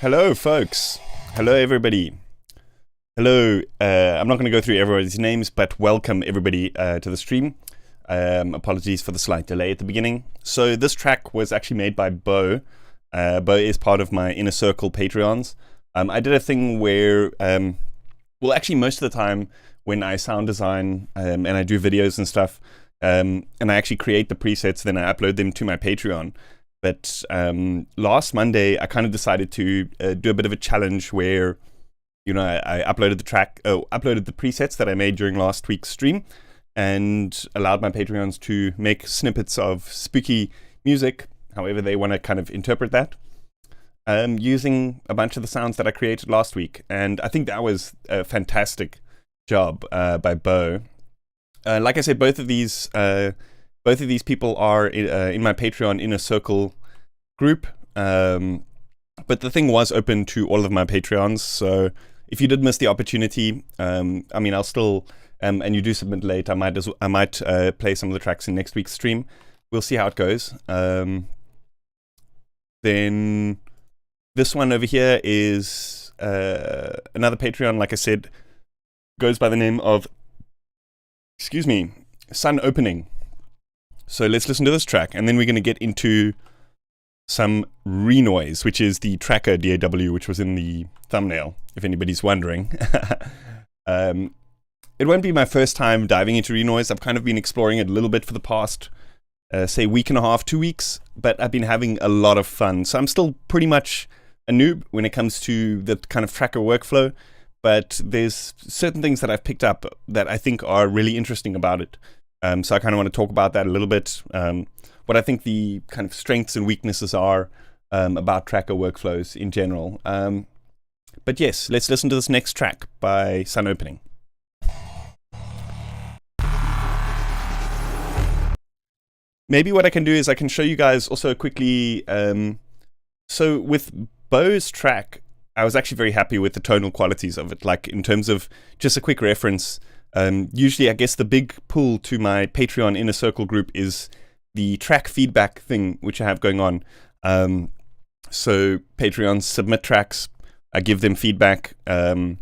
Hello, folks. Hello, everybody. Hello. I'm not going to go through everybody's names, but welcome everybody to the stream. Apologies for the slight delay at the beginning. So this track was actually made by Bo. Bo is part of my Inner Circle Patreons. I did a thing where, well, actually most of the time when I sound design and I do videos and stuff, and I actually create the presets, then I upload them to my Patreon. But last Monday, I kind of decided to do a bit of a challenge where, you know, I uploaded the presets that I made during last week's stream, and allowed my Patreons to make snippets of spooky music, however they want to kind of interpret that, using a bunch of the sounds that I created last week. And I think that was a fantastic job by Bo. Like I said, both of these people are in my Patreon Inner Circle group, but the thing was open to all of my Patreons, so if you did miss the opportunity, I mean, I'll still, and you do submit late, I might play some of the tracks in next week's stream. We'll see how it goes. Then this one over here is another Patreon, like I said, goes by the name of, Sun Opening. So let's listen to this track, and then we're going to get into some Renoise, which is the tracker DAW, which was in the thumbnail, if anybody's wondering. It won't be my first time diving into Renoise. I've kind of been exploring it a little bit for the past, say, week and a half, 2 weeks, but I've been having a lot of fun. So I'm still pretty much a noob when it comes to the kind of tracker workflow, but there's certain things that I've picked up that I think are really interesting about it. So I kind of want to talk about that a little bit, what I think the kind of strengths and weaknesses are about tracker workflows in general. But yes, let's listen to this next track by Sun Opening. Maybe what I can do is I can show you guys also quickly. So with Bo's track, I was actually very happy with the tonal qualities of it. Like in terms of just a quick reference, usually I guess the big pull to my Patreon Inner Circle group is the track feedback thing, which I have going on. So Patreons submit tracks, I give them feedback, and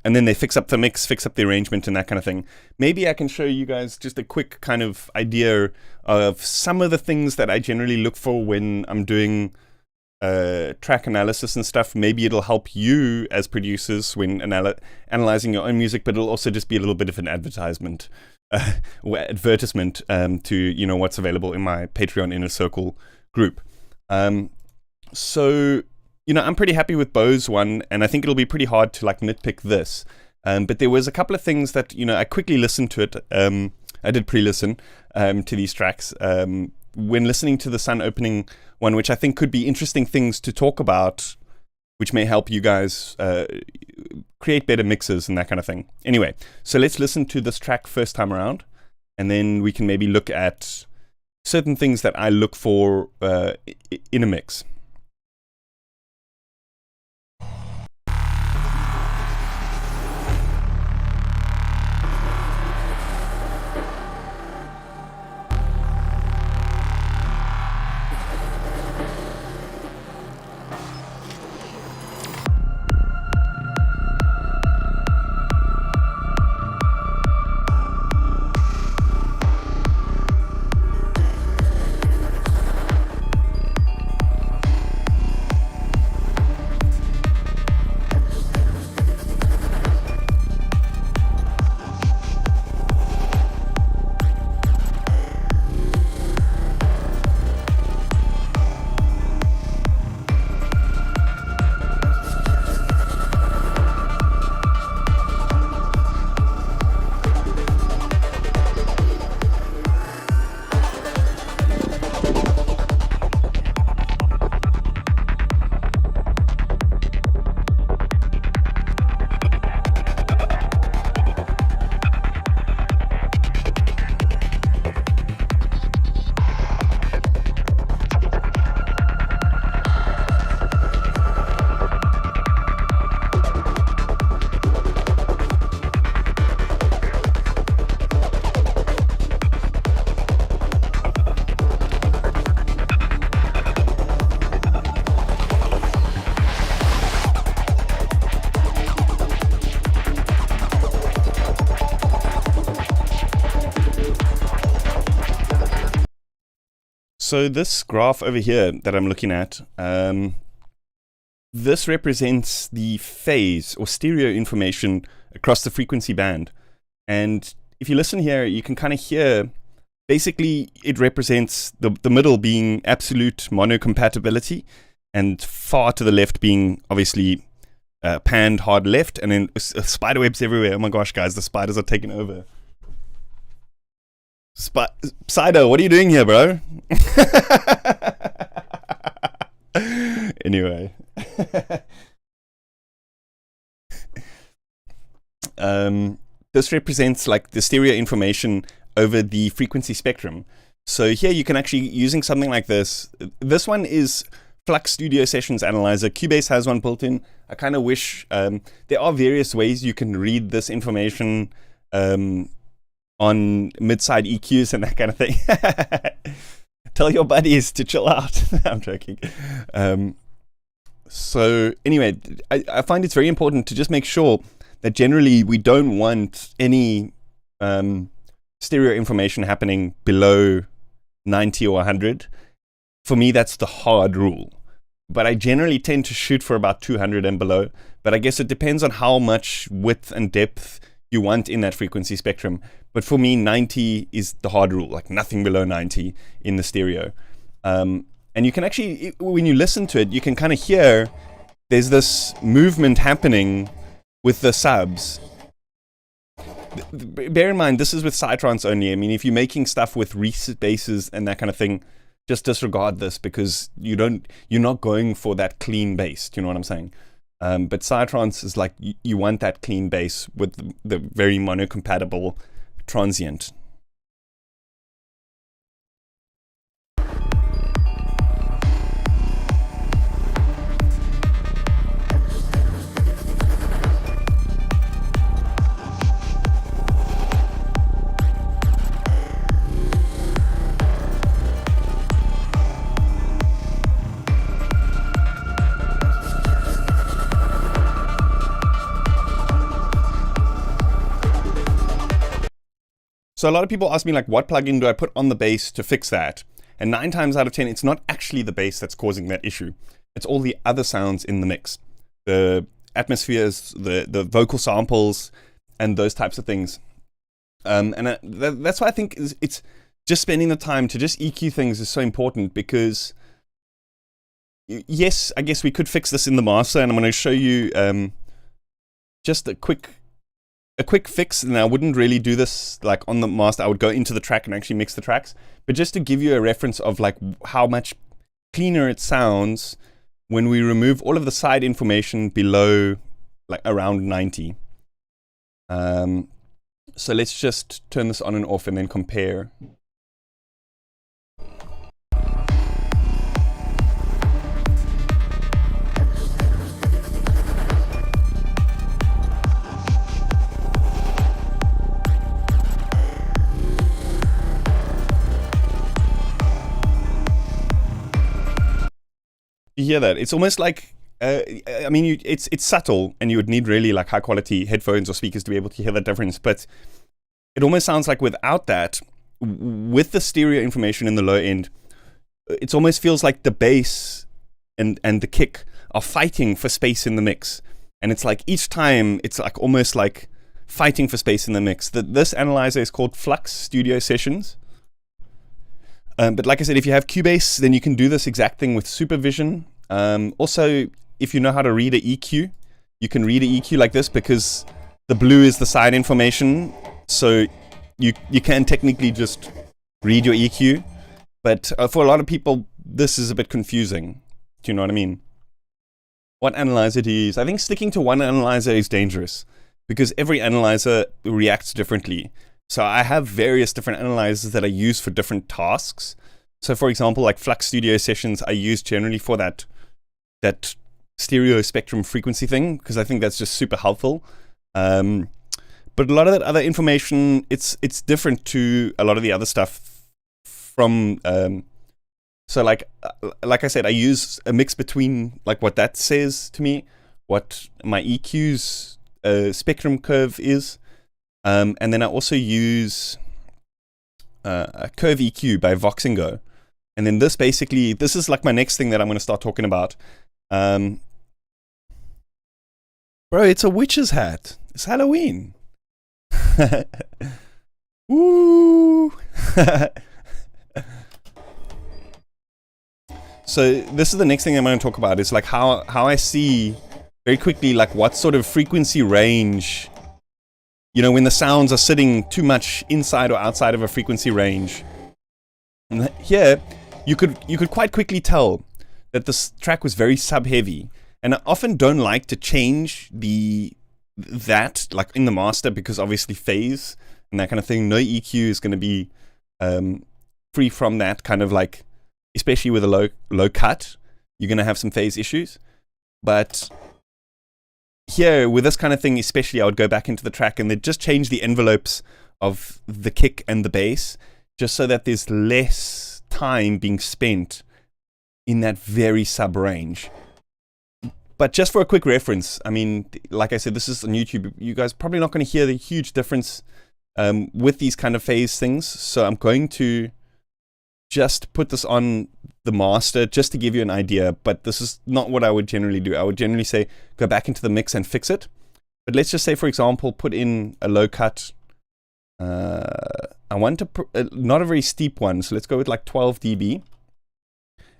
then they fix up the mix, fix up the arrangement and that kind of thing. Maybe I can show you guys just a quick kind of idea of some of the things that I generally look for when I'm doing track analysis and stuff. Maybe it'll help you as producers when analyzing your own music, but it'll also just be a little bit of an advertisement to, you know, what's available in my Patreon Inner Circle group. So, you know, I'm pretty happy with Bo's one, and I think it'll be pretty hard to like nitpick this. But there was a couple of things that, you know, I quickly listened to it. I did pre-listen to these tracks when listening to the Sun Opening one, which I think could be interesting things to talk about, which may help you guys create better mixes and that kind of thing. Anyway, so let's listen to this track first time around, and then we can maybe look at certain things that I look for in a mix. So this graph over here that I'm looking at, this represents the phase or stereo information across the frequency band. And if you listen here, you can kind of hear, basically it represents the middle being absolute monocompatibility, and far to the left being obviously panned hard left, and then spider webs everywhere. Oh my gosh, guys, the spiders are taking over. Spider, what are you doing here, bro? Anyway. This represents like the stereo information over the frequency spectrum. So here you can actually, using something like this one is Flux Studio Sessions Analyzer. Cubase has one built in. I kind of wish, there are various ways you can read this information on mid-side EQs and that kind of thing. Tell your buddies to chill out. I'm joking. So anyway, I find it's very important to just make sure that generally we don't want any stereo information happening below 90 or 100. For me, that's the hard rule. But I generally tend to shoot for about 200 and below. But I guess it depends on how much width and depth you want in that frequency spectrum. But for me, 90 is the hard rule, like nothing below 90 in the stereo. And you can actually, when you listen to it, you can kind of hear there's this movement happening with the subs. Bear in mind, this is with Citrons only. I mean, if you're making stuff with reset bases and that kind of thing, just disregard this, because you're not going for that clean bass. Do you know what I'm saying? But Citrons is like, you want that clean bass with the very monocompatible transient. So a lot of people ask me, like, what plugin do I put on the bass to fix that? And 9 times out of 10, it's not actually the bass that's causing that issue. It's all the other sounds in the mix. The atmospheres, the vocal samples, and those types of things. That's why I think it's just spending the time to just EQ things is so important, because yes, I guess we could fix this in the master, and I'm going to show you just a quick fix. And I wouldn't really do this like on the master. I would go into the track and actually mix the tracks, but just to give you a reference of like how much cleaner it sounds when we remove all of the side information below like around 90. So let's just turn this on and off and then compare. You hear that? It's almost like, I mean, it's subtle, and you would need really like high quality headphones or speakers to be able to hear the difference. But it almost sounds like without that, with the stereo information in the low end, it almost feels like the bass and the kick are fighting for space in the mix. And it's like each time, it's like almost like fighting for space in the mix. This analyzer is called Flux Studio Sessions. But like I said, if you have Cubase, then you can do this exact thing with Supervision. Also, if you know how to read an EQ, you can read an EQ like this, because the blue is the side information. So you can technically just read your EQ. But for a lot of people, this is a bit confusing. Do you know what I mean? What analyzer to use? I think sticking to one analyzer is dangerous, because every analyzer reacts differently. So I have various different analyzers that I use for different tasks. So for example, like Flux Studio Sessions, I use generally for that stereo spectrum frequency thing, because I think that's just super helpful. But a lot of that other information, it's different to a lot of the other stuff from. So like I said, I use a mix between like what that says to me, what my EQ's spectrum curve is. And then I also use a Curve EQ by Vox & Go. And then this basically, this is like my next thing that I'm going to start talking about. Bro, it's a witch's hat. It's Halloween. Woo! So this is the next thing I'm going to talk about. Is like how I see very quickly like what sort of frequency range, you know, when the sounds are sitting too much inside or outside of a frequency range. And here you could quite quickly tell that this track was very sub heavy, and I often don't like to change that like in the master, because obviously phase and that kind of thing, no EQ is going to be free from that kind of like, especially with a low cut, you're going to have some phase issues. But here with this kind of thing especially, I would go back into the track and then just change the envelopes of the kick and the bass, just so that there's less time being spent in that very sub range. But just for a quick reference, I mean, like I said, this is on YouTube. You guys probably not going to hear the huge difference with these kind of phase things. So I'm going to just put this on the master just to give you an idea. But this is not what I would generally do. I would generally say, go back into the mix and fix it. But let's just say, for example, put in a low cut. I want to, not a very steep one. So let's go with like 12 dB.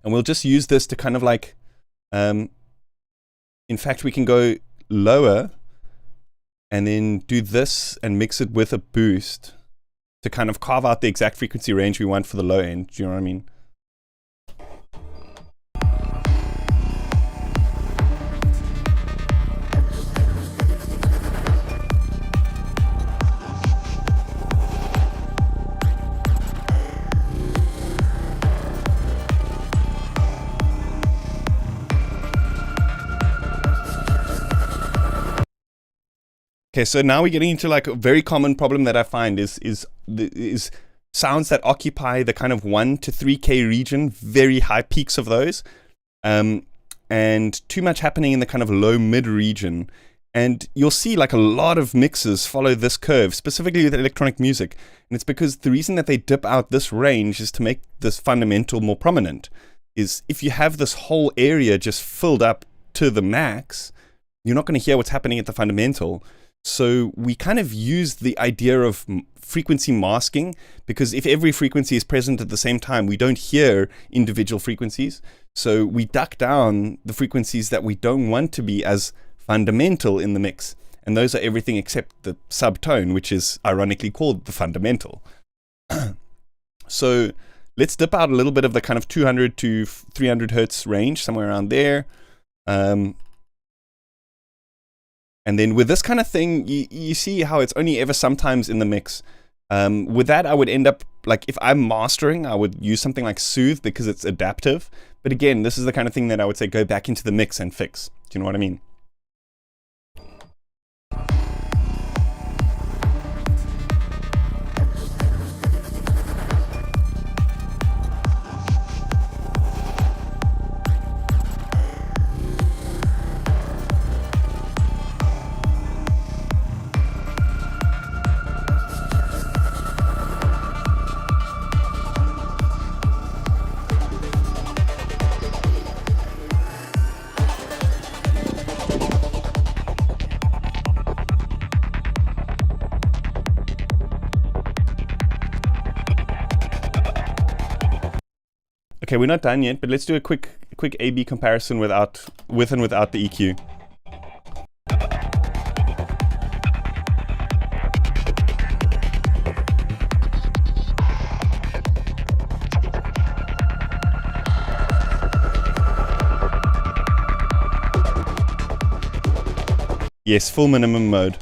And we'll just use this to kind of like, in fact, we can go lower and then do this and mix it with a boost to kind of carve out the exact frequency range we want for the low end. Do you know what I mean? Okay, so now we're getting into like a very common problem that I find is sounds that occupy the kind of 1 to 3K region, very high peaks of those, and too much happening in the kind of low mid region. And you'll see like a lot of mixes follow this curve, specifically with electronic music. And it's because the reason that they dip out this range is to make this fundamental more prominent. Is if you have this whole area just filled up to the max, you're not going to hear what's happening at the fundamental. So we kind of use the idea of frequency masking, because if every frequency is present at the same time, we don't hear individual frequencies. So we duck down the frequencies that we don't want to be as fundamental in the mix. And those are everything except the subtone, which is ironically called the fundamental. So let's dip out a little bit of the kind of 200 to 300 hertz range, somewhere around there. And then with this kind of thing, you see how it's only ever sometimes in the mix. With that, I would end up, like if I'm mastering, I would use something like Soothe because it's adaptive. But again, this is the kind of thing that I would say go back into the mix and fix. Do you know what I mean? Okay, we're not done yet, but let's do a quick A/B comparison with and without the EQ. Yes, full minimum mode.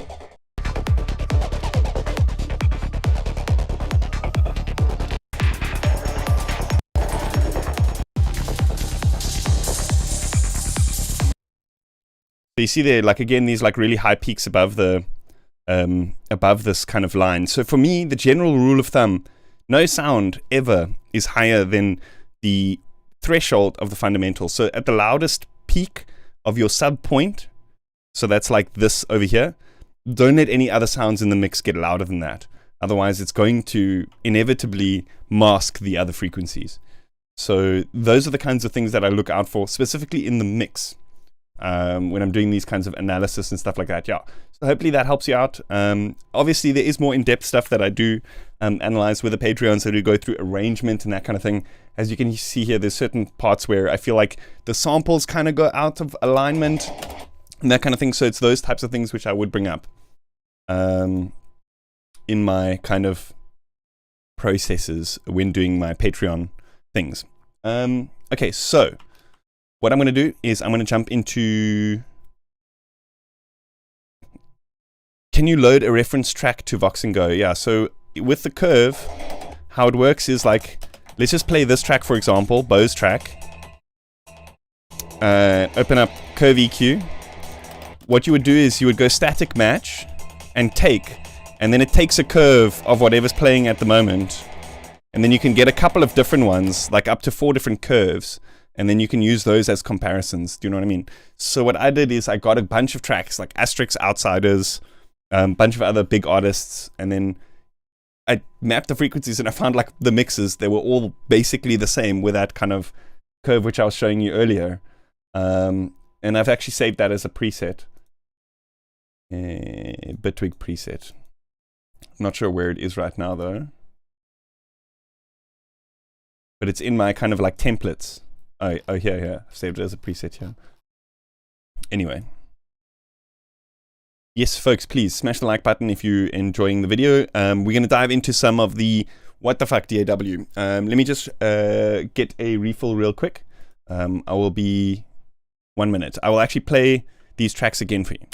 So you see there, like again, these like really high peaks above the above this kind of line. So for me, the general rule of thumb, no sound ever is higher than the threshold of the fundamental. So at the loudest peak of your sub point, so that's like this over here, don't let any other sounds in the mix get louder than that. Otherwise, it's going to inevitably mask the other frequencies. So those are the kinds of things that I look out for, specifically in the mix, when I'm doing these kinds of analysis and stuff like that. Yeah, so hopefully that helps you out. Obviously, there is more in-depth stuff that I do analyze with the Patreon, so to go through arrangement and that kind of thing. As you can see here, there's certain parts where I feel like the samples kind of go out of alignment and that kind of thing. So it's those types of things which I would bring up in my kind of processes when doing my Patreon things. Okay, so what I'm going to do is I'm going to jump into... Can you load a reference track to Vox and Go? Yeah, so with the curve, how it works is like, let's just play this track, for example, Bo's track. Open up Curve EQ. What you would do is you would go static match and take, and then it takes a curve of whatever's playing at the moment, and then you can get a couple of different ones, like up to 4 different curves, and then you can use those as comparisons. Do you know what I mean? So what I did is I got a bunch of tracks like Asterix, Outsiders, a bunch of other big artists, and then I mapped the frequencies and I found like the mixes, they were all basically the same with that kind of curve which I was showing you earlier. And I've actually saved that as a preset, Bitwig preset. I'm not sure where it is right now though, but it's in my kind of like templates. Oh, here, I've saved it as a preset here. Anyway. Yes, folks, please smash the like button if you're enjoying the video. We're going to dive into some of the what the fuck DAW. Let me just get a refill real quick. I will be 1 minute. I will actually play these tracks again for you.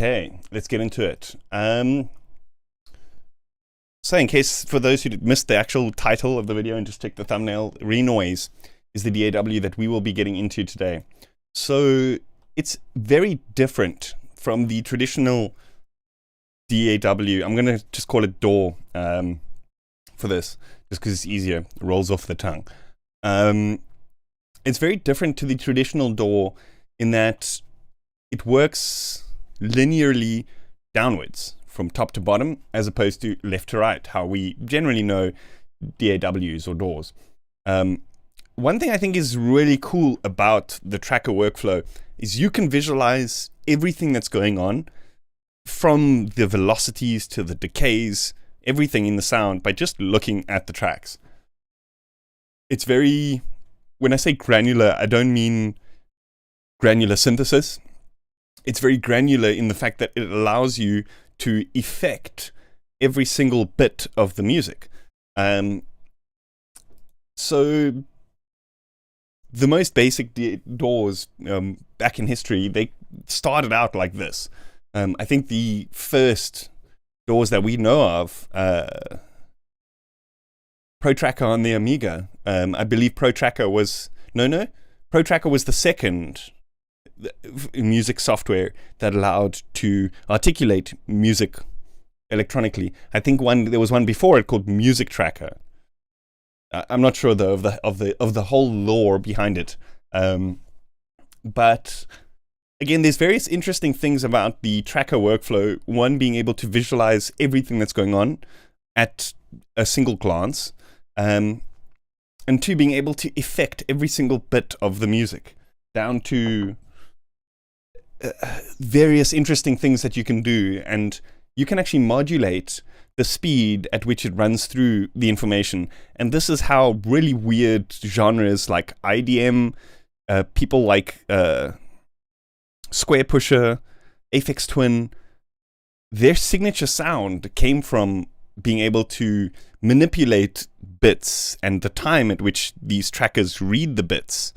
Okay, let's get into it. So in case, for those who missed the actual title of the video and just checked the thumbnail, Renoise is the DAW that we will be getting into today. So it's very different from the traditional DAW. I'm going to just call it DAW for this, just because it's easier. It rolls off the tongue. It's very different to the traditional DAW in that it works linearly downwards from top to bottom, as opposed to left to right, how we generally know DAWs or DAWs. One thing I think is really cool about the tracker workflow is you can visualize everything that's going on, from the velocities to the decays, everything in the sound, by just looking at the tracks. It's very, when I say granular, I don't mean granular synthesis. It's very granular in the fact that it allows you to effect every single bit of the music. So the most basic DAWs back in history, they started out like this. I think the first DAWs that we know of, ProTracker on the Amiga. I believe ProTracker was ProTracker was the second music software that allowed to articulate music electronically. I think there was one before it called Music Tracker. I'm not sure though of the whole lore behind it. But again, there's various interesting things about the tracker workflow. One, being able to visualize everything that's going on at a single glance, and two, being able to effect every single bit of the music down to various interesting things that you can do. And you can actually modulate the speed at which it runs through the information. And this is how really weird genres like IDM, people like Square Pusher, Aphex Twin, their signature sound came from being able to manipulate bits and the time at which these trackers read the bits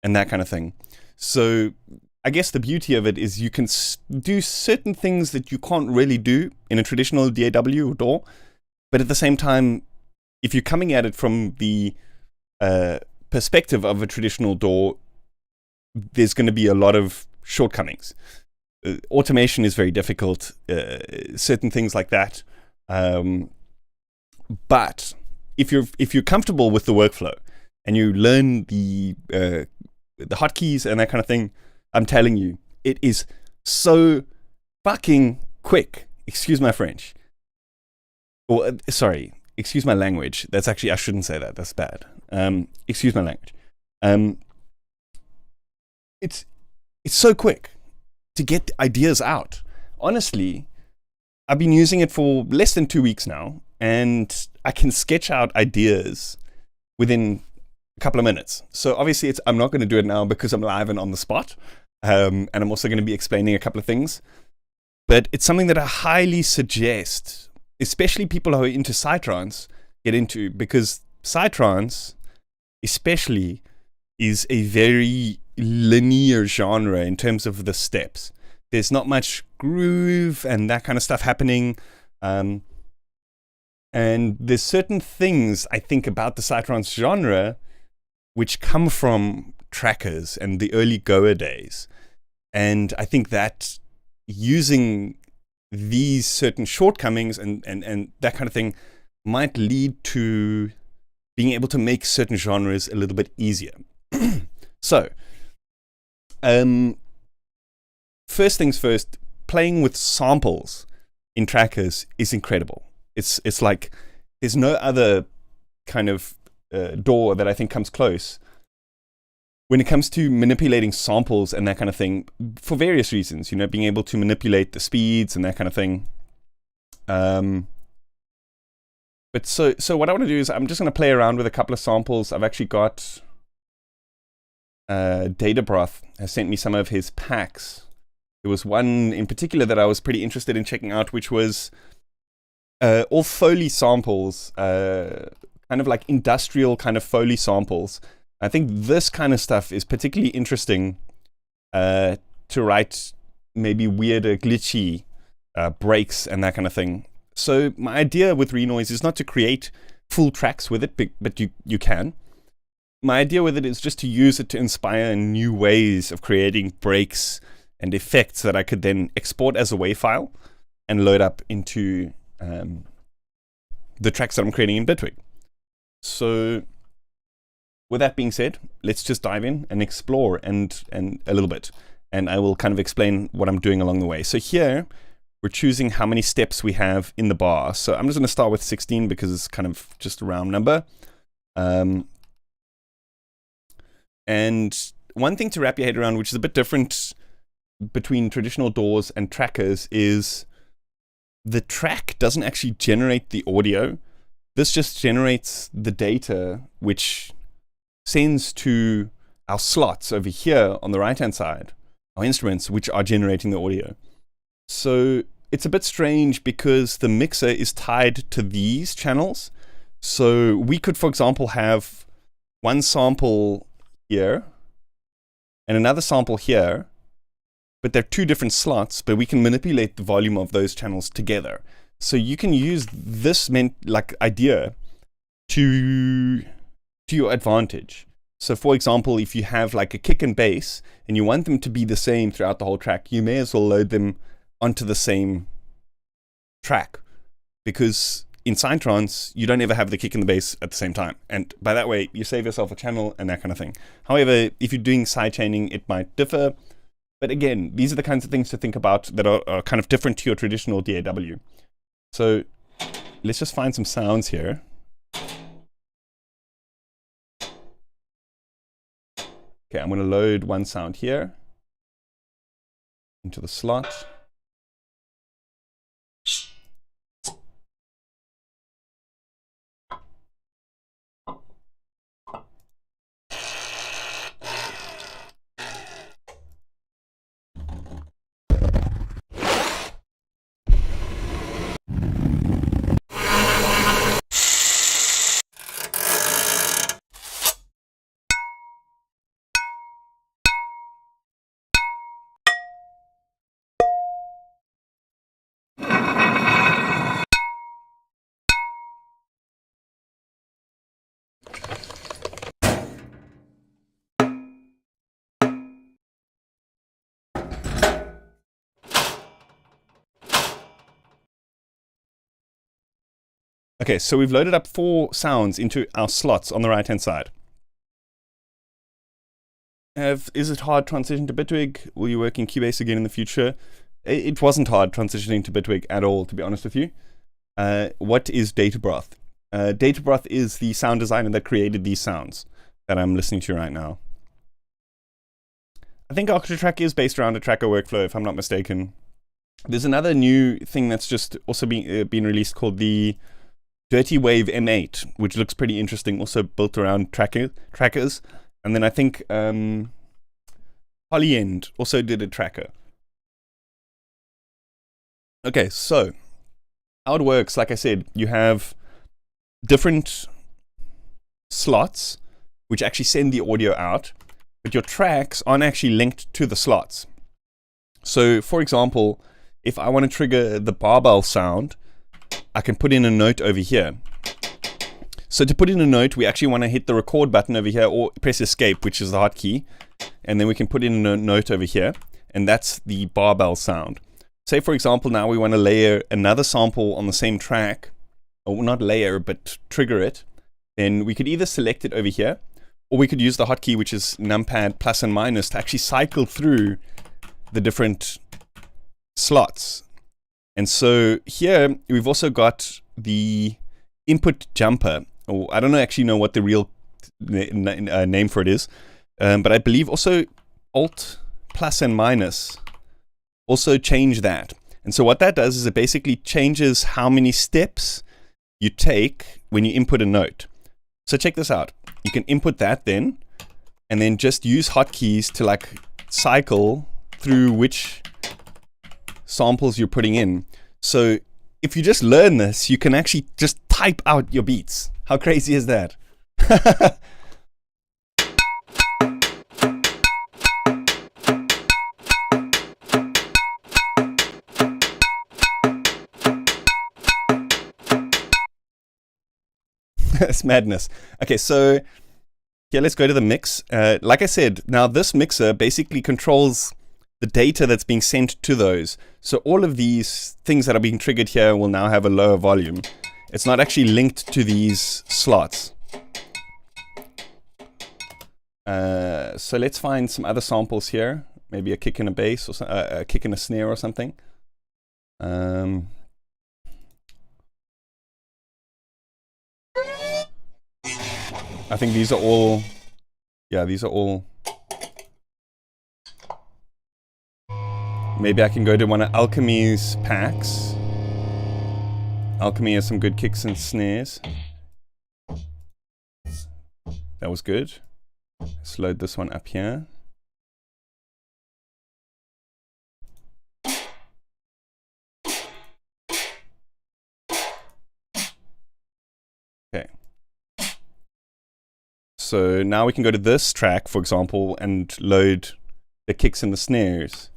and that kind of thing. So I guess the beauty of it is you can do certain things that you can't really do in a traditional DAW or DAW, but at the same time, if you're coming at it from the perspective of a traditional DAW, there's going to be a lot of shortcomings. Automation is very difficult, certain things like that. But if you're comfortable with the workflow and you learn the hotkeys and that kind of thing, I'm telling you, it is so fucking quick. Excuse my French. Or sorry, excuse my language. That's actually, I shouldn't say that. That's bad. Excuse my language. It's so quick to get ideas out. Honestly, I've been using it for less than 2 weeks now, and I can sketch out ideas within a couple of minutes. So obviously I'm not going to do it now because I'm live and on the spot. And I'm also going to be explaining a couple of things. But it's something that I highly suggest, especially people who are into Citrons, get into, because Citrons, especially, is a very linear genre in terms of the steps. There's not much groove and that kind of stuff happening. And there's certain things, I think, about the Citrons genre which come from trackers and the early Goa days. And I think that using these certain shortcomings and that kind of thing might lead to being able to make certain genres a little bit easier. So, first things first, playing with samples in trackers is incredible. It's like there's no other kind of DAW that I think comes close when it comes to manipulating samples and that kind of thing, for various reasons, being able to manipulate the speeds and that kind of thing. But so what I want to do is I'm just going to play around with a couple of samples. I've actually got DATABROTH has sent me some of his packs. There was one in particular that I was pretty interested in checking out, which was all Foley samples, kind of like industrial kind of Foley samples. I think this kind of stuff is particularly interesting to write maybe weirder, glitchy breaks and that kind of thing. So my idea with Renoise is not to create full tracks with it, but you can. My idea with it is just to use it to inspire new ways of creating breaks and effects that I could then export as a WAV file and load up into the tracks that I'm creating in Bitwig. So with that being said, let's just dive in and explore and a little bit. And I will kind of explain what I'm doing along the way. So here, we're choosing how many steps we have in the bar. So I'm just going to start with 16 because it's kind of just a round number. And one thing to wrap your head around, which is a bit different between traditional DAWs and trackers, is the track doesn't actually generate the audio. This just generates the data, which sends to our slots over here on the right-hand side, our instruments, which are generating the audio. So it's a bit strange because the mixer is tied to these channels. So we could, for example, have one sample here and another sample here, but they're two different slots, but we can manipulate the volume of those channels together. So you can use this idea to your advantage. So for example, if you have like a kick and bass and you want them to be the same throughout the whole track, you may as well load them onto the same track, because in Citrons, you don't ever have the kick and the bass at the same time. And by that way, you save yourself a channel and that kind of thing. However, if you're doing sidechaining, it might differ. But again, these are the kinds of things to think about that are kind of different to your traditional DAW. So let's just find some sounds here. Okay, I'm going to load one sound here into the slot. Okay, so we've loaded up 4 sounds into our slots on the right-hand side. Is it hard transitioning to Bitwig? Will you work in Cubase again in the future? It wasn't hard transitioning to Bitwig at all, to be honest with you. What is DATABROTH? DATABROTH is the sound designer that created these sounds that I'm listening to right now. I think Octatrack is based around a tracker workflow, if I'm not mistaken. There's another new thing that's just also been released called the Dirty Wave M8, which looks pretty interesting, also built around trackers. And then I think Polyend also did a tracker. Okay, so how it works, like I said, you have different slots which actually send the audio out, but your tracks aren't actually linked to the slots. So for example, if I want to trigger the barbell sound, I can put in a note over here. So to put in a note, we actually want to hit the record button over here or press escape, which is the hotkey. And then we can put in a note over here, and that's the barbell sound. Say, for example, now we want to layer another sample on the same track, or not layer, but trigger it. Then we could either select it over here, or we could use the hotkey, which is numpad plus and minus, to actually cycle through the different slots. And so here we've also got the input jumper. Or I don't actually know what the real name for it is, but I believe also Alt plus and minus also change that. And so what that does is it basically changes how many steps you take when you input a note. So check this out. You can input that then, and then just use hotkeys to like cycle through which samples you're putting in. So if you just learn this, you can actually just type out your beats. How crazy is that? It's madness. Okay, so yeah, let's go to the mix. Like I said, now this mixer basically controls the data that's being sent to those. So all of these things that are being triggered here will now have a lower volume. It's not actually linked to these slots. So let's find some other samples here. Maybe a kick in a bass, or a kick in a snare or something. I think these are all, yeah, these are all. Maybe I can go to one of Alchemy's packs. Alchemy has some good kicks and snares. That was good. Let's load this one up here. Okay. So now we can go to this track, for example, and load the kicks and the snares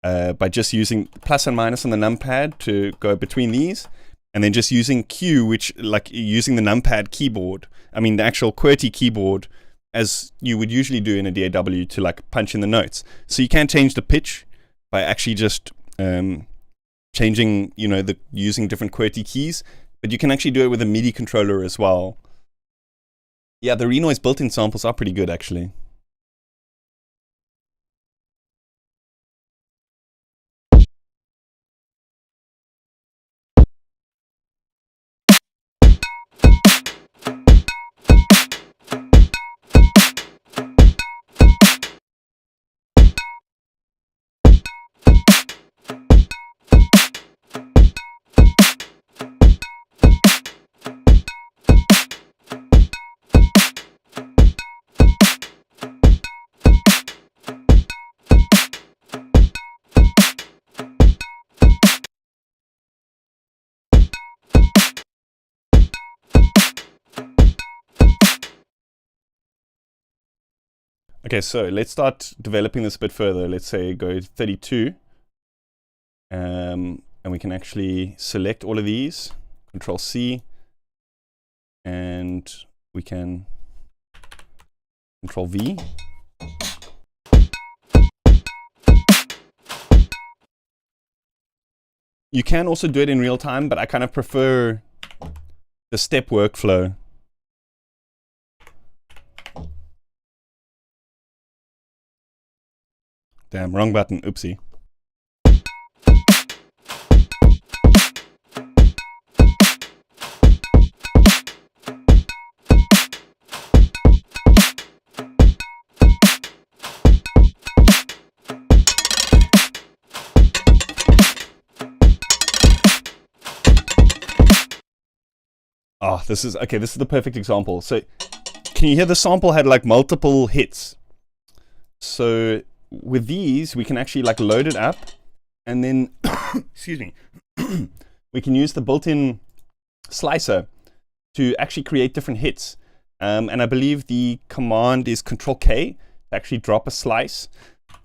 by just using plus and minus on the numpad to go between these, and then just using Q, which like using the numpad keyboard, I mean the actual QWERTY keyboard, as you would usually do in a DAW to like punch in the notes. So you can change the pitch by actually just changing, you know, using different QWERTY keys, but you can actually do it with a MIDI controller as well. Yeah, the Renoise built-in samples are pretty good actually. Okay, so let's start developing this a bit further. Let's say go 32. And we can actually select all of these, Control C, and we can Control V. You can also do it in real time, but I kind of prefer the step workflow. Damn, wrong button, oopsie. Oh, this is the perfect example. So can you hear the sample had like multiple hits? So with these, we can actually like load it up, and then, excuse me, we can use the built-in slicer to actually create different hits. And I believe the command is Control K to actually drop a slice.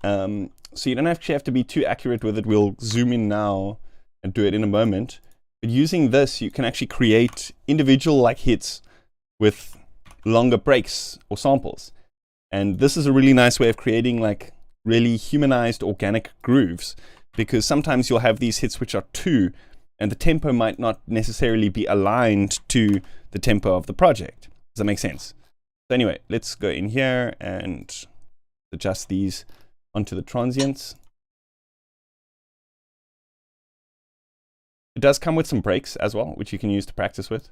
So you don't actually have to be too accurate with it. We'll zoom in now and do it in a moment. But using this, you can actually create individual like hits with longer breaks or samples. And this is a really nice way of creating like really humanized organic grooves, because sometimes you'll have these hits which are two, and the tempo might not necessarily be aligned to the tempo of the project. Does that make sense? So anyway, let's go in here and adjust these onto the transients. It does come with some breaks as well, which you can use to practice with.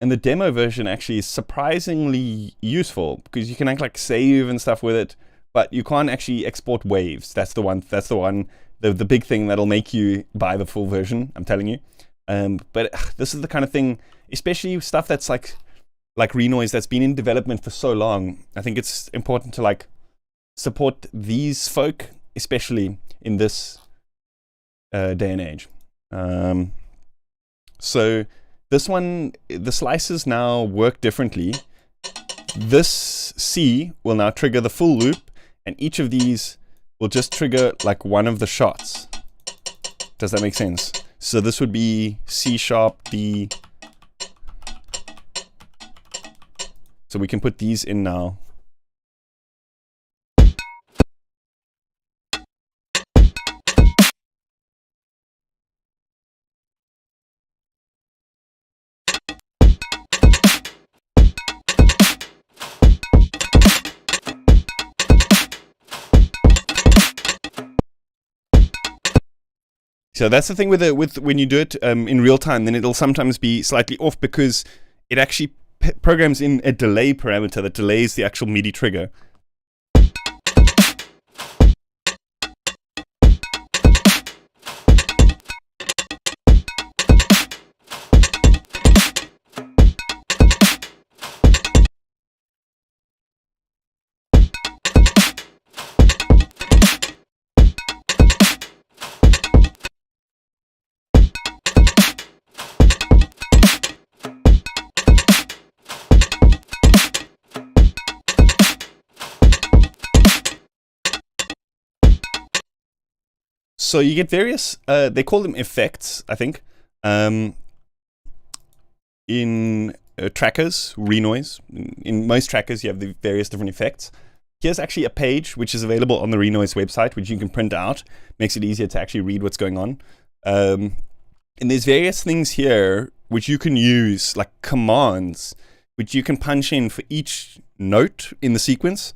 And the demo version actually is surprisingly useful, because you can like save and stuff with it, but you can't actually export waves. That's the big thing that'll make you buy the full version, I'm telling you. But this is the kind of thing, especially stuff that's like Renoise that's been in development for so long. I think it's important to like support these folk, especially in this day and age. So this one, the slices now work differently. This C will now trigger the full loop, and each of these will just trigger like one of the shots. Does that make sense? So this would be C sharp, D. So we can put these in now. So that's the thing with when you do it in real time, then it'll sometimes be slightly off because it actually programs in a delay parameter that delays the actual MIDI trigger. So you get various, they call them effects, I think, in trackers, Renoise. In most trackers, you have the various different effects. Here's actually a page which is available on the Renoise website, which you can print out. Makes it easier to actually read what's going on. And there's various things here which you can use, like commands, which you can punch in for each note in the sequence.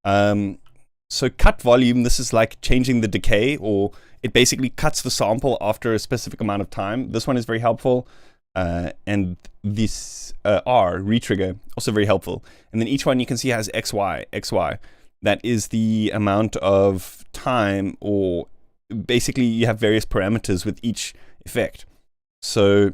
So cut volume, this is like changing the decay, or it basically cuts the sample after a specific amount of time. This one is very helpful. And this R, retrigger, also very helpful. And then each one you can see has XY. That is the amount of time, or basically you have various parameters with each effect. So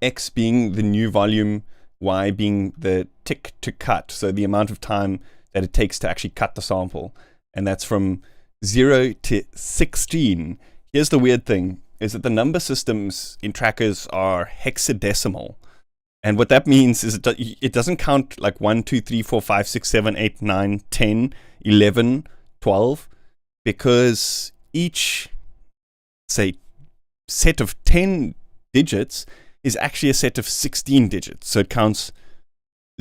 X being the new volume, Y being the tick to cut, so the amount of time that it takes to actually cut the sample. And that's from 0 to 16. Here's the weird thing, is that the number systems in trackers are hexadecimal. And what that means is it doesn't count like 1, 2, 3, 4, 5, 6, 7, 8, 9, 10, 11, 12, because each, say, set of 10 digits is actually a set of 16 digits. So it counts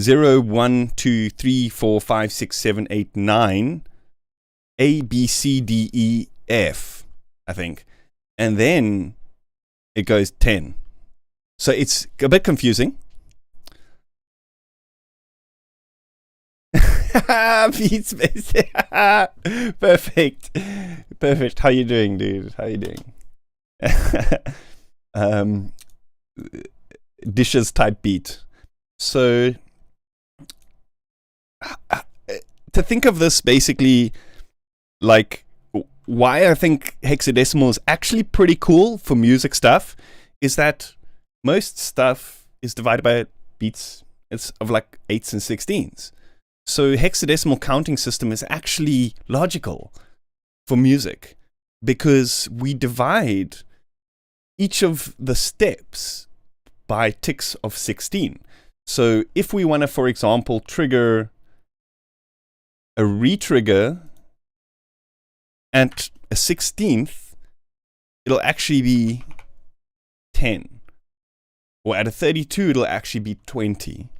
0, 1, 2, 3, 4, 5, 6, 7, 8, 9, A, B, C, D, E, F, I think. And then it goes 10. So it's a bit confusing. Beats, perfect. How you doing, dude? How you doing? Dishes type beat. So to think of this basically like why I think hexadecimal is actually pretty cool for music stuff is that most stuff is divided by beats of like 8s and 16s. So hexadecimal counting system is actually logical for music because we divide each of the steps by ticks of 16. So if we want to, for example, trigger a retrigger at a 16th, it'll actually be 10. Or at a 32, it'll actually be 20.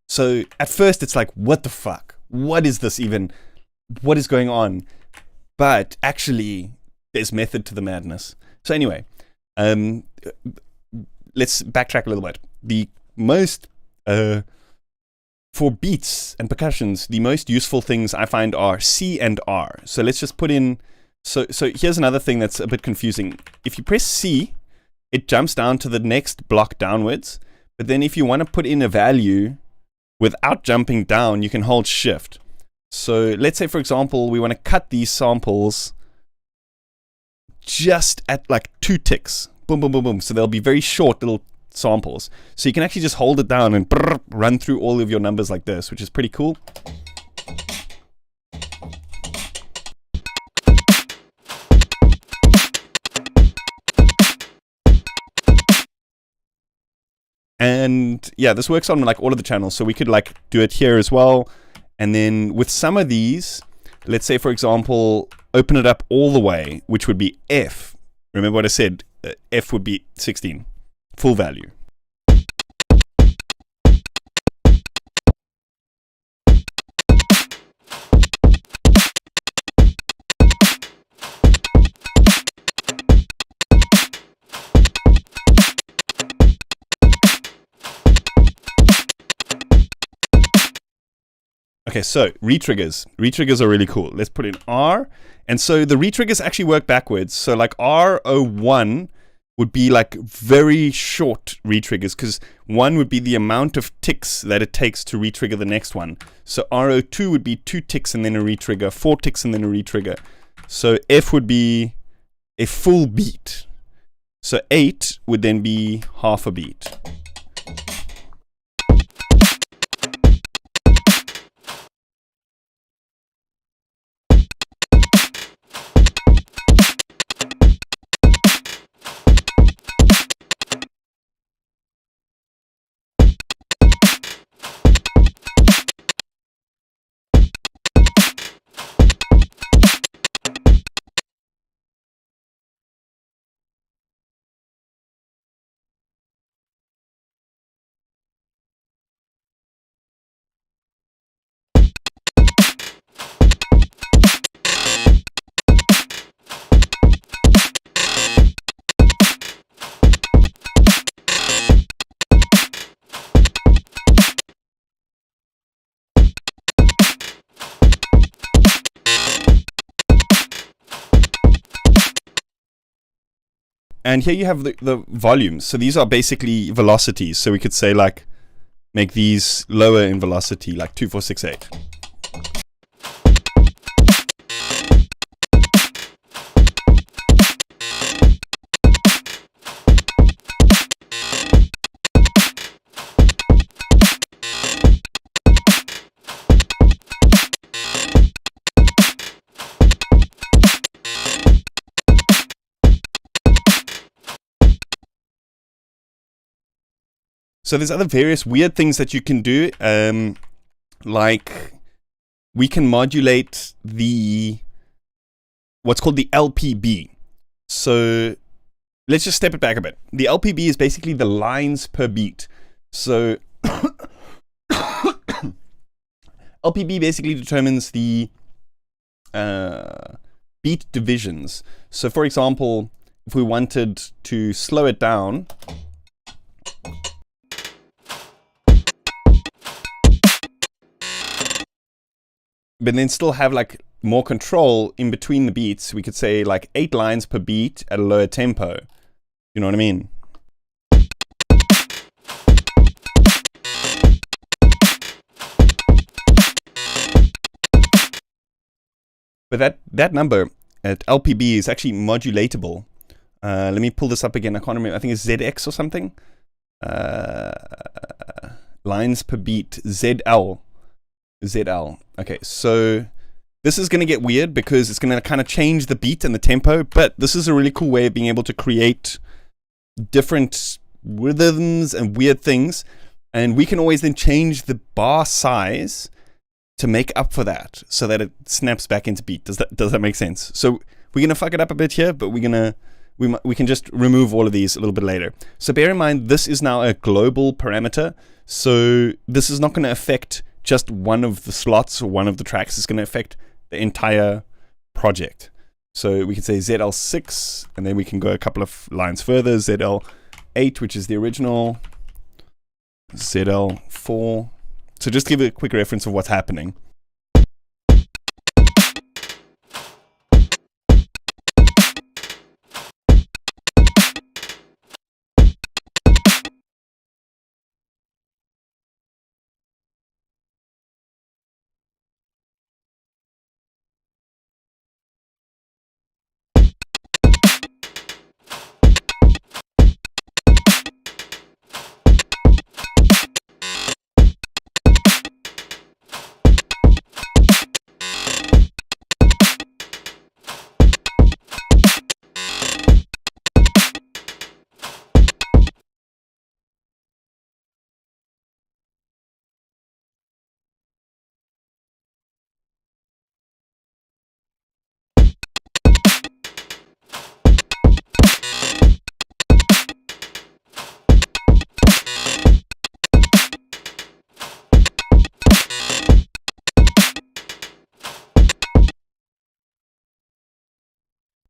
So at first it's like, what the fuck? What is this even? What is going on? But actually, there's method to the madness. So anyway, let's backtrack a little bit. The most, for beats and percussions, the most useful things I find are C and R. So let's just put in, so here's another thing that's a bit confusing. If you press C, it jumps down to the next block downwards. But then if you want to put in a value without jumping down, you can hold Shift. So let's say, for example, we want to cut these samples just at like 2 ticks. Boom, boom, boom, boom. So they'll be very short little samples. So you can actually just hold it down and run through all of your numbers like this, which is pretty cool. And yeah, this works on like all of the channels. So we could like do it here as well. And then with some of these, let's say, for example, open it up all the way, which would be F. Remember what I said, F would be 16, full value. Okay, so retriggers. Retriggers are really cool. Let's put in R. And so the retriggers actually work backwards. So like R01 would be like very short retriggers, because 1 would be the amount of ticks that it takes to retrigger the next one. So R02 would be 2 ticks and then a retrigger, 4 ticks and then a retrigger. So F would be a full beat. So 8 would then be half a beat. And here you have the volumes. So these are basically velocities. So we could say like, make these lower in velocity, like 2, 4, 6, 8. So there's other various weird things that you can do, like we can modulate what's called the LPB. So let's just step it back a bit. The LPB is basically the lines per beat. So LPB basically determines the beat divisions. So for example, if we wanted to slow it down, but then still have like more control in between the beats, we could say like 8 lines per beat at a lower tempo. You know what I mean? But that number at LPB is actually modulatable. Let me pull this up again. I can't remember. I think it's ZX or something. Lines per beat, ZL. Okay, so this is going to get weird because it's going to kind of change the beat and the tempo, but this is a really cool way of being able to create different rhythms and weird things, and we can always then change the bar size to make up for that so that it snaps back into beat. Does that make sense? So we're going to fuck it up a bit here, but we can just remove all of these a little bit later. So bear in mind, this is now a global parameter, so this is not going to affect just one of the slots or one of the tracks. Is going to affect the entire project. So we can say ZL6, and then we can go a couple of lines further, ZL8, which is the original, ZL4. So just to give a quick reference of what's happening.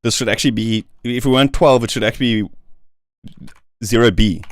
this should actually be, if we want 12, it should actually be 0B.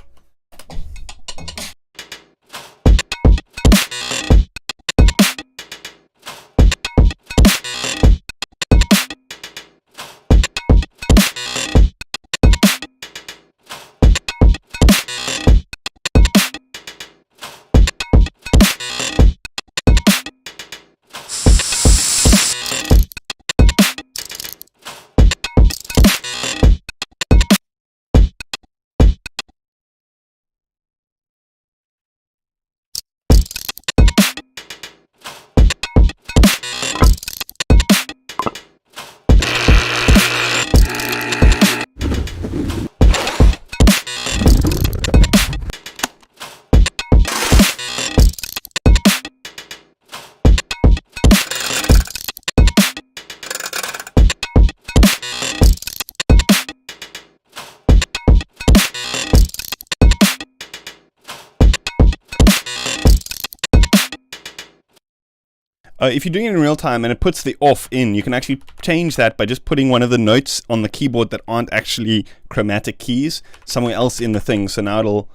If you're doing it in real time and it puts the off in, you can actually change that by just putting one of the notes on the keyboard that aren't actually chromatic keys somewhere else in the thing. So now it'll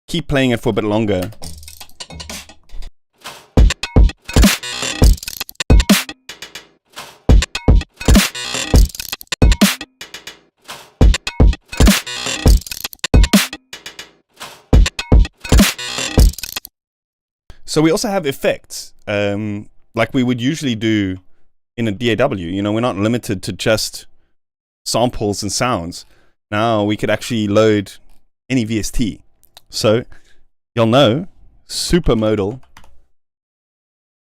keep playing it for a bit longer. So we also have effects. Like we would usually do in a DAW. You know, we're not limited to just samples and sounds. Now we could actually load any VST. So you'll know super modal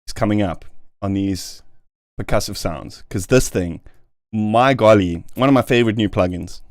is coming up on these percussive sounds, because this thing, my golly, one of my favorite new plugins.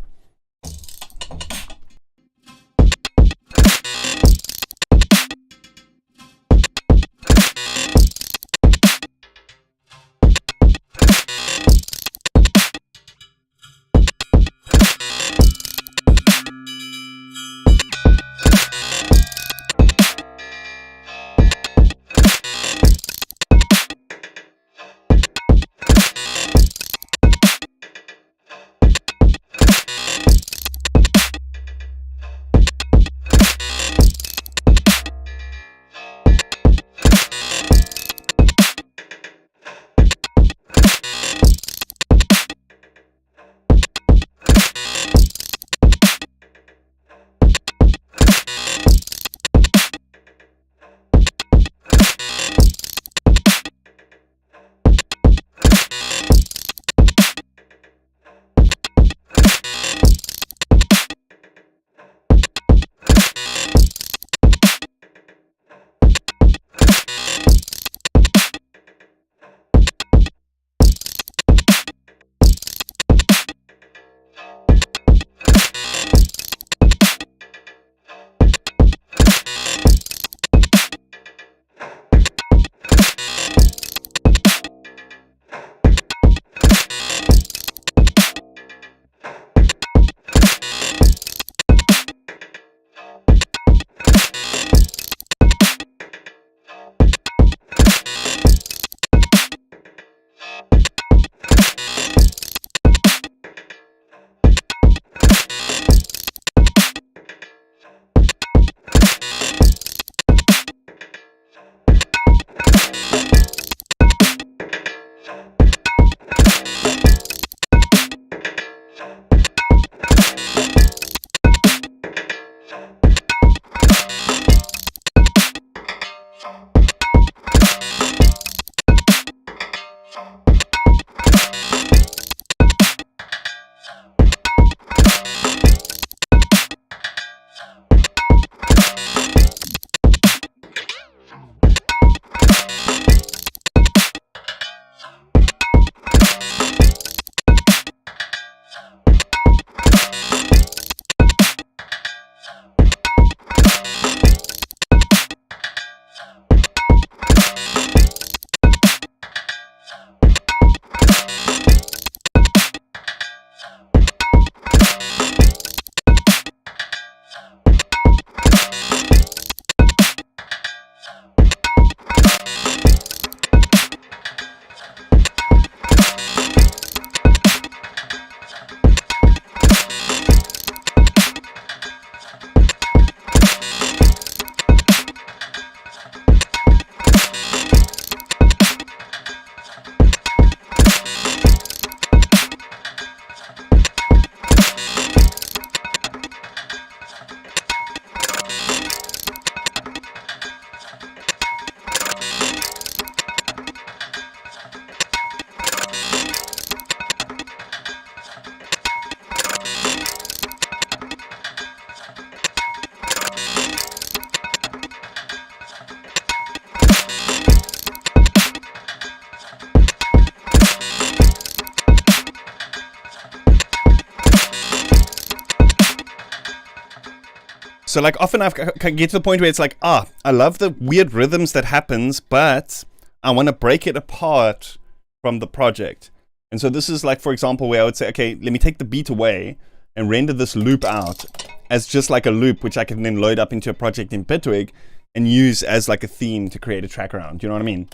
So like often I get to the point where it's like, I love the weird rhythms that happens, but I want to break it apart from the project. And so this is like, for example, where I would say, okay, let me take the beat away and render this loop out as just like a loop, which I can then load up into a project in Bitwig and use as like a theme to create a track around. You know what I mean?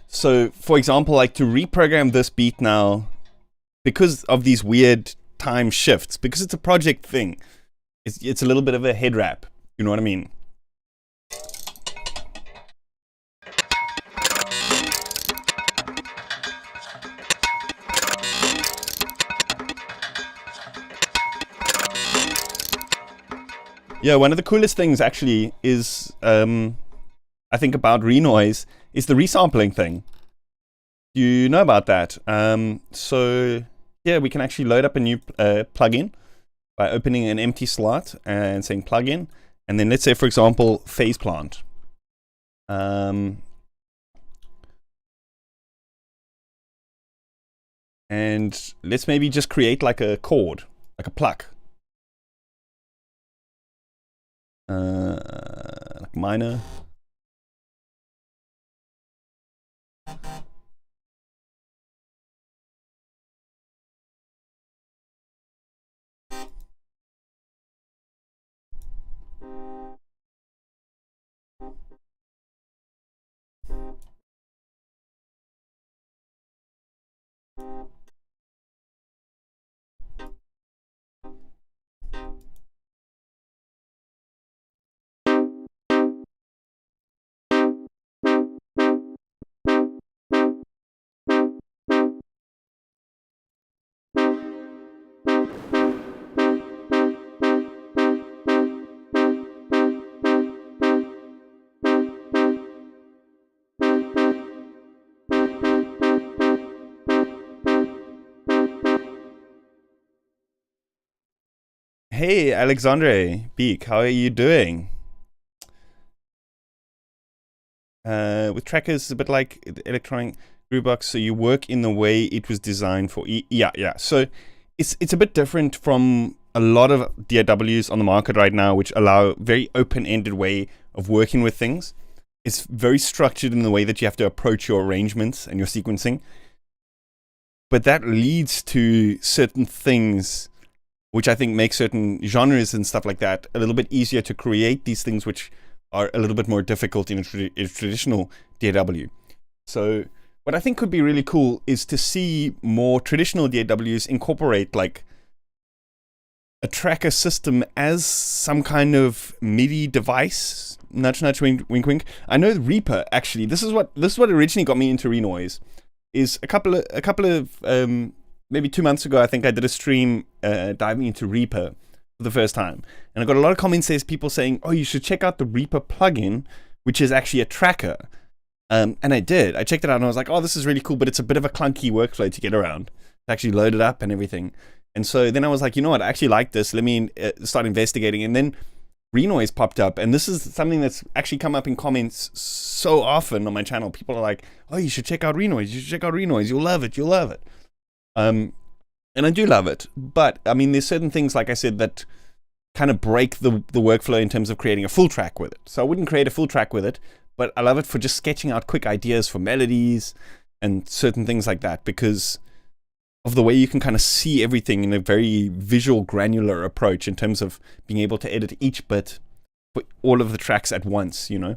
So for example, like to reprogram this beat now, because of these weird time shifts, because it's a project thing, it's a little bit of a head wrap. You know what I mean? Yeah, one of the coolest things actually is, I think about Renoise, is the resampling thing. You know about that. So yeah, we can actually load up a new plugin by opening an empty slot and saying plugin. And then let's say, for example, phase plant. And let's maybe just create like a chord, like a pluck. Like minor. Hey, Alexandre Beek, how are you doing? With trackers, it's a bit like the electronic groovebox, so you work in the way it was designed for. Yeah. So it's a bit different from a lot of DAWs on the market right now, which allow very open-ended way of working with things. It's very structured in the way that you have to approach your arrangements and your sequencing. But that leads to certain things which I think make certain genres and stuff like that a little bit easier to create these things which are a little bit more difficult in a traditional DAW. So what I think could be really cool is to see more traditional DAWs incorporate like a tracker system as some kind of MIDI device. Nudge, nudge, wink, wink, wink. I know Reaper, actually, this is what originally got me into Renoise. Is a couple of maybe 2 months ago, I think I did a stream diving into Reaper for the first time. And I got a lot of comments, people saying, oh, you should check out the Reaper plugin, which is actually a tracker. And I did. I checked it out and I was like, oh, this is really cool, but it's a bit of a clunky workflow to get around. To actually load it up and everything. And so then I was like, you know what, I actually like this. Let me start investigating. And then Renoise popped up. And this is something that's actually come up in comments so often on my channel. People are like, oh, you should check out Renoise. You should check out Renoise. You'll love it. You'll love it. And I do love it, but I mean, there's certain things, like I said, that kind of break the workflow in terms of creating a full track with it. So I wouldn't create a full track with it, but I love it for just sketching out quick ideas for melodies and certain things like that, because of the way you can kind of see everything in a very visual, granular approach in terms of being able to edit each bit for all of the tracks at once, you know?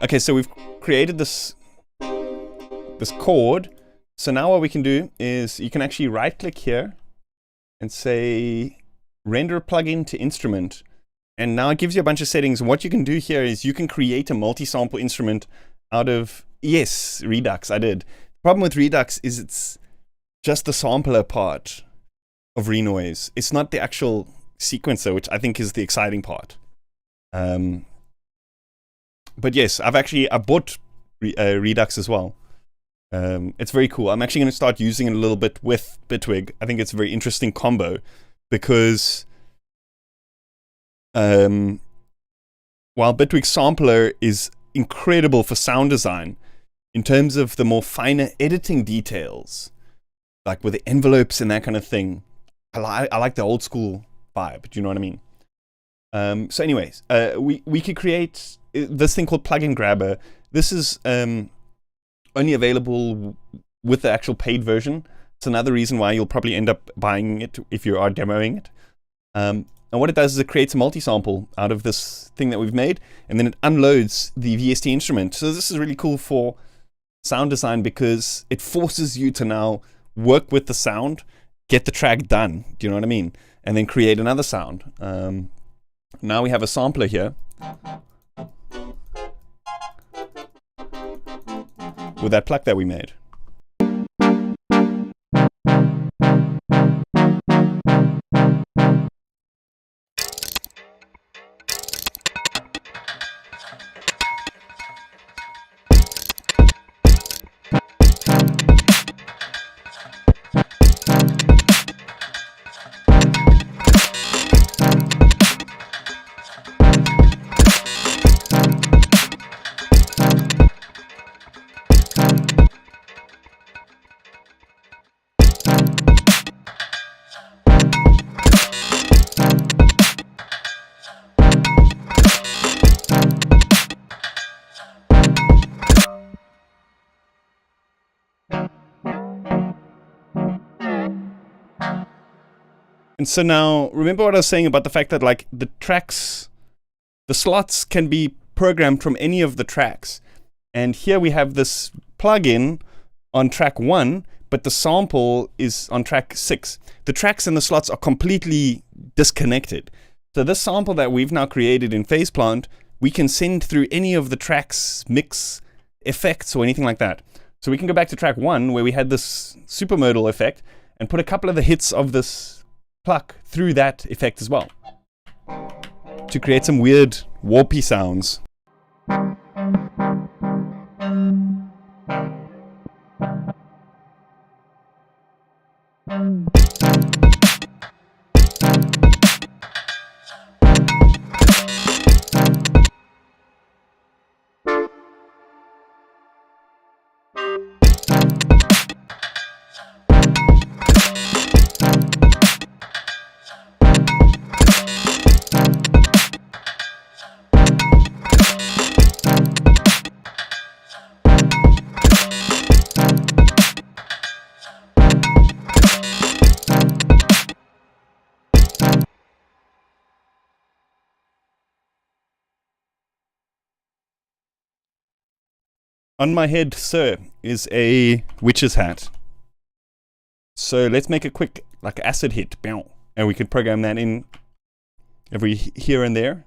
Okay, so we've created this chord. So now what we can do is you can actually right click here and say render plugin to instrument. And now it gives you a bunch of settings. And what you can do here is you can create a multi-sample instrument out of, yes, Redux, I did. The problem with Redux is it's just the sampler part of Renoise. It's not the actual sequencer, which I think is the exciting part. But yes, I bought Redux as well. It's very cool. I'm actually going to start using it a little bit with Bitwig. I think it's a very interesting combo because while Bitwig Sampler is incredible for sound design in terms of the more finer editing details, like with the envelopes and that kind of thing. I like the old school vibe. Do you know what I mean? So anyways, we could create this thing called Plugin Grabber. This is only available with the actual paid version. It's another reason why you'll probably end up buying it if you are demoing it. And what it does is it creates a multi-sample out of this thing that we've made, and then it unloads the VST instrument. So this is really cool for sound design because it forces you to now work with the sound, get the track done, do you know what I mean? And then create another sound. Now we have a sampler here with that pluck that we made. And so now, remember what I was saying about the fact that like the tracks, the slots can be programmed from any of the tracks. And here we have this plugin on track 1, but the sample is on track 6. The tracks and the slots are completely disconnected. So this sample that we've now created in Phaseplant, we can send through any of the tracks, mix, effects, or anything like that. So we can go back to track 1 where we had this supermodal effect and put a couple of the hits of this pluck through that effect as well to create some weird warpy sounds. On my head, sir, is a witch's hat. So let's make a quick like acid hit, and we could program that in every here and there.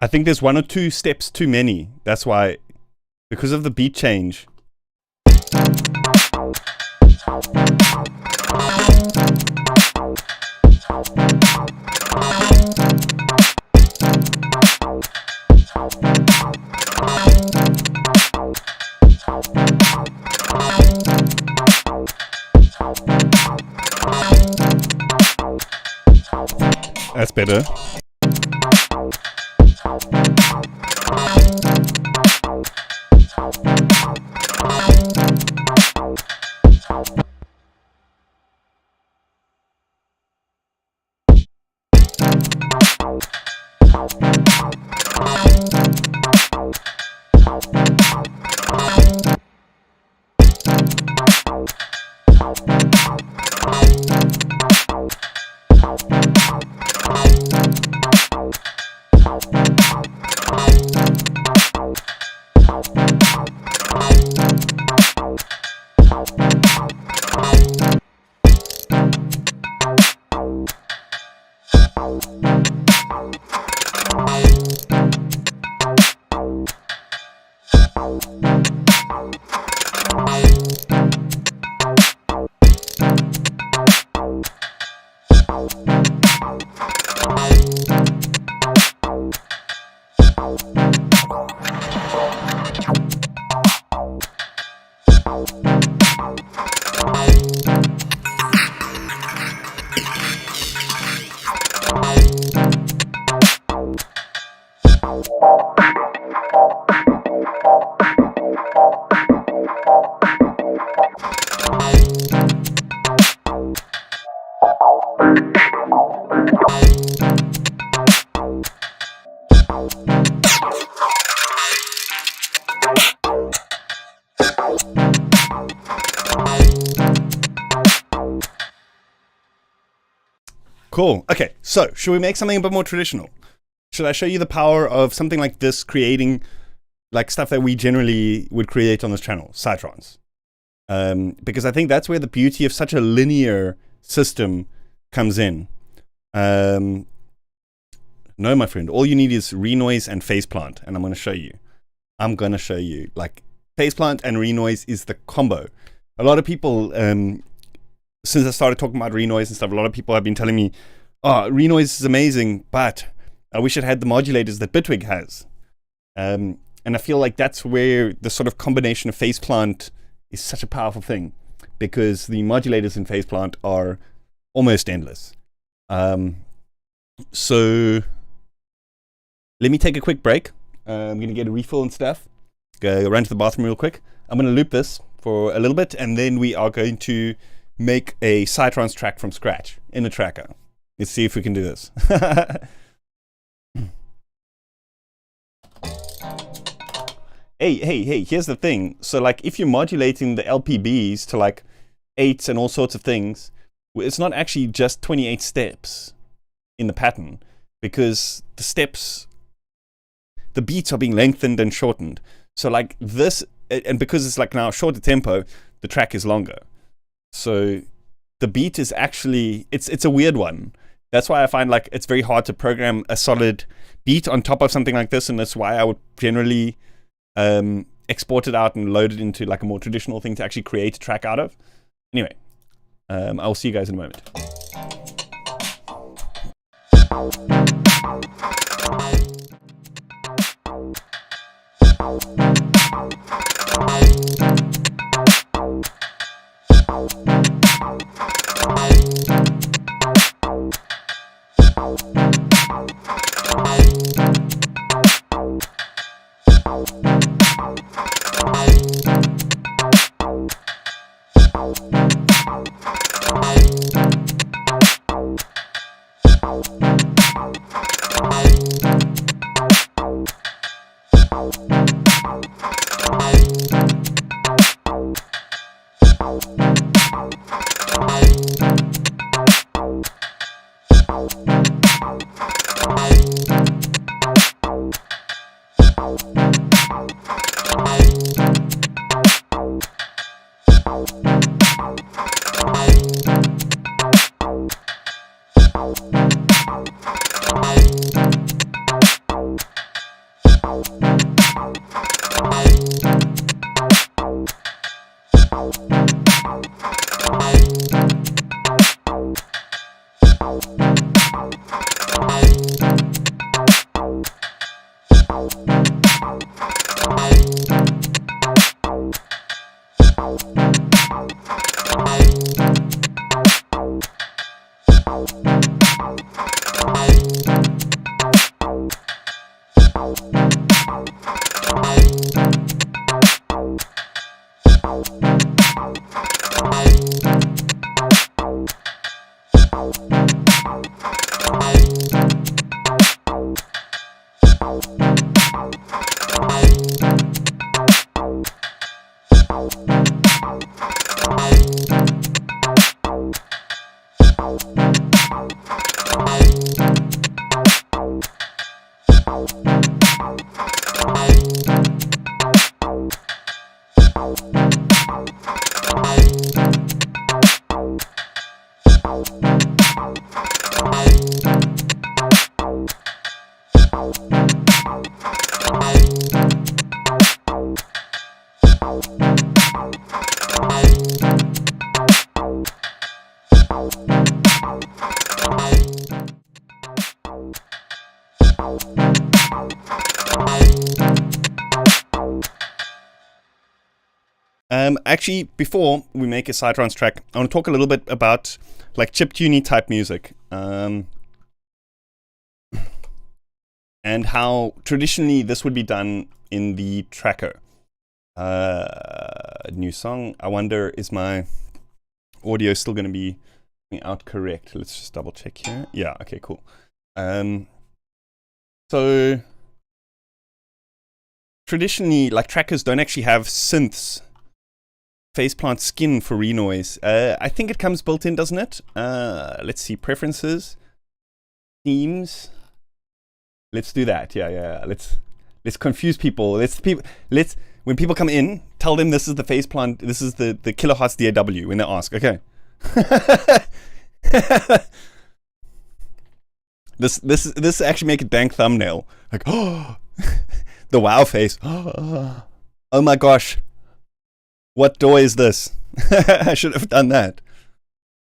I think there's 1 or 2 steps too many. That's why, because of the beat change. That's better. Cool. Okay, so should we make something a bit more traditional? Should I show you the power of something like this creating like stuff that we generally would create on this channel, Citrons? Because I think that's where the beauty of such a linear system comes in. No, my friend, all you need is Renoise and phase plant, and I'm going to show you. Like, phase plant and Renoise is the combo. A lot of people, since I started talking about Renoise and stuff, a lot of people have been telling me, oh, Renoise is amazing, but I wish it had the modulators that Bitwig has. And I feel like that's where the sort of combination of phase plant is such a powerful thing, because the modulators in phase plant are almost endless. So let me take a quick break. I'm going to get a refill and stuff. Go run to the bathroom real quick. I'm going to loop this for a little bit, and then we are going to make a Citrons track from scratch in a tracker. Let's see if we can do this. Hey, here's the thing. So like, if you're modulating the LPBs to like 8s and all sorts of things, it's not actually just 28 steps in the pattern, because the steps, the beats are being lengthened and shortened. So like this, and because it's like now shorter tempo, the track is longer. So the beat is actually, it's a weird one. That's why I find like it's very hard to program a solid beat on top of something like this, and that's why I would generally export it out and load it into like a more traditional thing to actually create a track out of. Anyway, I'll see you guys in a moment. Actually, before we make a Citrons track, I want to talk a little bit about like chiptune type music, and how traditionally this would be done in the tracker. New song. I wonder, is my audio still going to be out correct? Let's just double check here. Yeah. Okay. Cool. So traditionally, like, trackers don't actually have synths. Faceplant skin for Renoise. I think it comes built in, doesn't it? Let's see, preferences. themes. Let's do that. Yeah. Let's confuse people. Let's when people come in, tell them this is the phase plant. This is the kilohertz DAW when they ask. Okay. This actually make a dank thumbnail. Like, oh, the wow face. Oh my gosh. What door is this? I should have done that.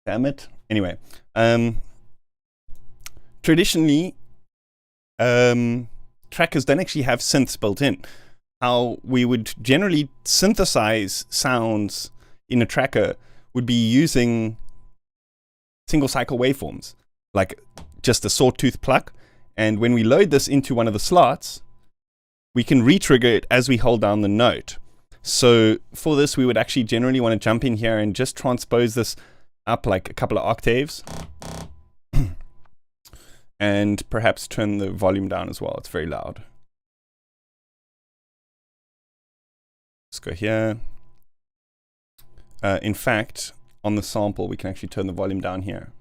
Damn it. Anyway, traditionally, trackers don't actually have synths built in. How we would generally synthesize sounds in a tracker would be using single cycle waveforms, like just a sawtooth pluck. And when we load this into one of the slots, we can re-trigger it as we hold down the note. So for this, we would actually generally want to jump in here and just transpose this up like a couple of octaves. And perhaps turn the volume down as well. It's very loud. Let's go here. In fact, on the sample, we can actually turn the volume down here.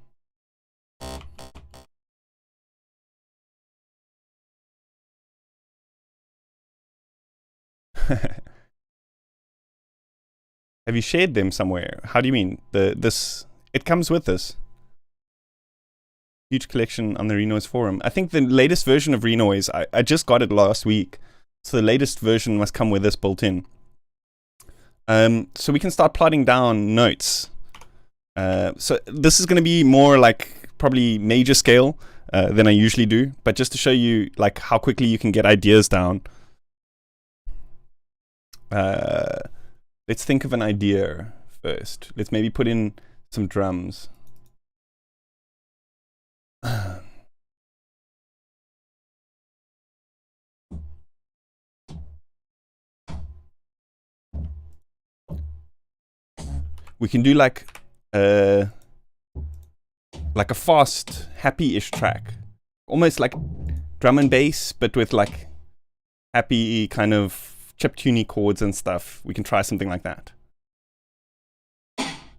Have you shared them somewhere? How do you mean? It comes with this. Huge collection on the Renoise forum. I think the latest version of Renoise, I just got it last week. So the latest version must come with this built in. So we can start plotting down notes. So this is going to be more like probably major scale than I usually do. But just to show you like how quickly you can get ideas down. Let's think of an idea first. Let's maybe put in some drums. We can do like a fast, happy-ish track. Almost like drum and bass, but with like happy kind of chiptune chords and stuff. We can try something like that.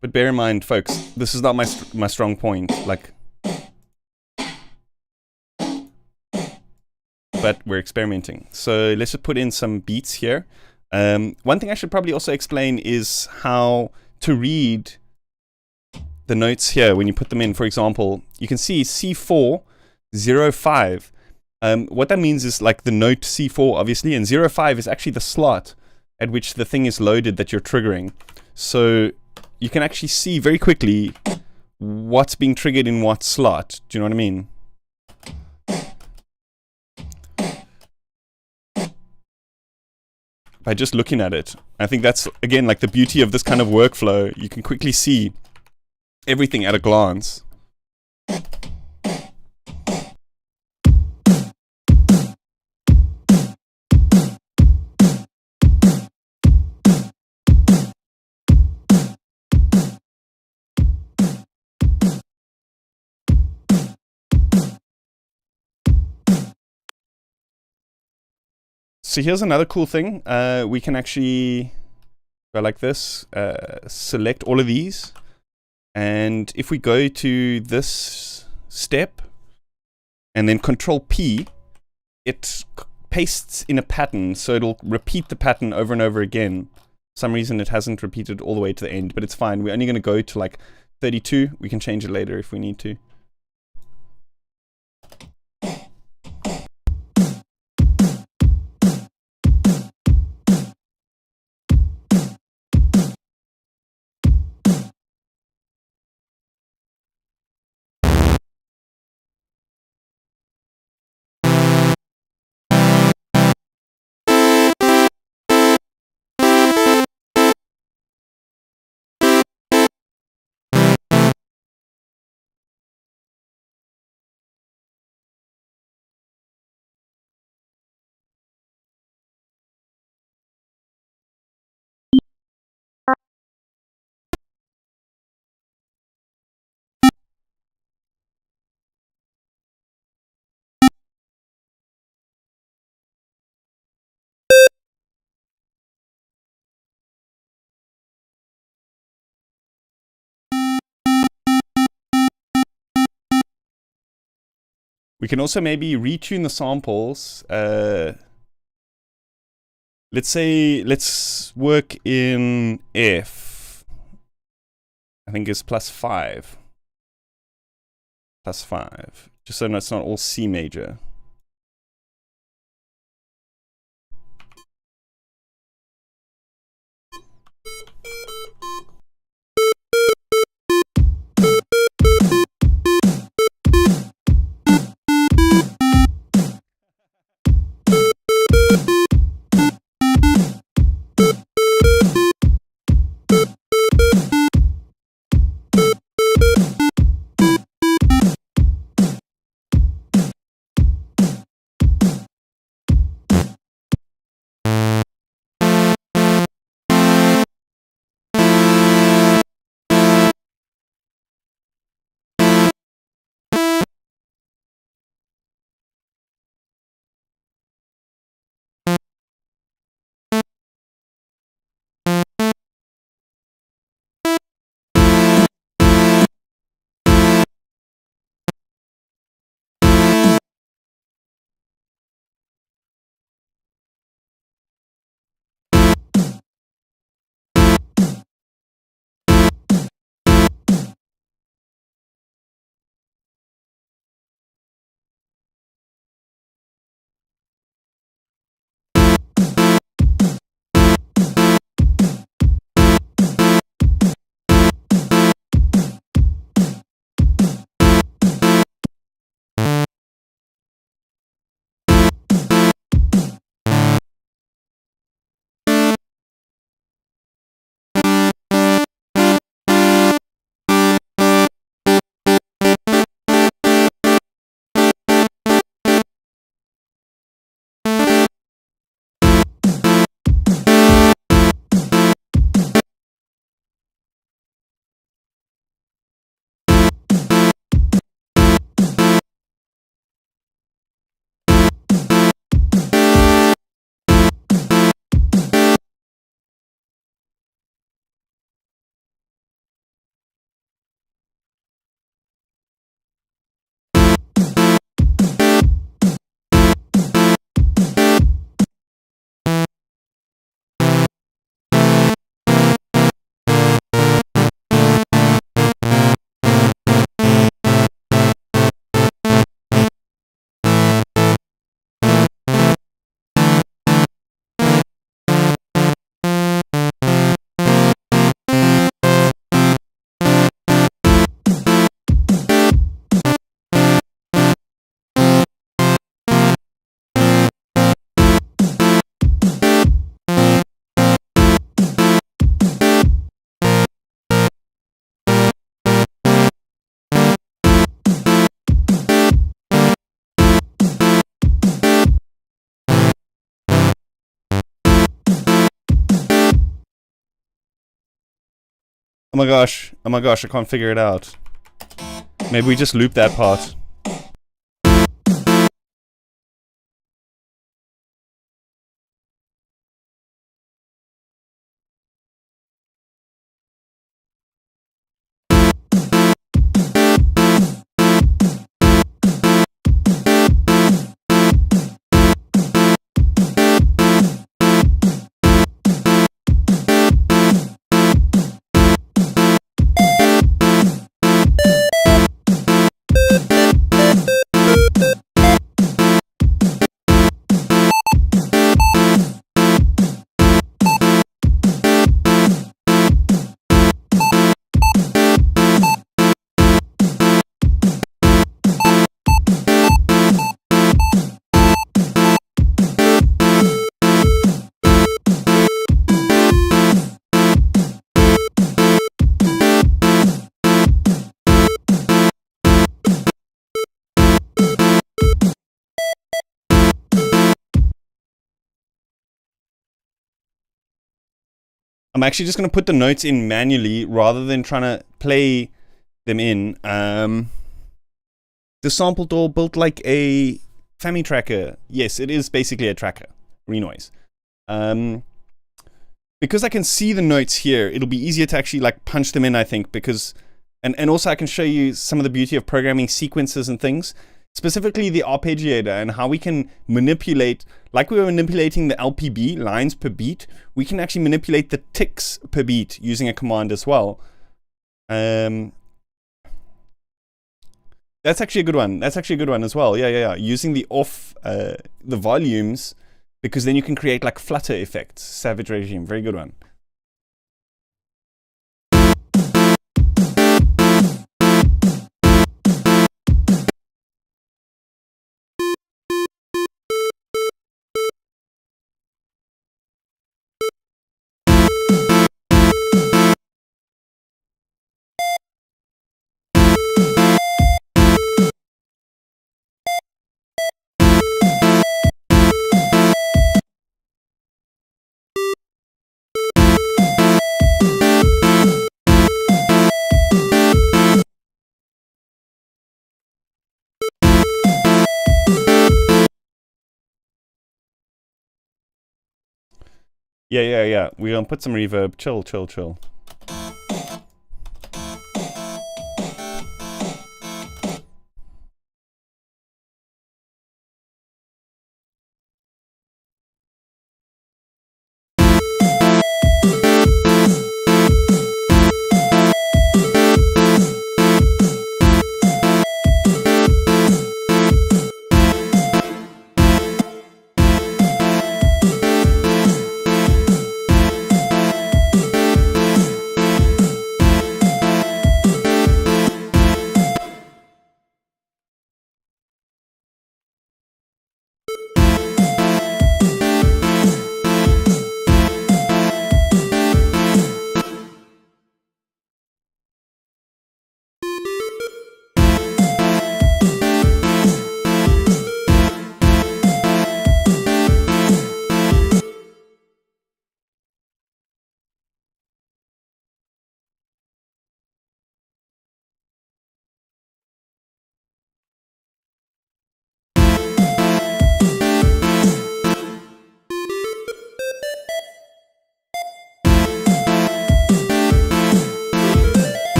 But bear in mind, folks, this is not my strong point. Like, but we're experimenting. So let's just put in some beats here. One thing I should probably also explain is how to read the notes here when you put them in. For example, you can see C405. What that means is like the note C4, obviously, and 05 is actually the slot at which the thing is loaded that you're triggering. So you can actually see very quickly what's being triggered in what slot. Do you know what I mean? By just looking at it. I think that's, again, like the beauty of this kind of workflow. You can quickly see everything at a glance. So here's another cool thing. We can actually go like this, select all of these. And if we go to this step and then Control P, it pastes in a pattern. So it'll repeat the pattern over and over again. For some reason it hasn't repeated all the way to the end, but it's fine. We're only going to go to like 32. We can change it later if we need to. We can also maybe retune the samples. Let's work in F. I think it's +5. +5. Just so it's not all C major. Oh my gosh, I can't figure it out. Maybe we just loop that part. I'm actually just going to put the notes in manually rather than trying to play them in. The sample door built like a Fami tracker. Yes, it is basically a tracker, Renoise. Because I can see the notes here, it'll be easier to actually like punch them in, I think, because, and also I can show you some of the beauty of programming sequences and things. specifically the arpeggiator, and how we can manipulate, like we were manipulating the LPB, lines per beat, we can actually manipulate the ticks per beat using a command as well. That's actually a good one. That's actually a good one as well. Yeah. Using the the volumes, because then you can create like Flutter effects. Savage Regime, very good one. Yeah. We're gonna put some reverb. Chill.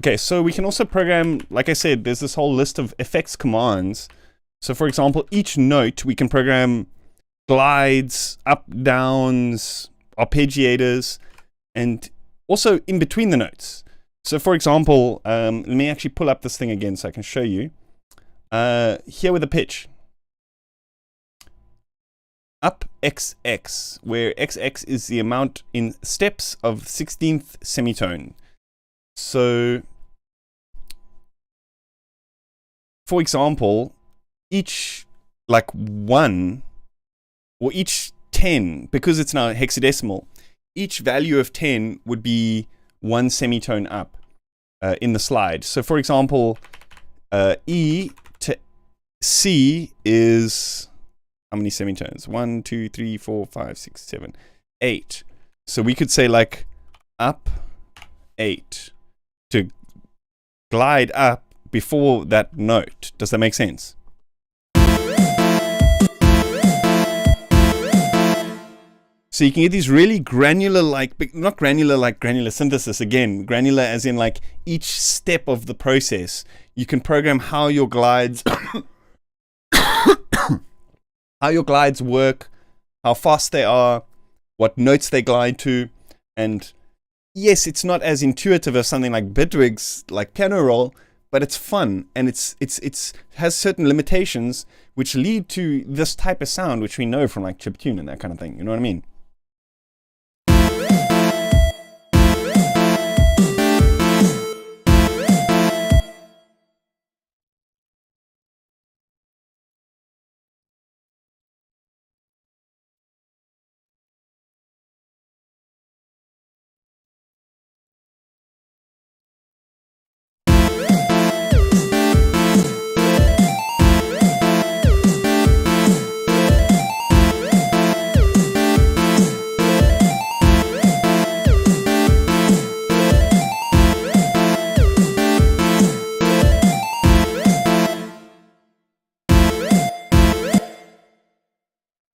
Okay, so we can also program, like I said, there's this whole list of effects commands. So for example, each note we can program glides, up, downs, arpeggiators, and also in between the notes. So for example, let me actually pull up this thing again so I can show you. Here with the pitch. Up XX, where XX is the amount in steps of 16th semitone. So, for example, each like 1 or each 10, because it's now hexadecimal, each value of 10 would be 1 semitone up in the slide. So, for example, E to C is how many semitones? 1, 2, 3, 4, 5, 6, 7, 8. So we could say like up 8 to glide up before that note. Does that make sense? So you can get these really granular, like, not granular like granular synthesis, again, granular as in like each step of the process. You can program how your glides, how your glides work, how fast they are, what notes they glide to, and yes, it's not as intuitive as something like Bitwig's, like piano roll, but it's fun, and it's has certain limitations which lead to this type of sound, which we know from like chiptune and that kind of thing. You know what I mean?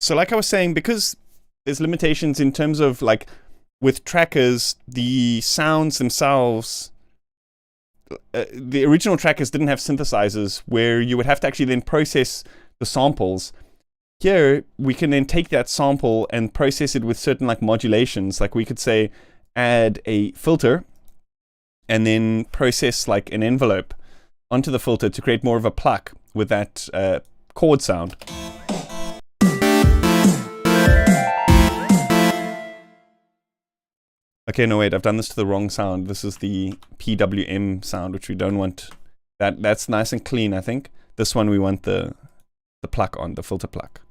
So like I was saying, because there's limitations in terms of like with trackers, the sounds themselves, the original trackers didn't have synthesizers where you would have to actually then process the samples. Here, we can then take that sample and process it with certain like modulations. Like we could say, add a filter and then process like an envelope onto the filter to create more of a pluck with that chord sound. Okay, no wait, I've done this to the wrong sound. This is the PWM sound, which we don't want. That's nice and clean, I think. This one we want the pluck on, the filter pluck.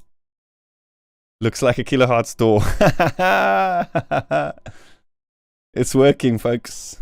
Looks like a kilohertz door. It's working, folks.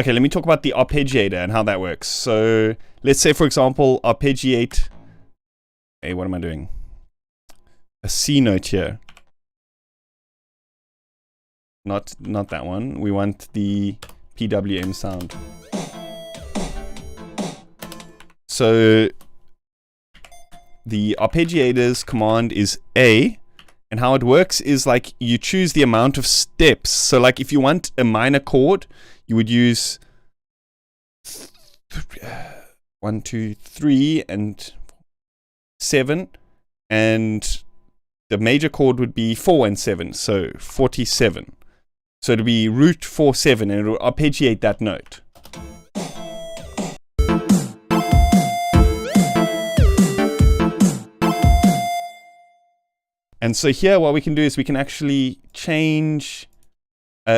Okay, let me talk about the arpeggiator and how that works. So let's say, for example, arpeggiate. Hey, what am I doing? A C note here. Not that one. We want the PWM sound. So the arpeggiator's command is A. And how it works is like you choose the amount of steps. So like if you want a minor chord, you would use 1, 2, 3, and 7. And the major chord would be 4 and 7. So 47. So it'll be root 4, 7, and it'll arpeggiate that note. And so here what we can do is we can actually change.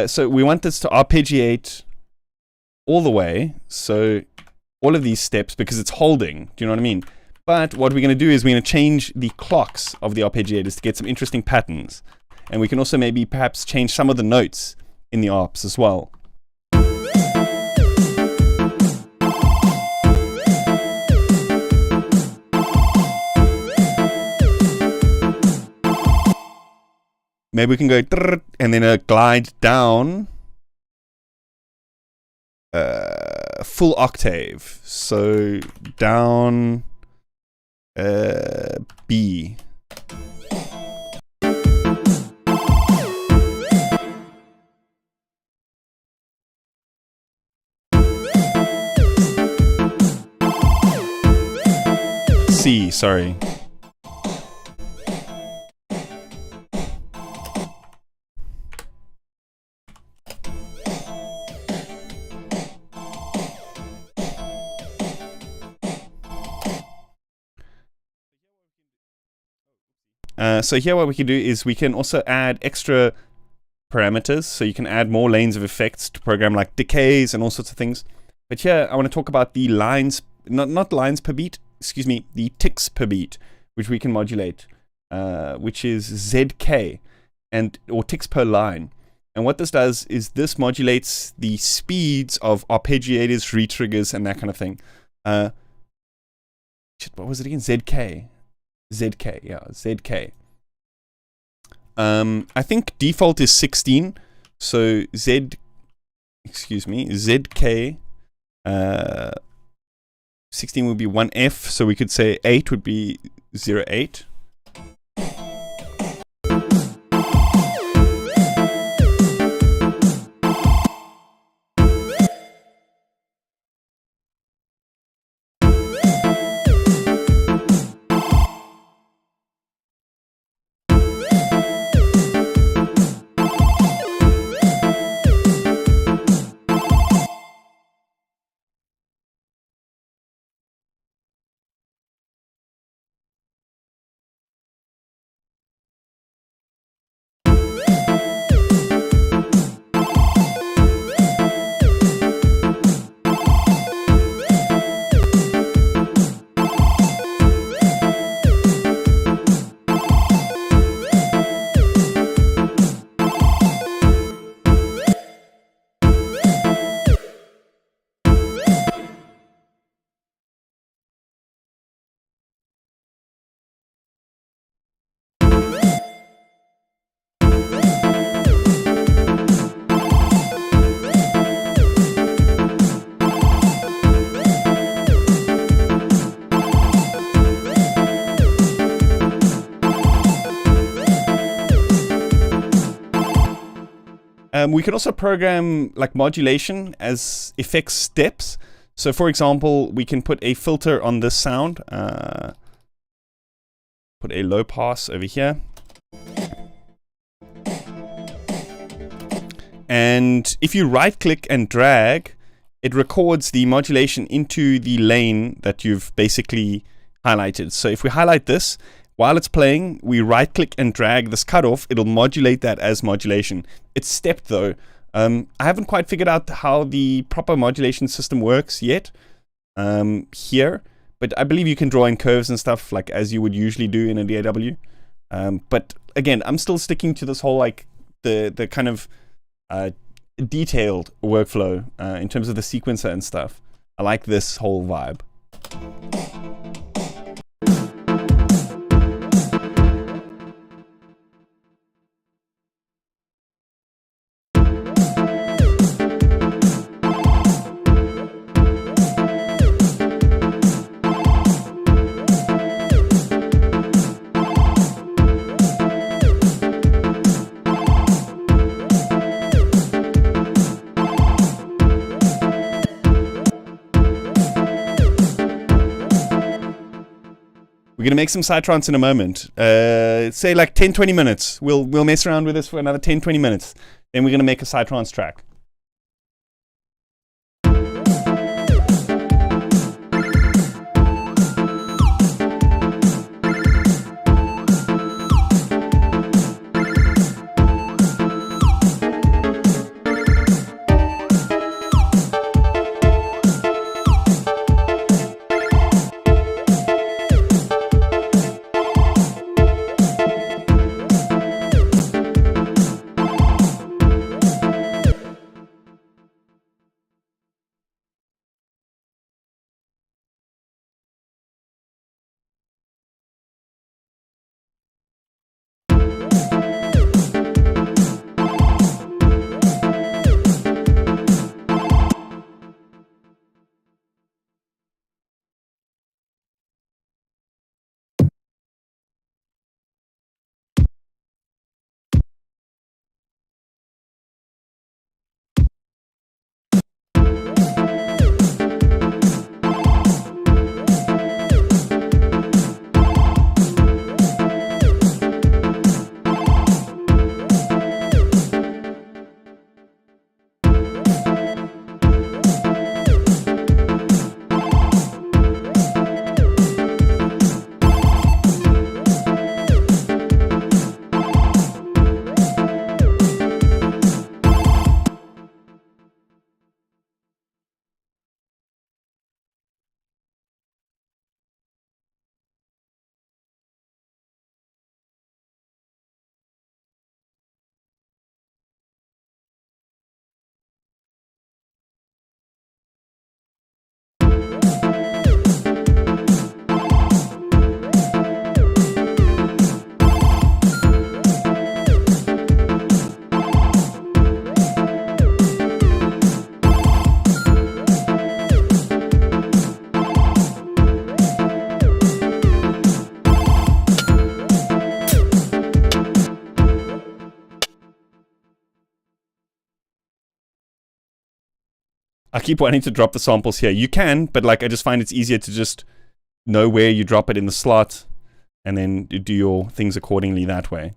So we want this to arpeggiate all the way. So all of these steps, because it's holding. Do you know what I mean? But what we're going to do is we're going to change the clocks of the arpeggiators to get some interesting patterns. And we can also maybe perhaps change some of the notes in the arps as well. Maybe we can go and then glide down full octave. So down B. C, sorry. So here what we can do is we can also add extra parameters. So you can add more lanes of effects to program like decays and all sorts of things. But here I want to talk about the lines, not lines per beat, excuse me, the ticks per beat, which we can modulate, which is ZK, or ticks per line. And what this does is this modulates the speeds of arpeggiators, retriggers, and that kind of thing. What was it again? ZK, yeah, ZK. I think default is 16, so ZK, 16 would be 1F, so we could say 8 would be 08. We can also program like modulation as effects steps. So for example, we can put a filter on this sound. Put a low pass over here. And if you right click and drag, it records the modulation into the lane that you've basically highlighted. So if we highlight this, while it's playing, we right click and drag this cutoff, it'll modulate that as modulation. It's stepped though. I haven't quite figured out how the proper modulation system works yet here, but I believe you can draw in curves and stuff like as you would usually do in a DAW. But again, I'm still sticking to this whole like the kind of detailed workflow in terms of the sequencer and stuff. I like this whole vibe. We're gonna make some Citrons in a moment. Say like 10-20 minutes. We'll mess around with this for another 10-20 minutes. Then we're gonna make a Citrons track. I keep wanting to drop the samples here. You can, but like I just find it's easier to just know where you drop it in the slot and then do your things accordingly that way.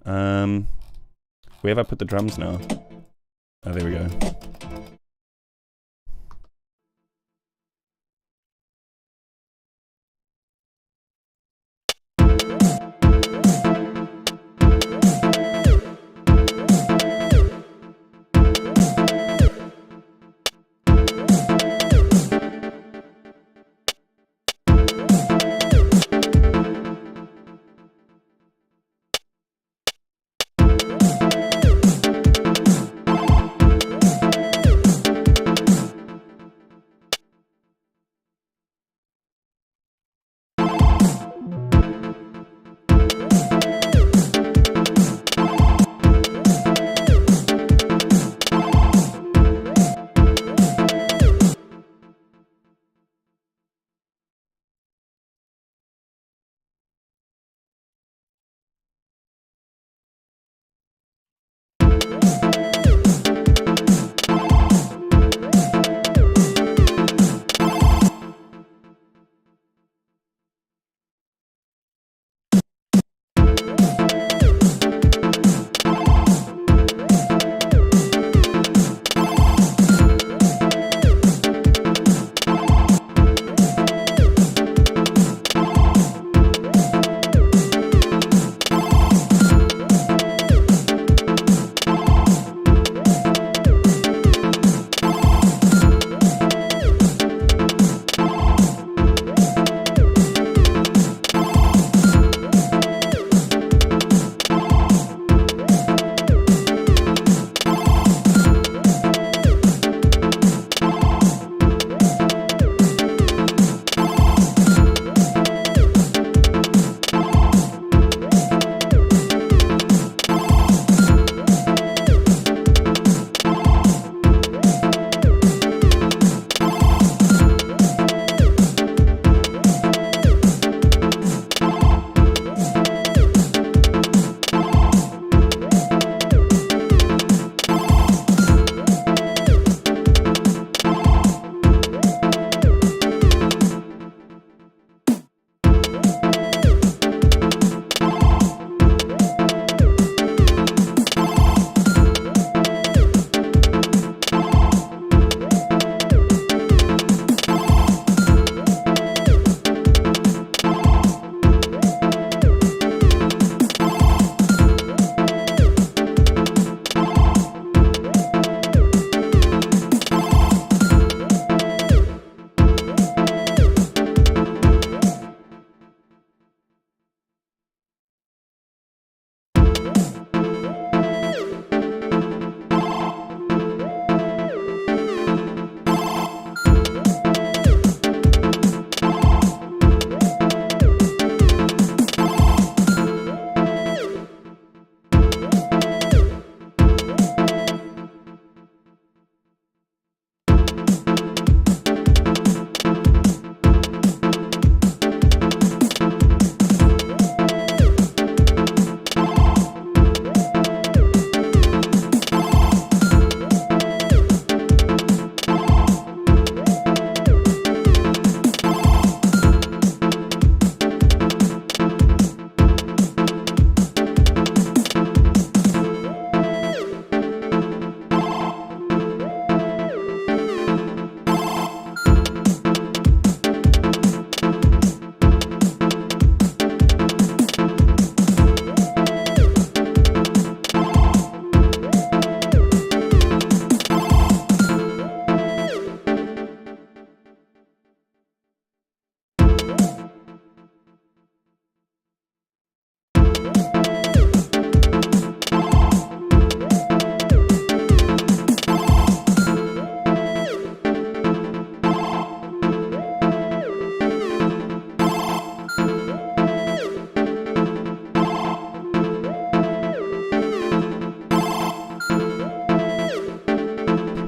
Where have I put the drums now? Oh, there we go.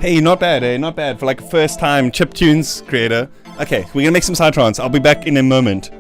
Hey, not bad, eh? Not bad for like a first time chiptunes creator. Okay, we're gonna make some Citrons. I'll be back in a moment.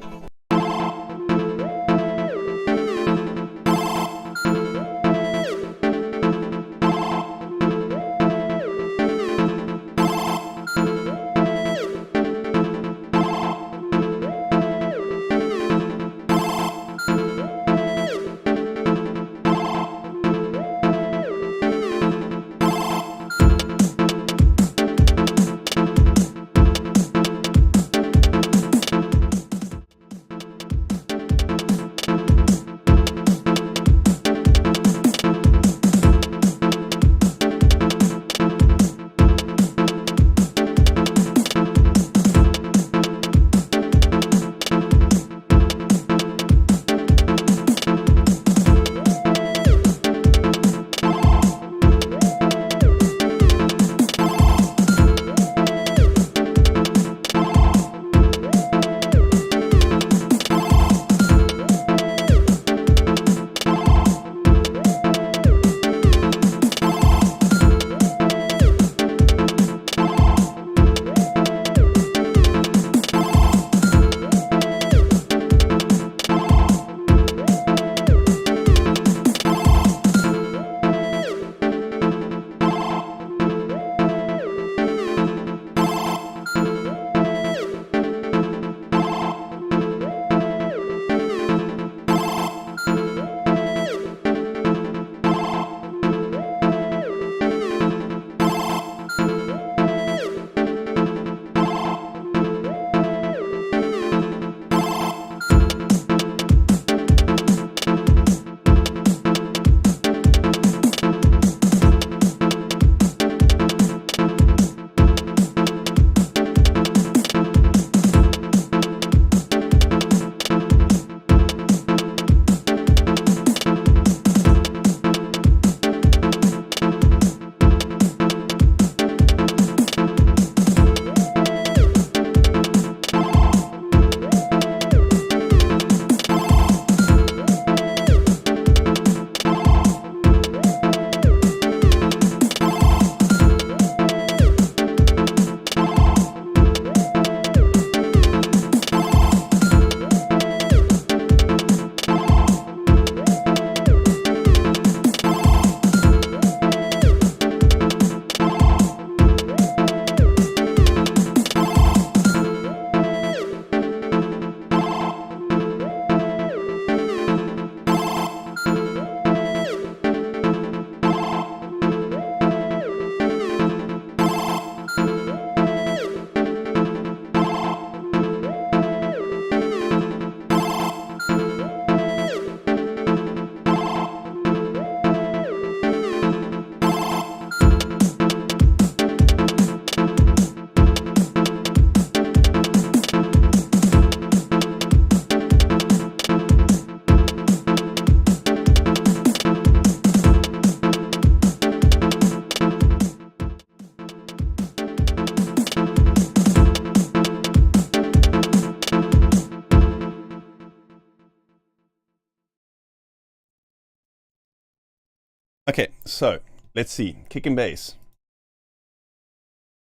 Okay, so let's see. Kick and bass.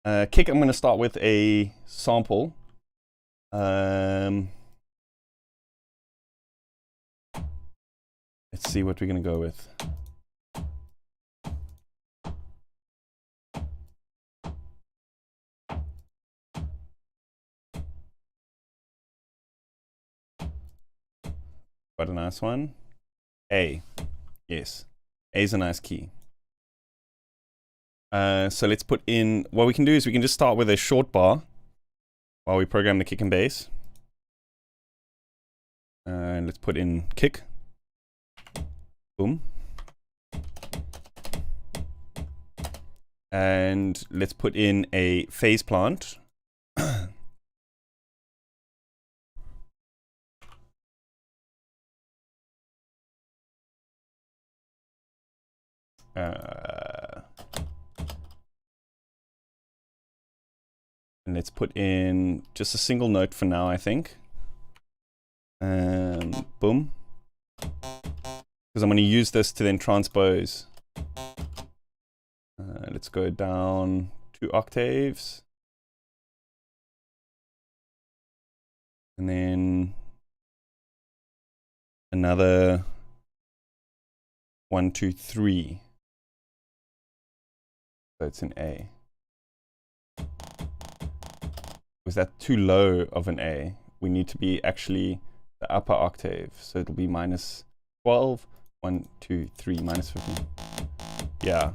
Kick, I'm going to start with a sample. Let's see what we're going to go with. Quite a nice one. A. Yes. A is a nice key. So let's put in, what we can do is we can just start with a short bar while we program the kick and bass. Let's put in kick. Boom. And let's put in a phase plant. And let's put in just a single note for now, I think. Boom. Because I'm going to use this to then transpose. let's go down 2 octaves. And then another 1, 2, 3. So it's an A. Was that too low of an A? We need to be actually the upper octave. So it'll be minus 12, 1, 2, 3, minus 15. Yeah.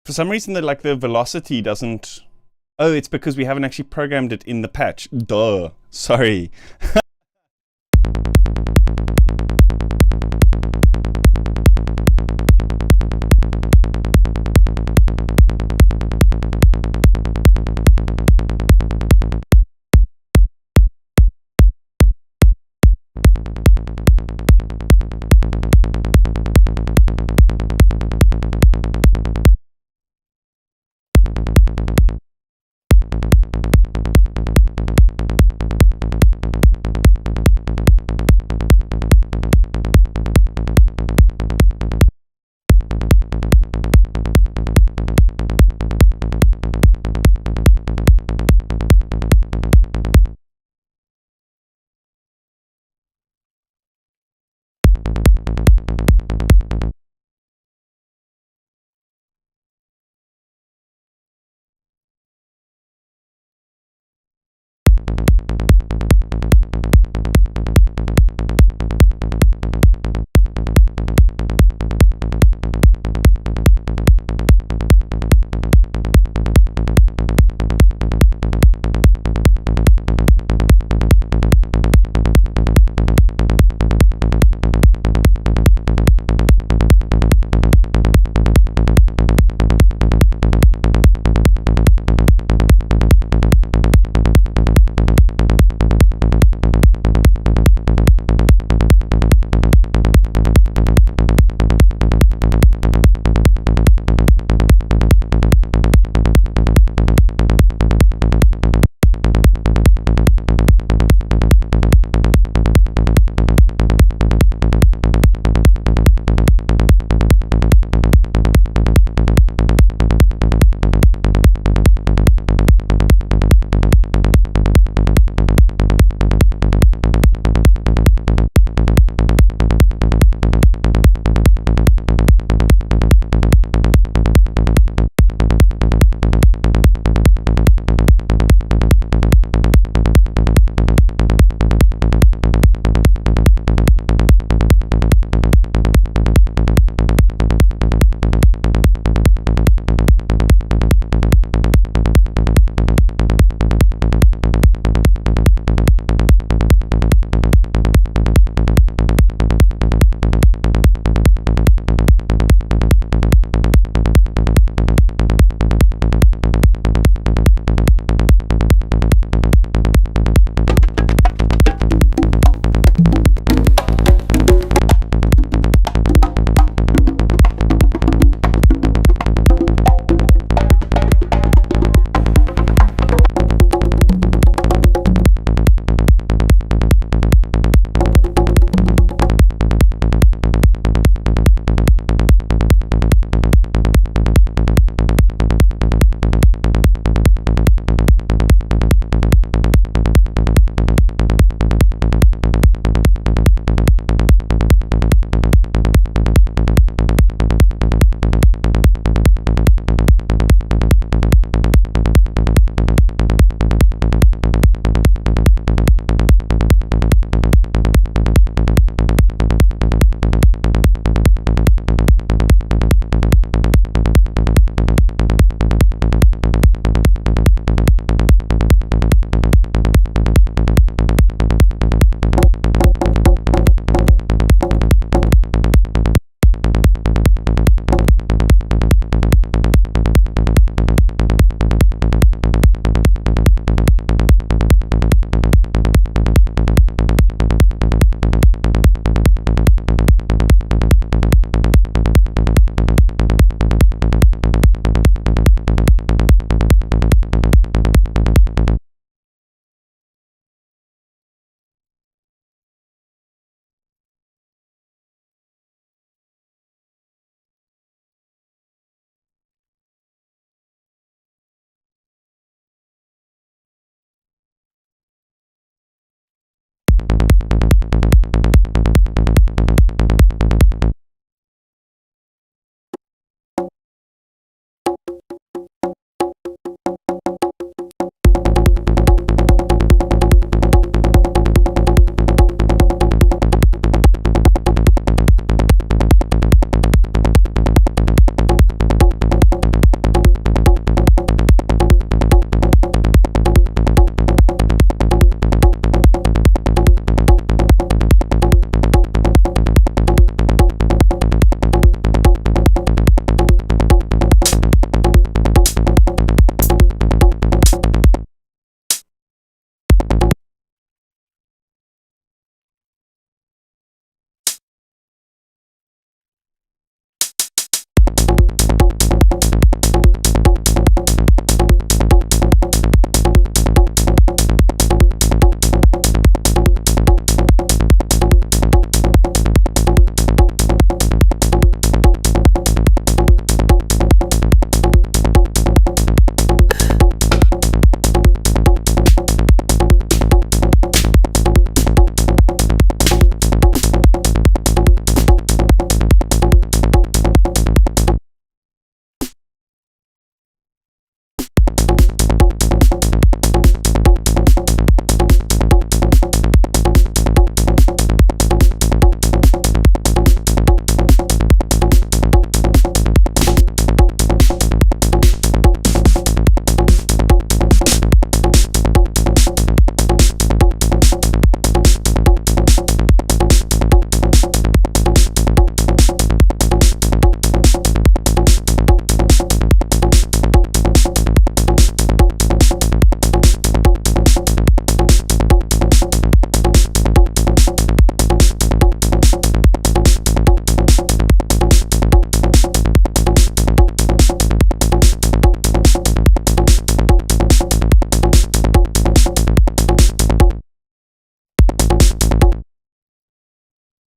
For some reason, the velocity doesn't... Oh, it's because we haven't actually programmed it in the patch. Duh. Sorry.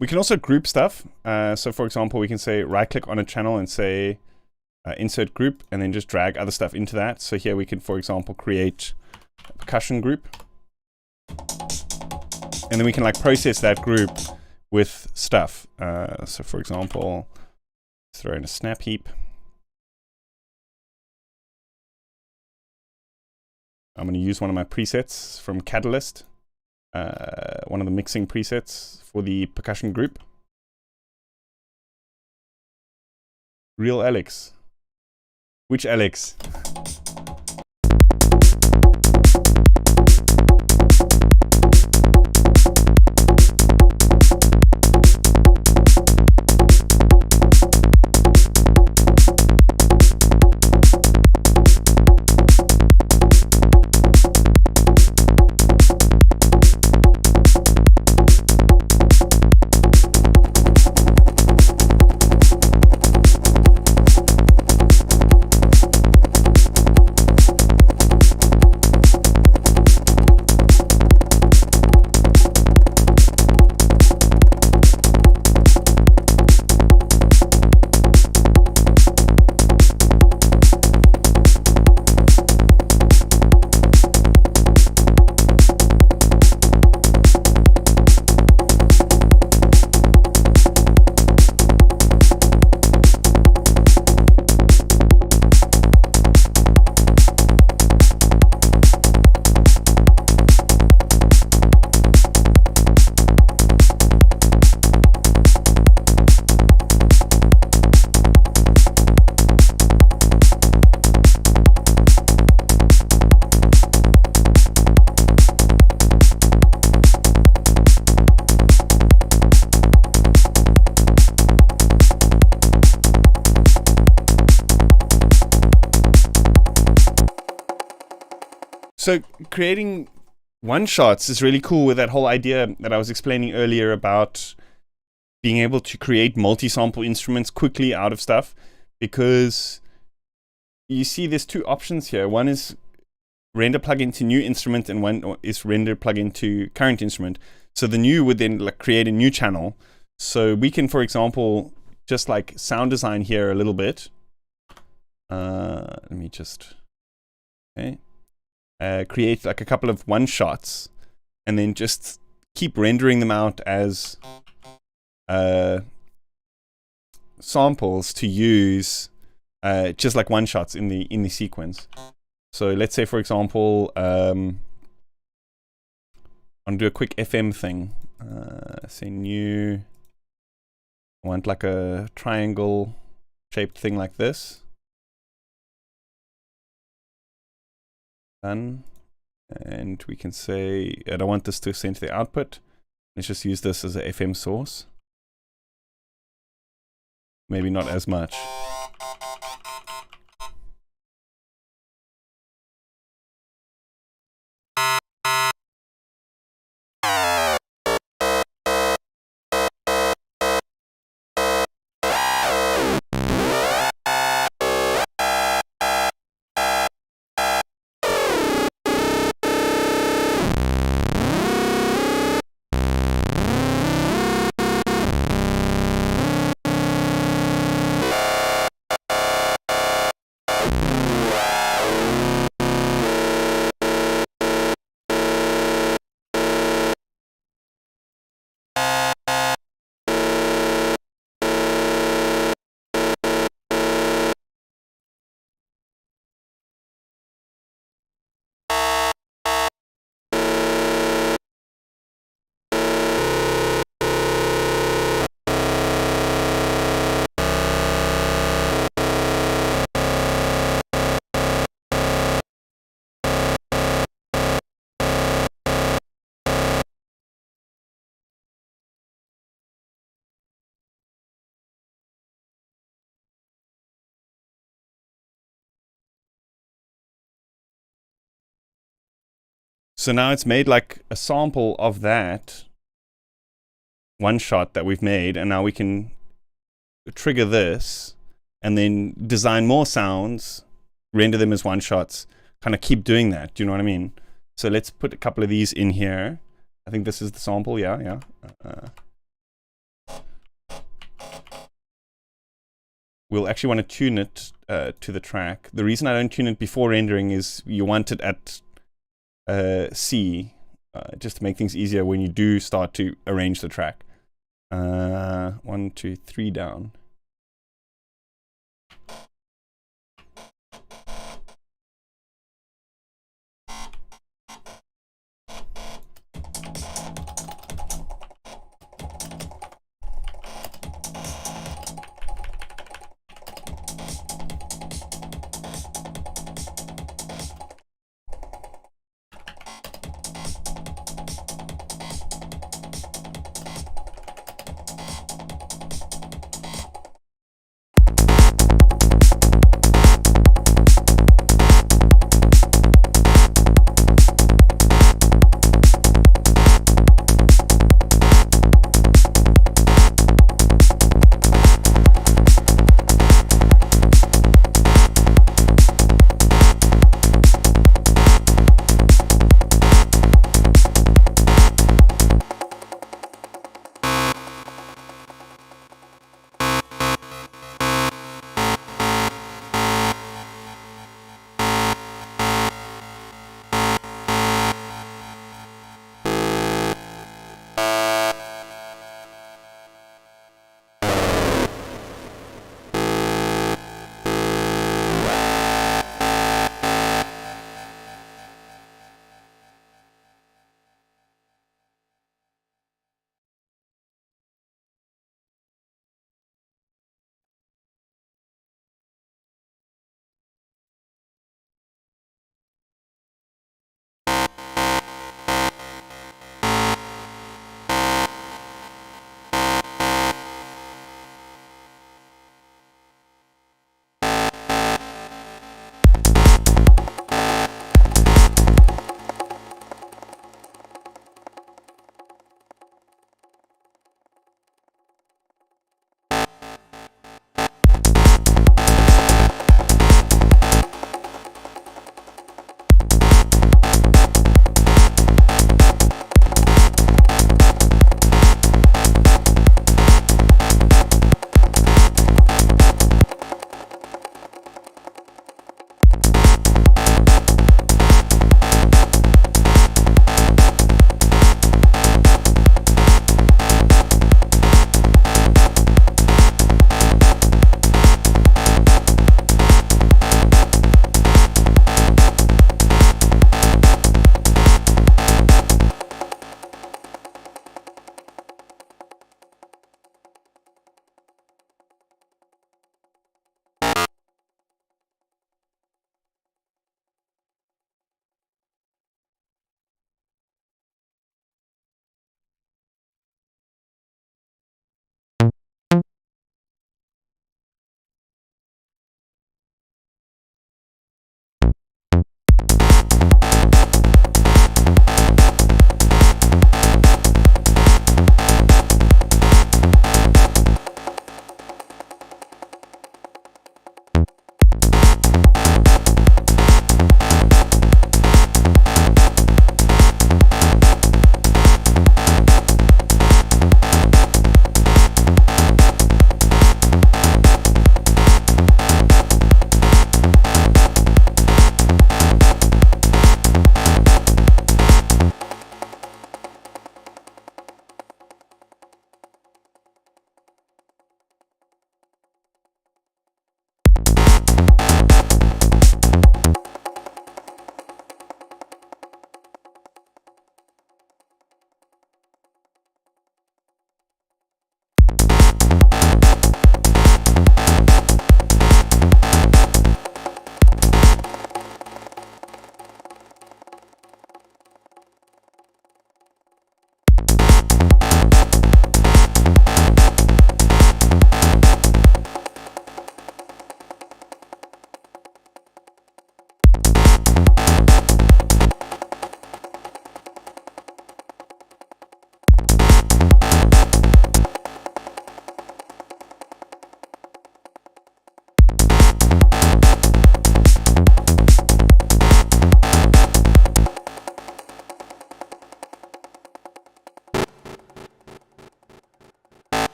We can also group stuff. So for example, we can say right click on a channel and say insert group, and then just drag other stuff into that. So here we can, for example, create a percussion group. And then we can like process that group with stuff. So for example, throw in a snap heap. I'm going to use one of my presets from Catalyst, one of the mixing presets for the percussion group. Real Alex. Which Alex? So creating one-shots is really cool with that whole idea that I was explaining earlier about being able to create multi-sample instruments quickly out of stuff, because you see there's two options here. One is render plugin to new instrument, and one is render plugin to current instrument. So the new would then like create a new channel. So we can, for example, just like sound design here a little bit. Let me just, okay. Create like a couple of one-shots and then just keep rendering them out as samples to use just like one-shots in the sequence. So let's say, for example, I'll do a quick FM thing. Say new, I want like a triangle shaped thing like this. Done. And we can say, I don't want this to send to the output. Let's just use this as a FM source. Maybe not as much. So now it's made like a sample of that one shot that we've made, and now we can trigger this and then design more sounds, render them as one shots, kind of keep doing that. Do you know what I mean? So let's put a couple of these in here. I think this is the sample. Yeah. we'll actually want to tune it to the track. The reason I don't tune it before rendering is you want it at C, just to make things easier when you do start to arrange the track. 1, 2, 3 down.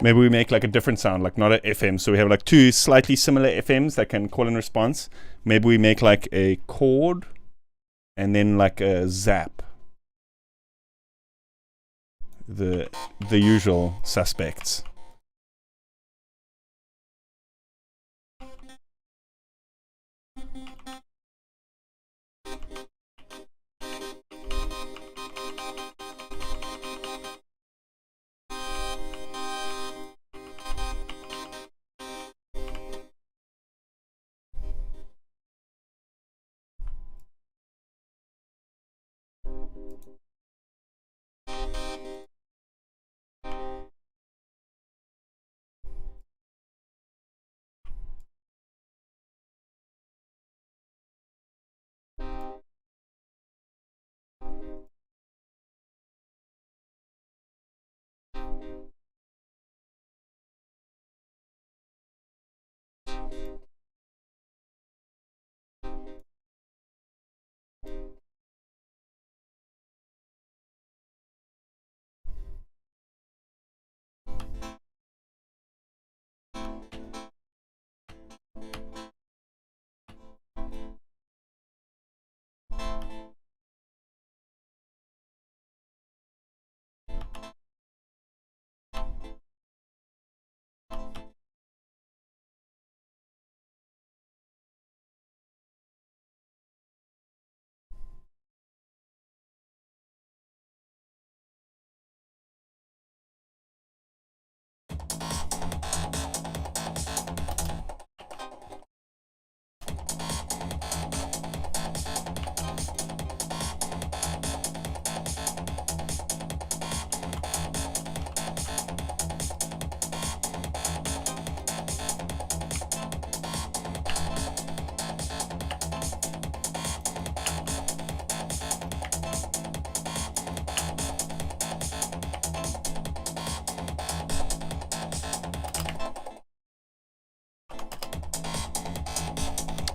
maybe we make like a different sound, like not a FM. So we have like two slightly similar FMs that can call and response. Maybe we make like a chord and then like a zap. The usual suspects.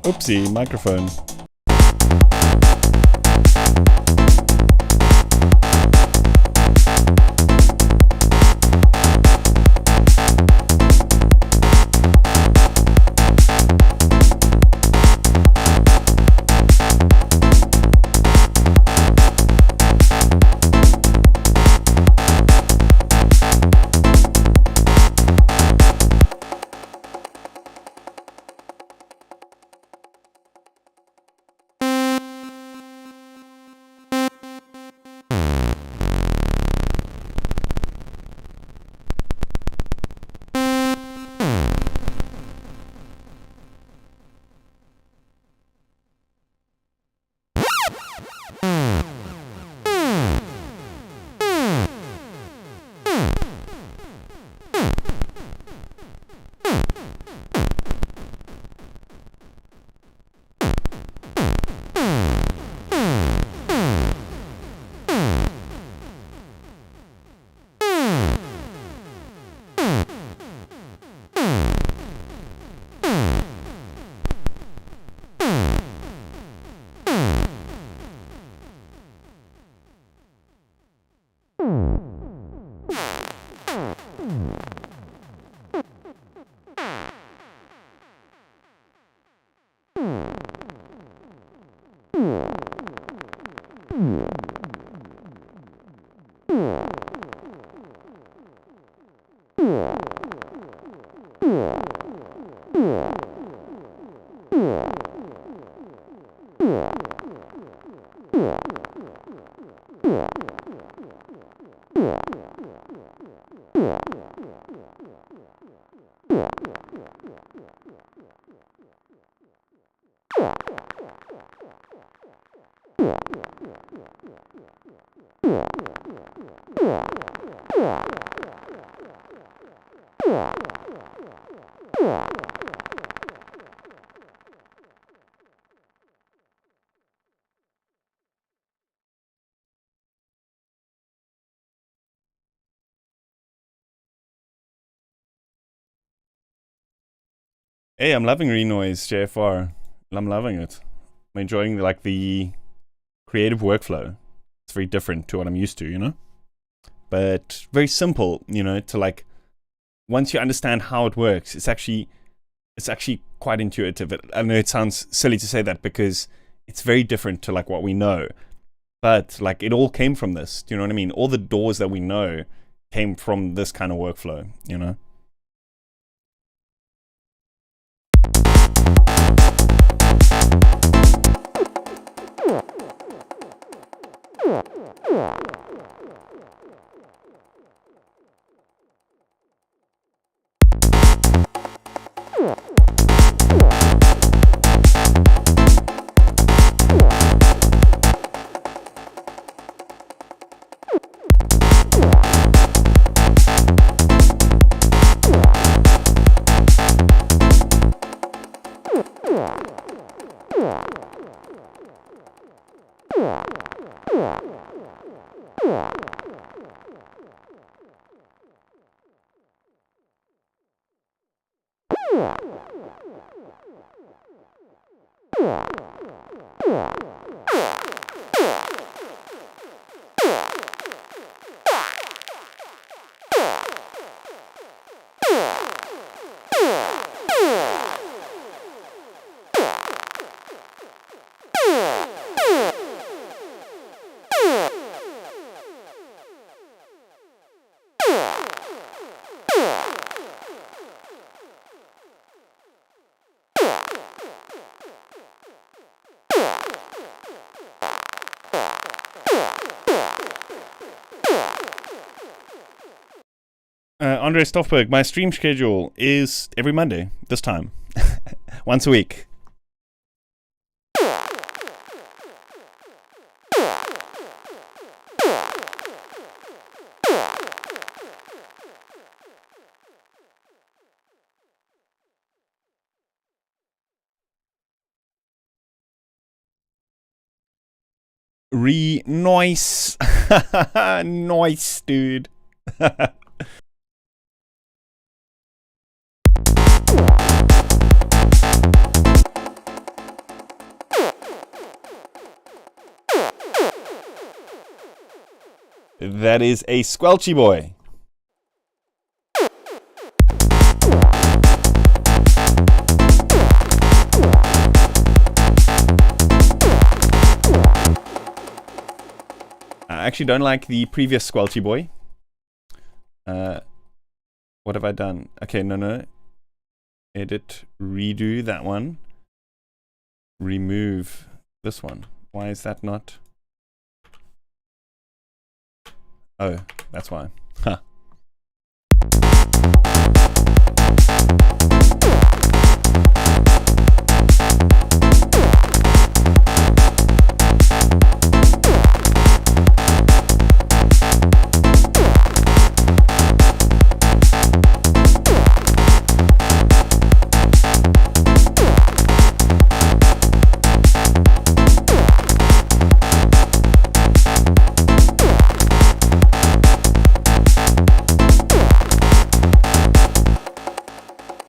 Oopsie, microphone. Hey, I'm loving Renoise JFR. I'm loving it. I'm enjoying like the creative workflow. It's very different to what I'm used to, you know? But very simple, you know, to like once you understand how it works, it's actually quite intuitive. I know it sounds silly to say that because it's very different to like what we know, but like it all came from this. Do you know what I mean? All the doors that we know came from this kind of workflow, you know? Andre Stoffberg, my stream schedule is every Monday, this time. Once a week. Renoise. Nice, dude. That is a squelchy boy. I actually don't like the previous squelchy boy. What have I done? Okay, no. Edit, redo that one. Remove this one. Why is that not? Oh, that's why. Huh.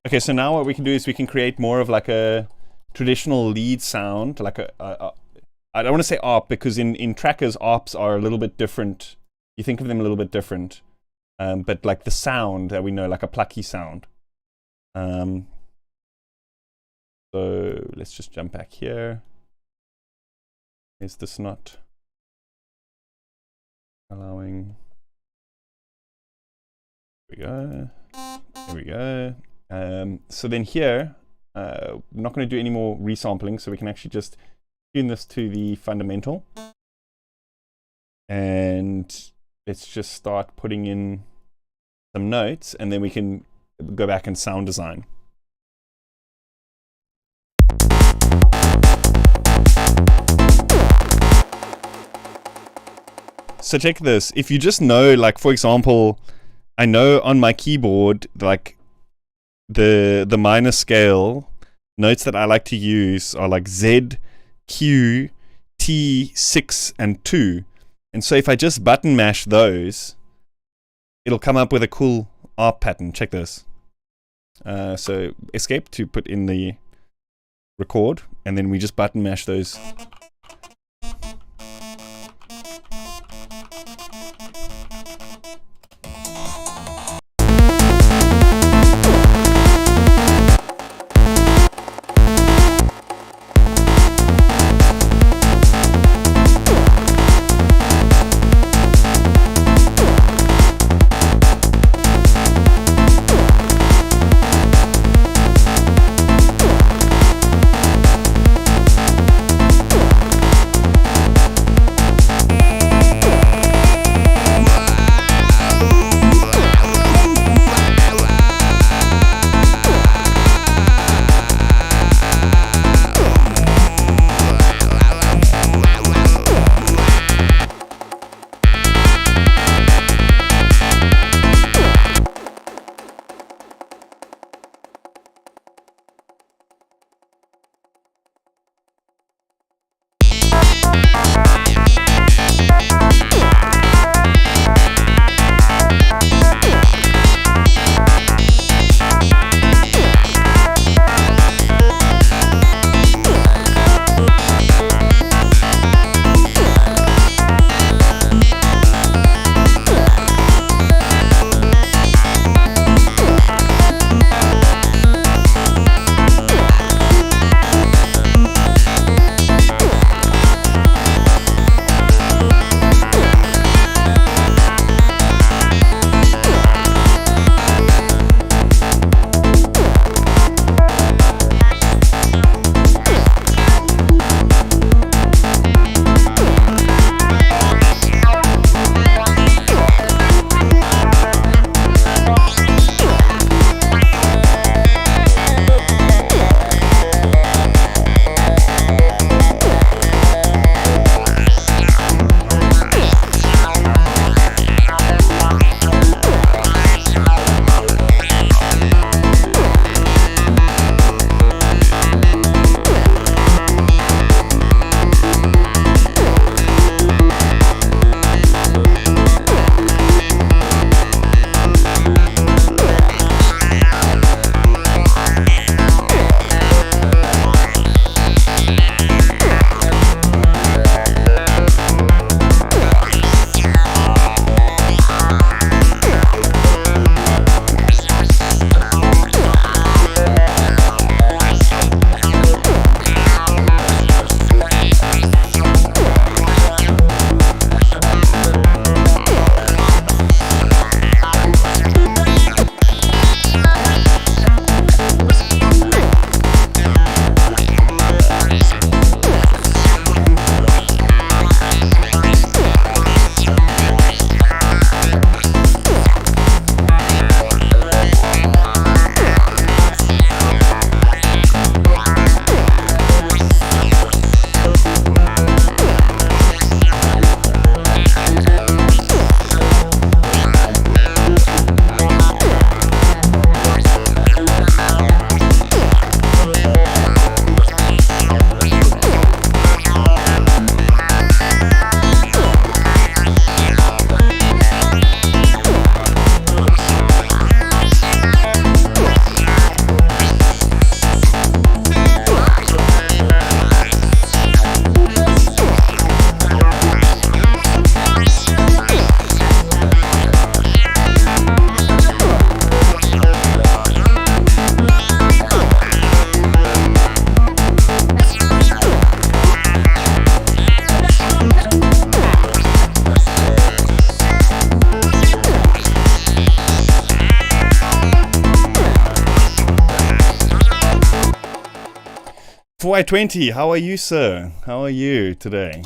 Okay, so now what we can do is we can create more of like a traditional lead sound, like I don't want to say ARP because in trackers ARPs are a little bit different. You think of them a little bit different, but like the sound that we know, like a plucky sound. So let's just jump back here. Is this not allowing? Here we go. So then here, we're not going to do any more resampling, so we can actually just tune this to the fundamental. And let's just start putting in some notes, and then we can go back and sound design. So check this. If you just know, like, for example, I know on my keyboard, like, the minor scale notes that I like to use are like Z, Q, T, 6, and 2. And so if I just button mash those, it'll come up with a cool ARP pattern. Check this. So escape to put in the record, and then we just button mash those. FY20, how are you, sir? How are you today?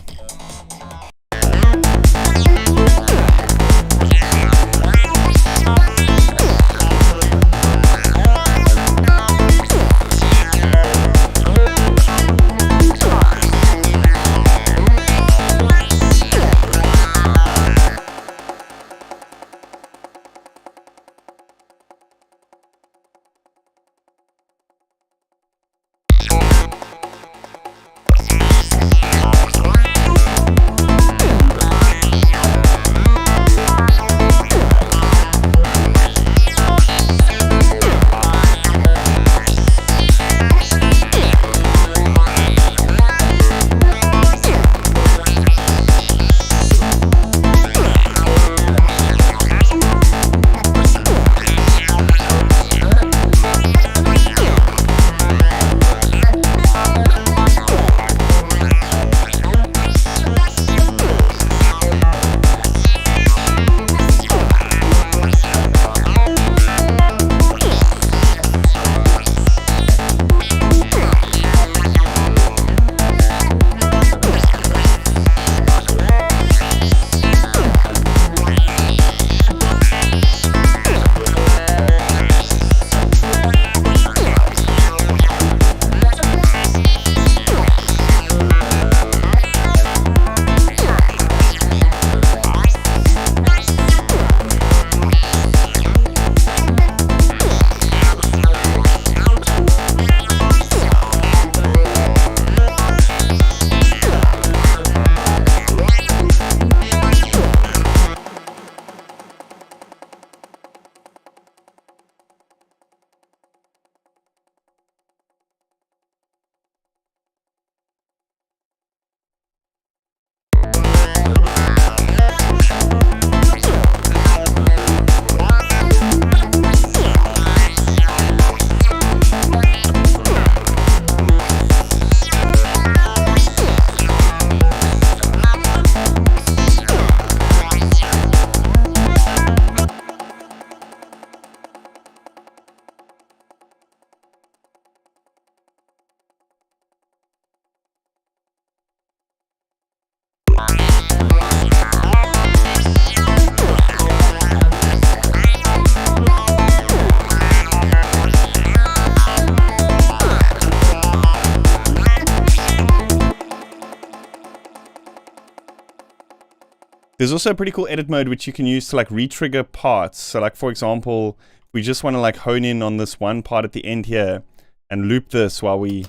There's also a pretty cool edit mode which you can use to like re-trigger parts. So like, for example, we just want to like hone in on this one part at the end here and loop this while we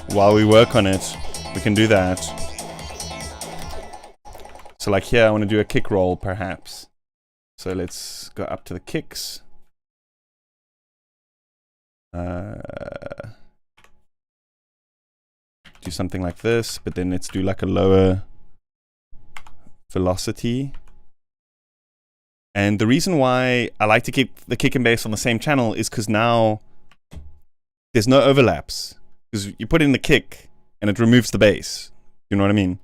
work on it. We can do that. So like here, I want to do a kick roll perhaps. So let's go up to the kicks. Do something like this, but then let's do like a lower velocity. And the reason why I like to keep the kick and bass on the same channel is because now there's no overlaps. Because you put in the kick and it removes the bass. You know what I mean?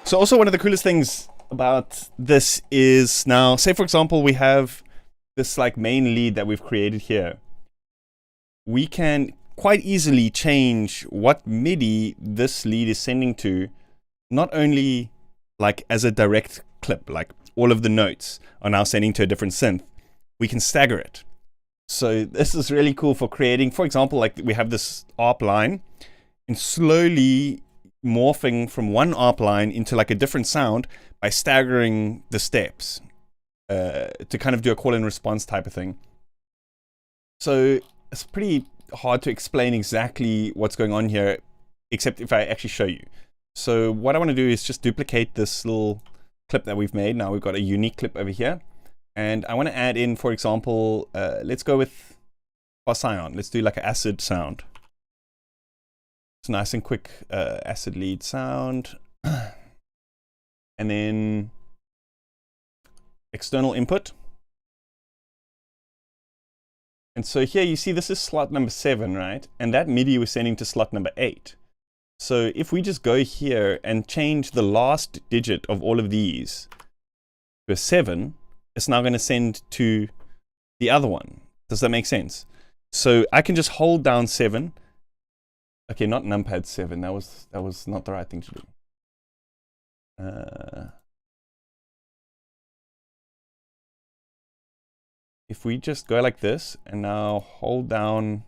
So also one of the coolest things about this is now, say for example, we have this like main lead that we've created here. We can quite easily change what MIDI this lead is sending to, not only like as a direct clip, like all of the notes are now sending to a different synth. We can stagger it. So this is really cool for creating, for example, like we have this ARP line and slowly morphing from one ARP line into like a different sound by staggering the steps to kind of do a call and response type of thing. So it's pretty hard to explain exactly what's going on here, except if I actually show you. So what I want to do is just duplicate this little clip that we've made. Now we've got a unique clip over here. And I want to add in, for example, let's go with Procyon. Let's do like an acid sound. It's nice and quick acid lead sound. And then external input. And so here you see this is slot number 7, right? And that MIDI was sending to slot number 8. So if we just go here and change the last digit of all of these to a 7, it's now going to send to the other one. Does that make sense? So I can just hold down 7. Okay, not numpad 7. That was not the right thing to do. If we just go like this and now hold down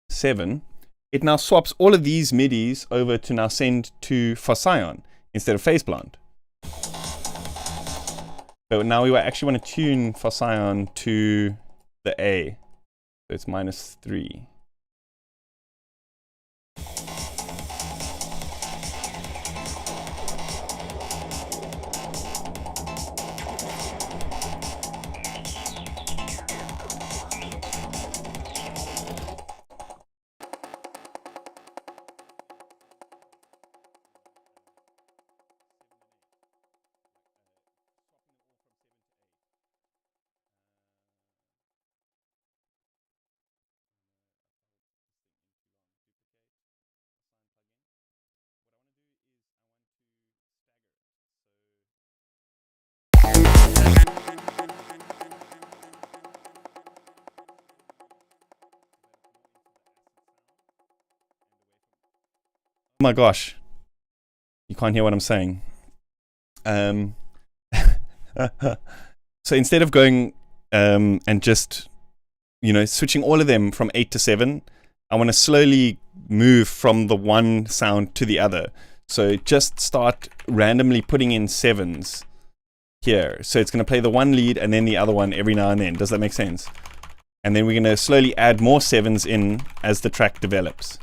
7, it now swaps all of these MIDIs over to now send to Procyon instead of phase plant. So now we actually want to tune Procyon to the A. So it's -3. Oh my gosh, you can't hear what I'm saying. So instead of going and just, switching all of them from 8 to 7, I want to slowly move from the one sound to the other. So just start randomly putting in 7s here. So it's going to play the one lead and then the other one every now and then. Does that make sense? And then we're going to slowly add more 7s in as the track develops.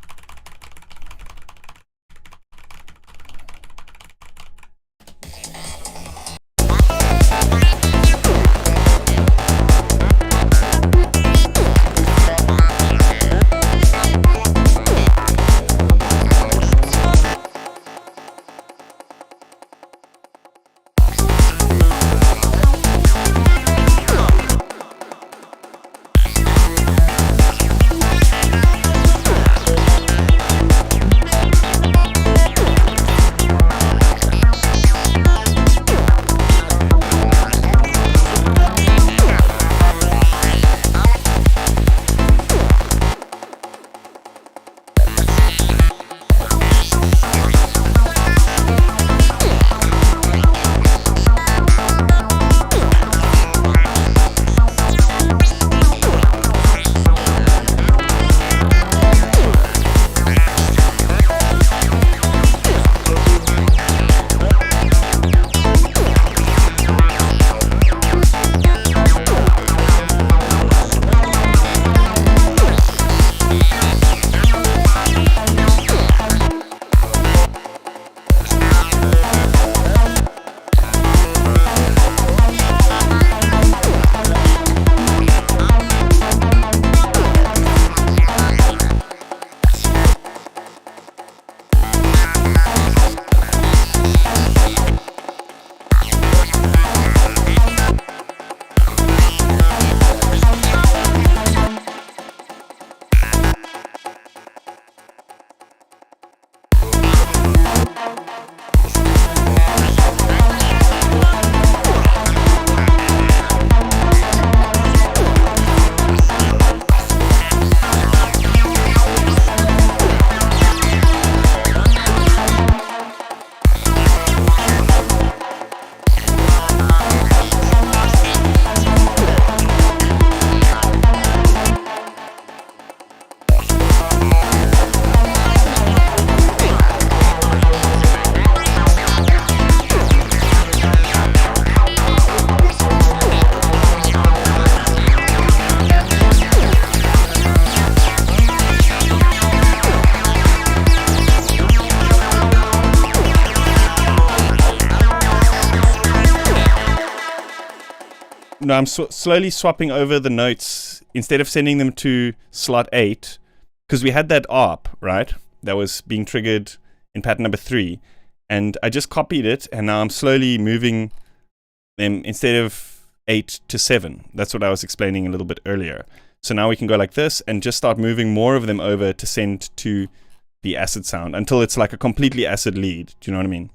No, I'm slowly swapping over the notes instead of sending them to slot 8, because we had that ARP, right? That was being triggered in pattern number 3. And I just copied it, and now I'm slowly moving them instead of 8 to 7. That's what I was explaining a little bit earlier. So now we can go like this and just start moving more of them over to send to the acid sound until it's like a completely acid lead. Do you know what I mean?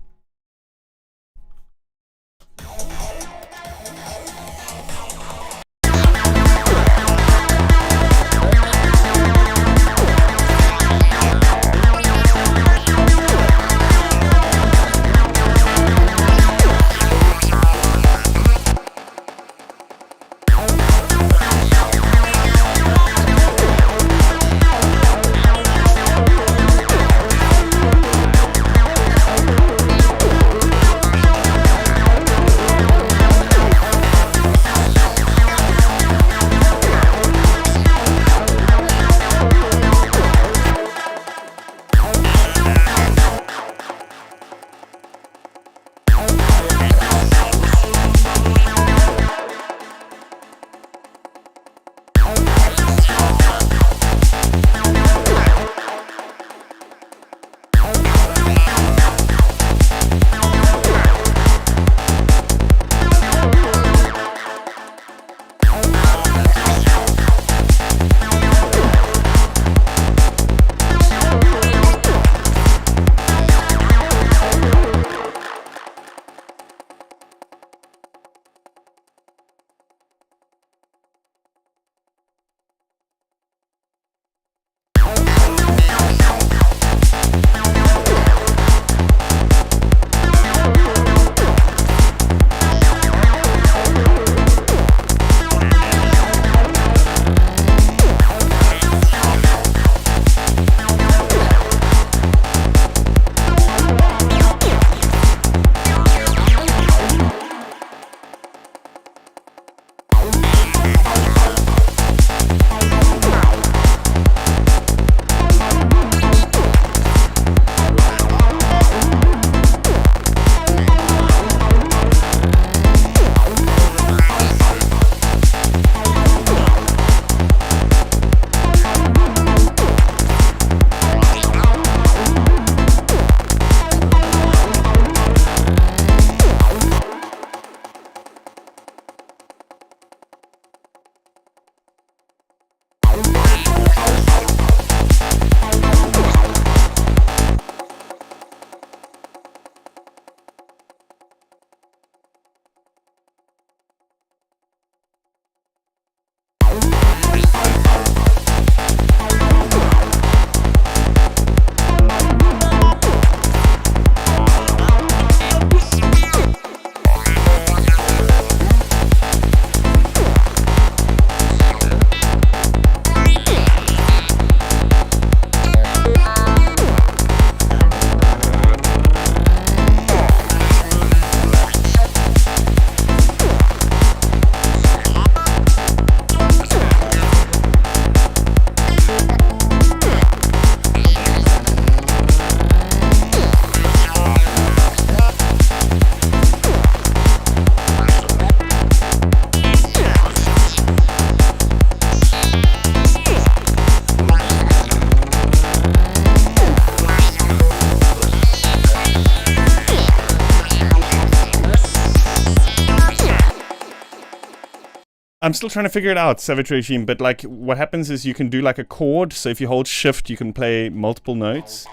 I'm still trying to figure it out, Savage Regime, but like what happens is you can do like a chord. So if you hold shift, you can play multiple notes.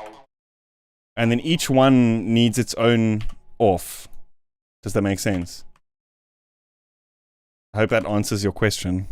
And then each one needs its own off. Does that make sense? I hope that answers your question.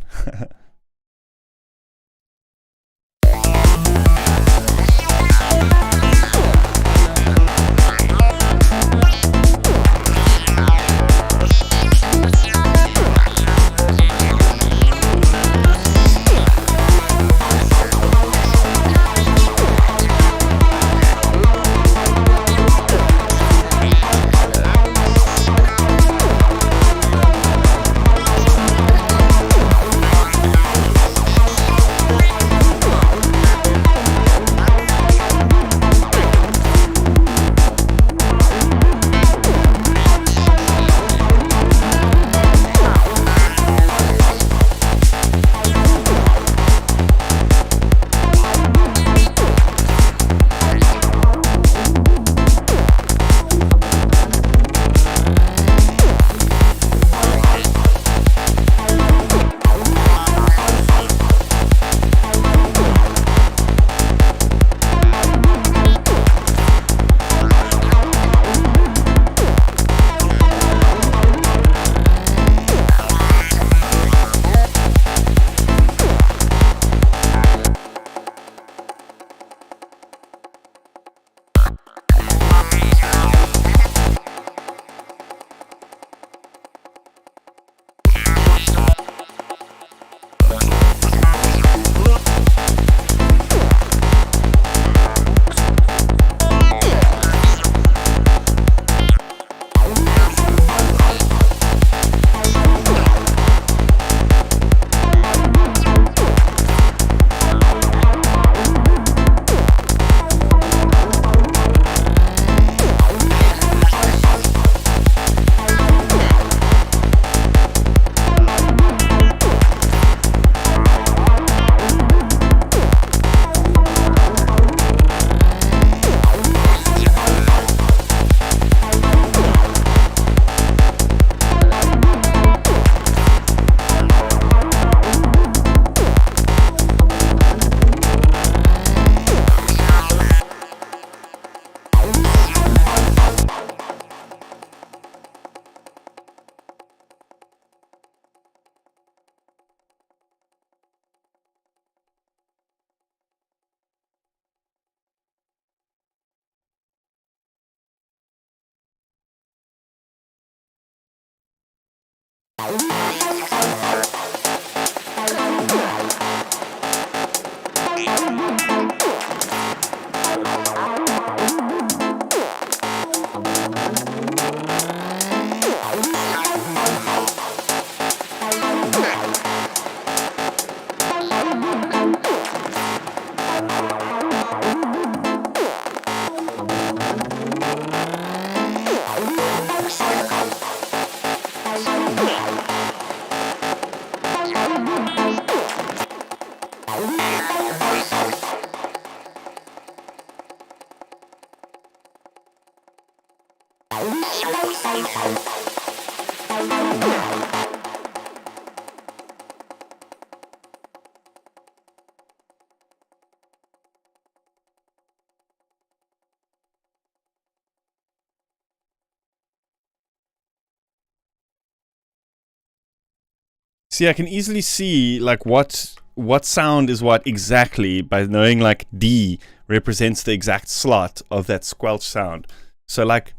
See, I can easily see like what sound is what exactly by knowing like D represents the exact slot of that squelch sound. So like,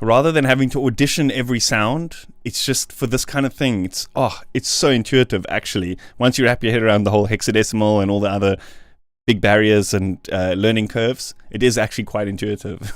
rather than having to audition every sound, it's just for this kind of thing. It's so intuitive actually. Once you wrap your head around the whole hexadecimal and all the other big barriers and learning curves, it is actually quite intuitive.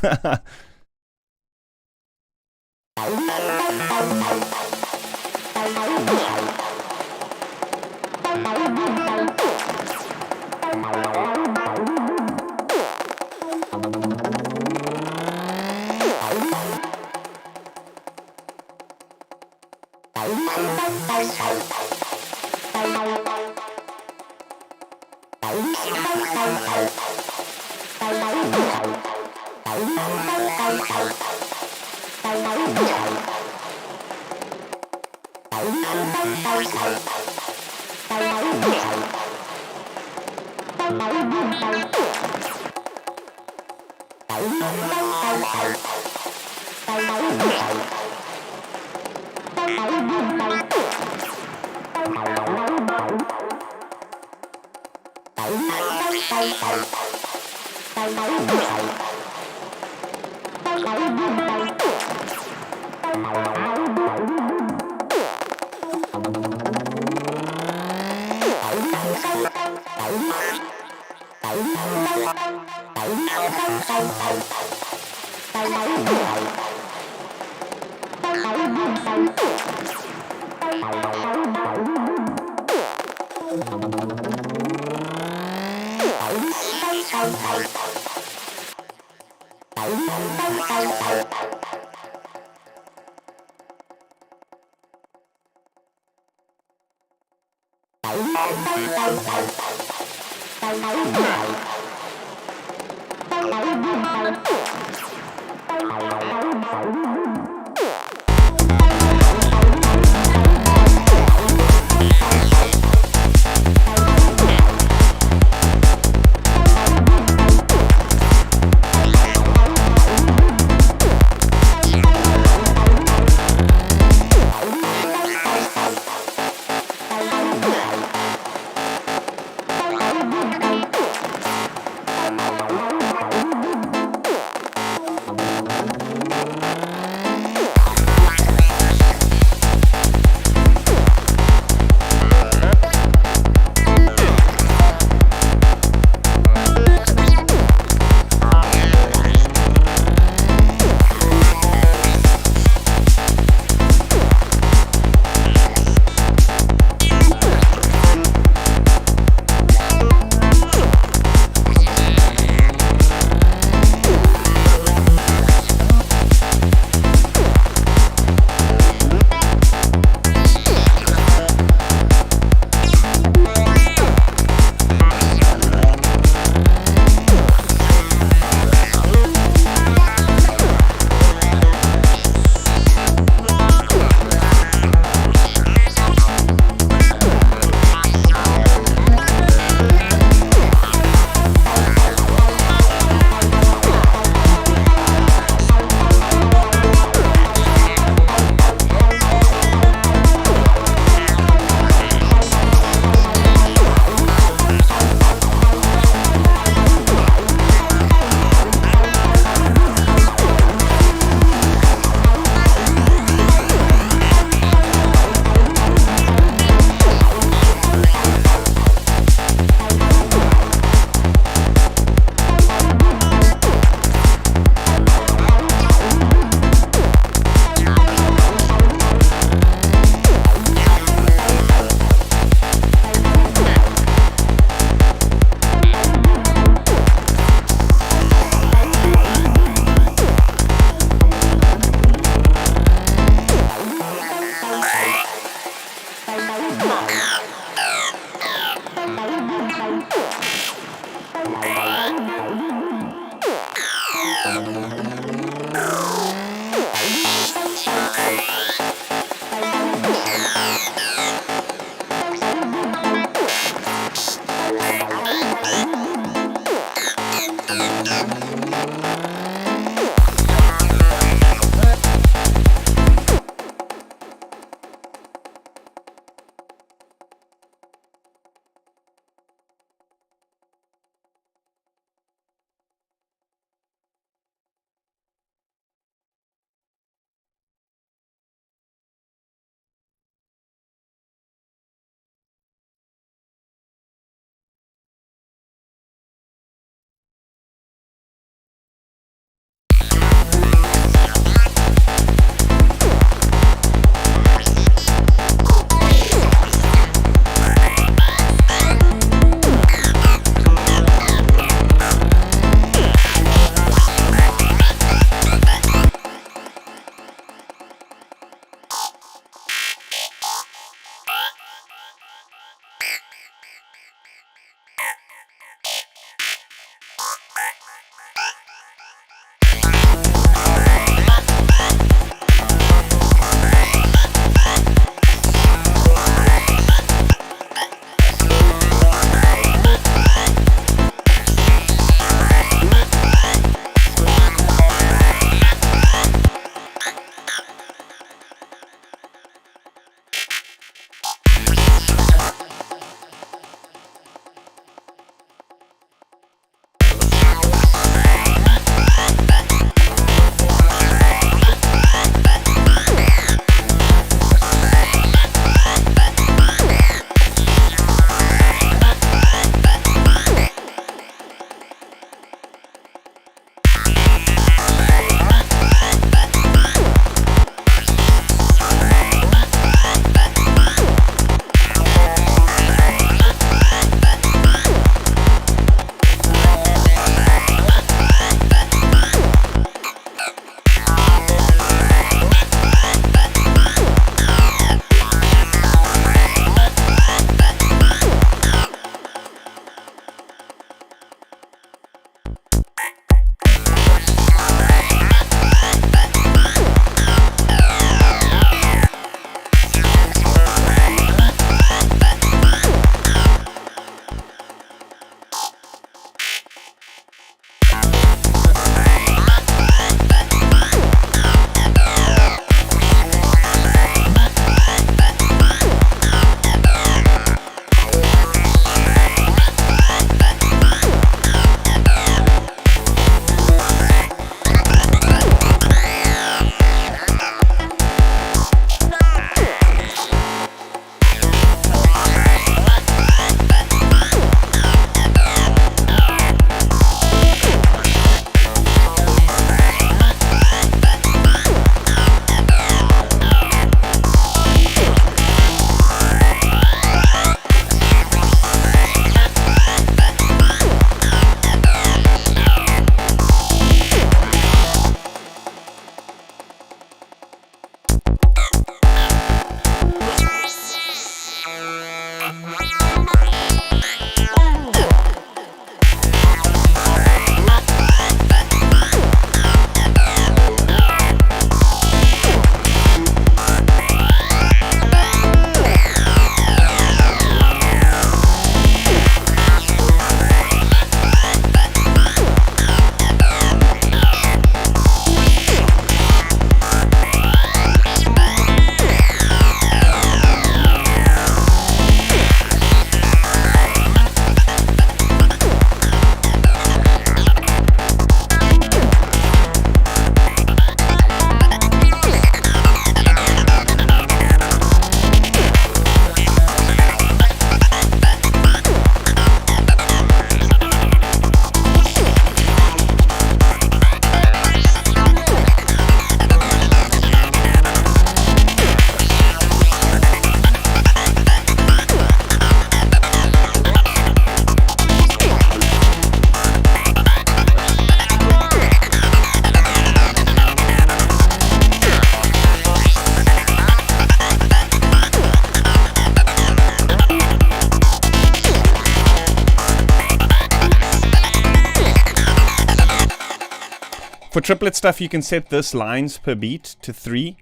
For triplet stuff, you can set this lines per beat to 3,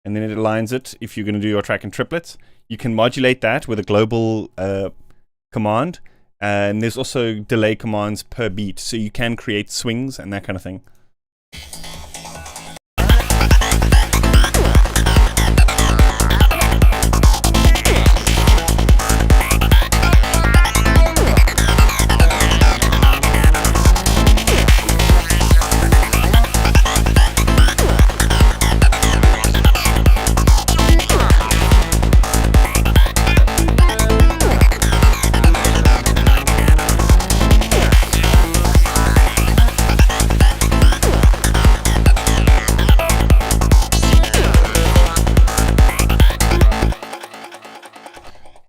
and then it aligns it if you're going to do your track in triplets. You can modulate that with a global command, and there's also delay commands per beat, so you can create swings and that kind of thing.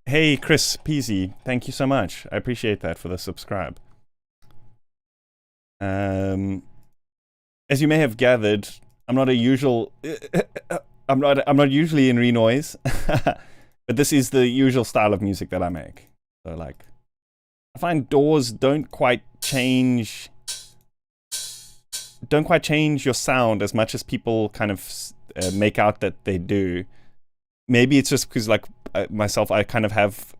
Hey, Chris Peasy, thank you so much. I appreciate that for the subscribe. As you may have gathered, I'm not usually in Renoise, but this is the usual style of music that I make. So, like, I find DAWs don't quite change your sound as much as people kind of make out that they do. Maybe it's just because, like, myself, I kind of have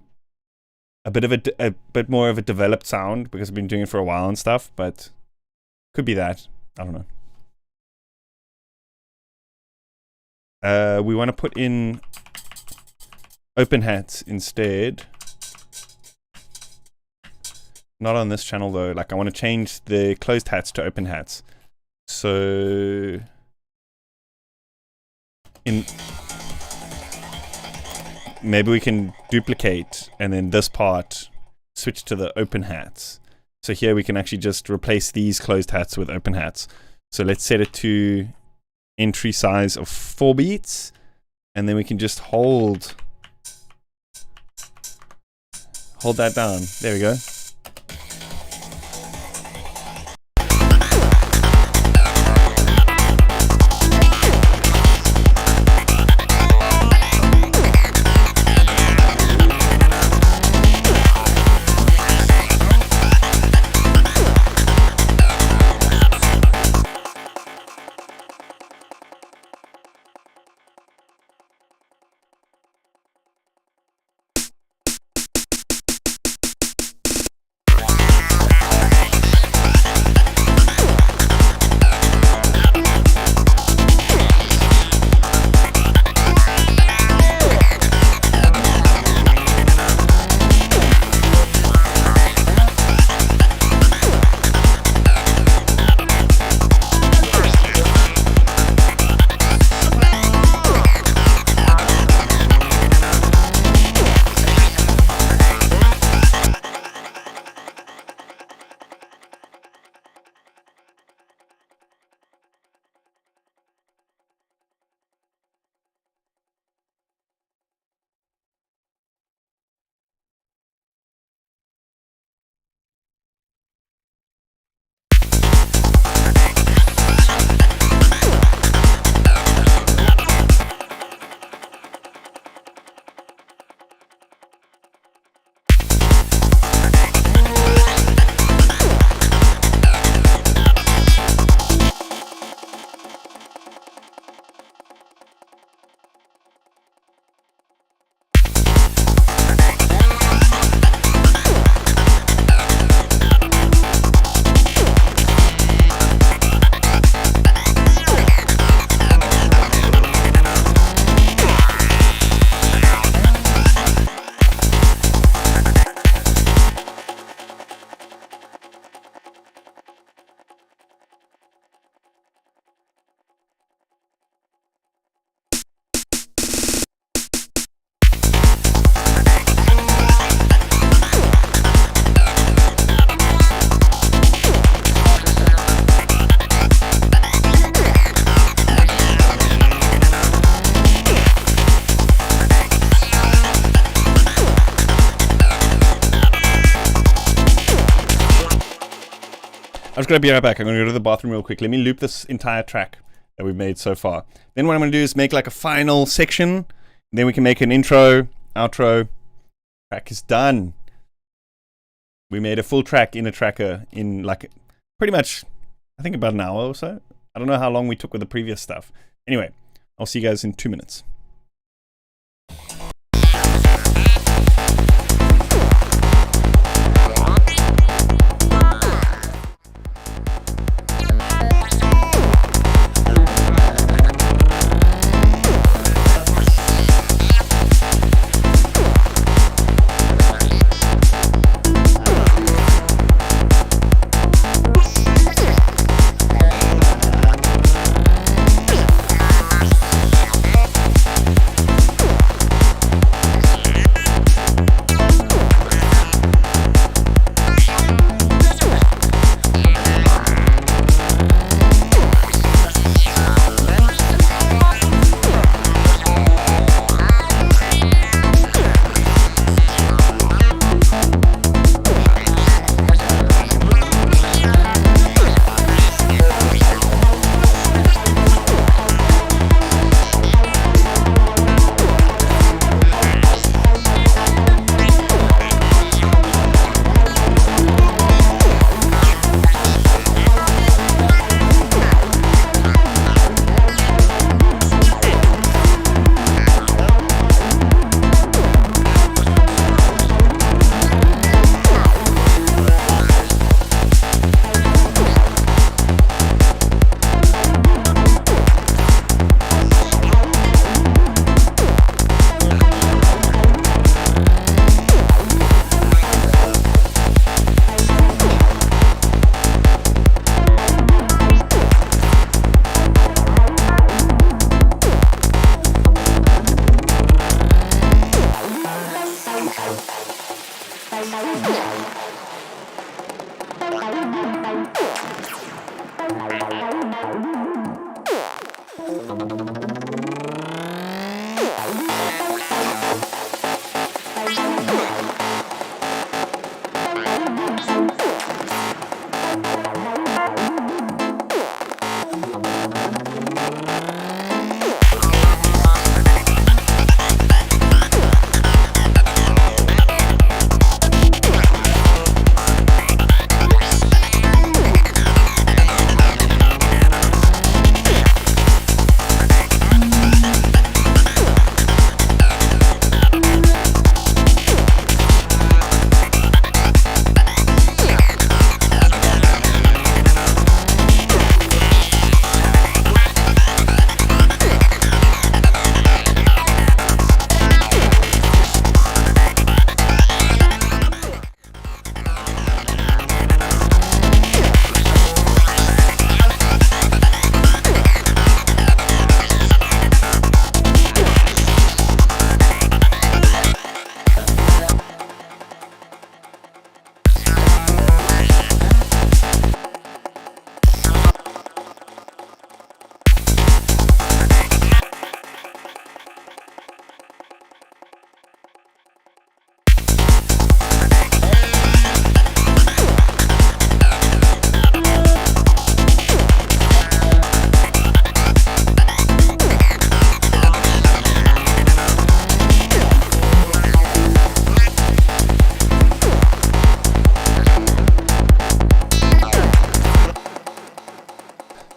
a bit more of a developed sound because I've been doing it for a while and stuff, but could be that. I don't know. We want to put in open hats instead. Not on this channel though. Like, I want to change the closed hats to open hats. So maybe we can duplicate and then this part switch to the open hats. So here we can actually just replace these closed hats with open hats. So let's set it to entry size of 4 beats, and then we can just hold that down. There we go. I'm just going to be right back. I'm going to go to the bathroom real quick. Let me loop this entire track that we've made so far. Then what I'm going to do is make like a final section. Then we can make an intro, outro. Track is done. We made a full track in a tracker in like pretty much, I think about an hour or so. I don't know how long we took with the previous stuff. Anyway, I'll see you guys in 2 minutes.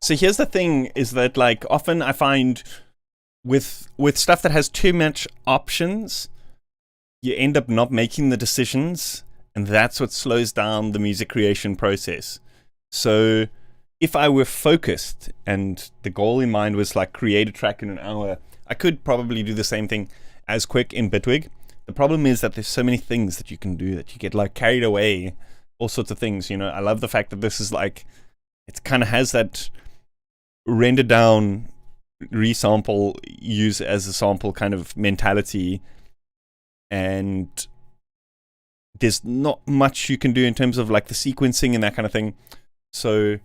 So here's the thing, is that like often I find with stuff that has too much options, you end up not making the decisions, and that's what slows down the music creation process. So if I were focused and the goal in mind was like create a track in an hour, I could probably do the same thing as quick in Bitwig. The problem is that there's so many things that you can do that you get like carried away, all sorts of things. You know, I love the fact that this is like, it kind of has that render down, resample, use as a sample kind of mentality, and there's not much you can do in terms of like the sequencing and that kind of thing. So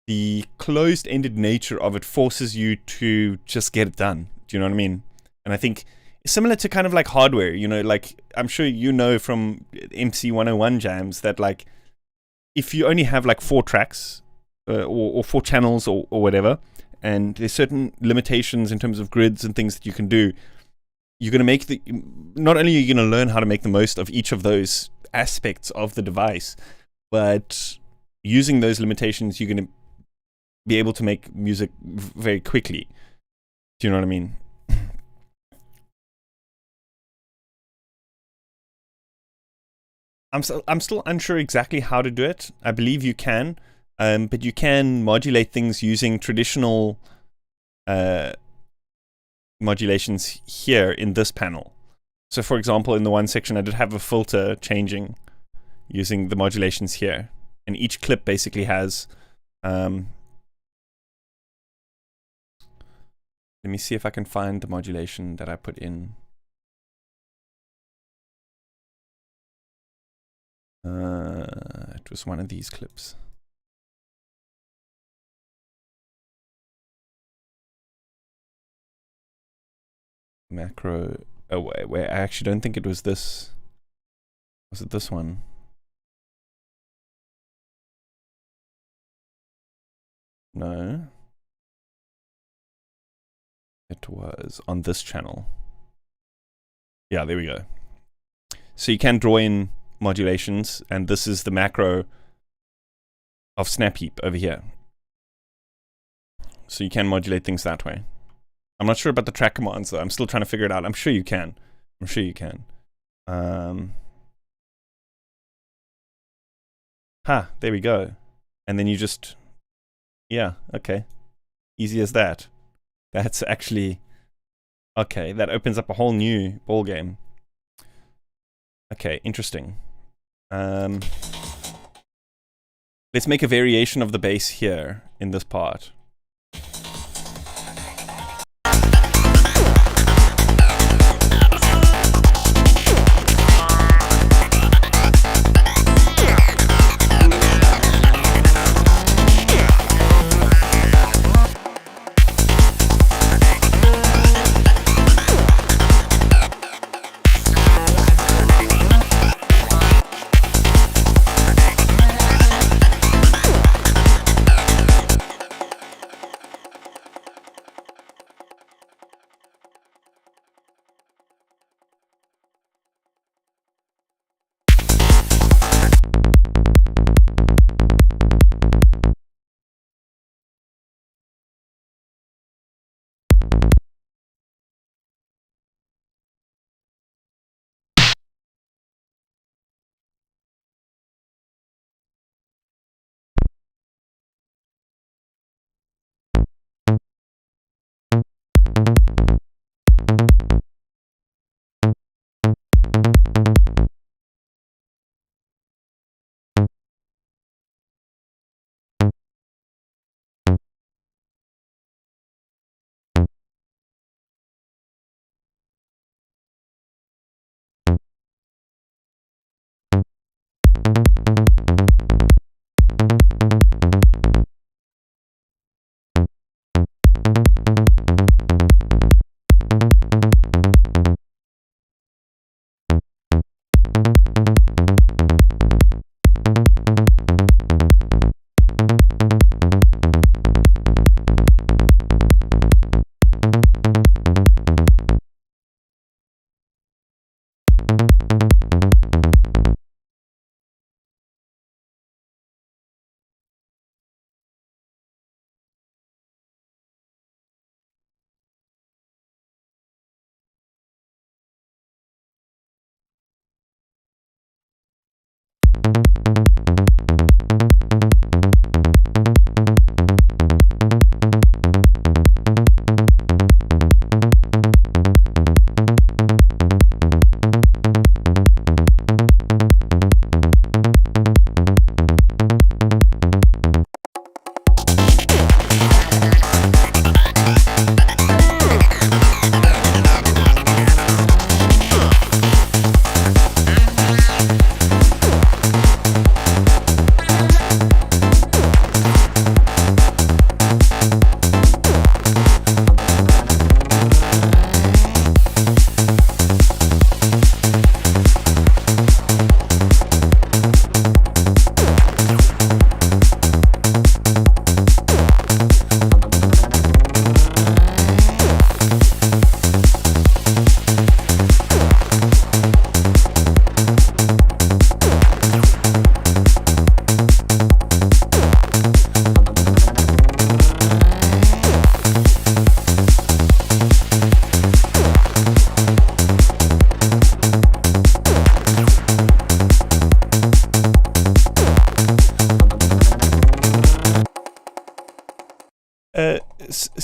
the closed-ended nature of it forces you to just get it done. Do you know what I mean? And I think similar to kind of like hardware, you know, like I'm sure you know from MC 101 jams that like if you only have like 4 tracks or 4 channels or whatever, and there's certain limitations in terms of grids and things that you can do, you're going to make not only are you going to learn how to make the most of each of those aspects of the device, but using those limitations, you're going to be able to make music very quickly. Do you know what I mean? I'm still unsure exactly how to do it. I believe you can, but you can modulate things using traditional modulations here in this panel. So for example, in the one section, I did have a filter changing using the modulations here. And each clip basically has, let me see if I can find the modulation that I put in. It was one of these clips. Macro. Oh wait, I actually don't think it was this. Was it this one? No. It was on this channel. Yeah, there we go. So you can draw in modulations, and this is the macro of Snap Heap over here. So you can modulate things that way. I'm not sure about the track commands though. I'm still trying to figure it out. I'm sure you can. I'm sure you can. There we go. And then you just, yeah, okay. Easy as that. That's actually, okay, that opens up a whole new ball game. Okay, interesting. Let's make a variation of the bass here in this part.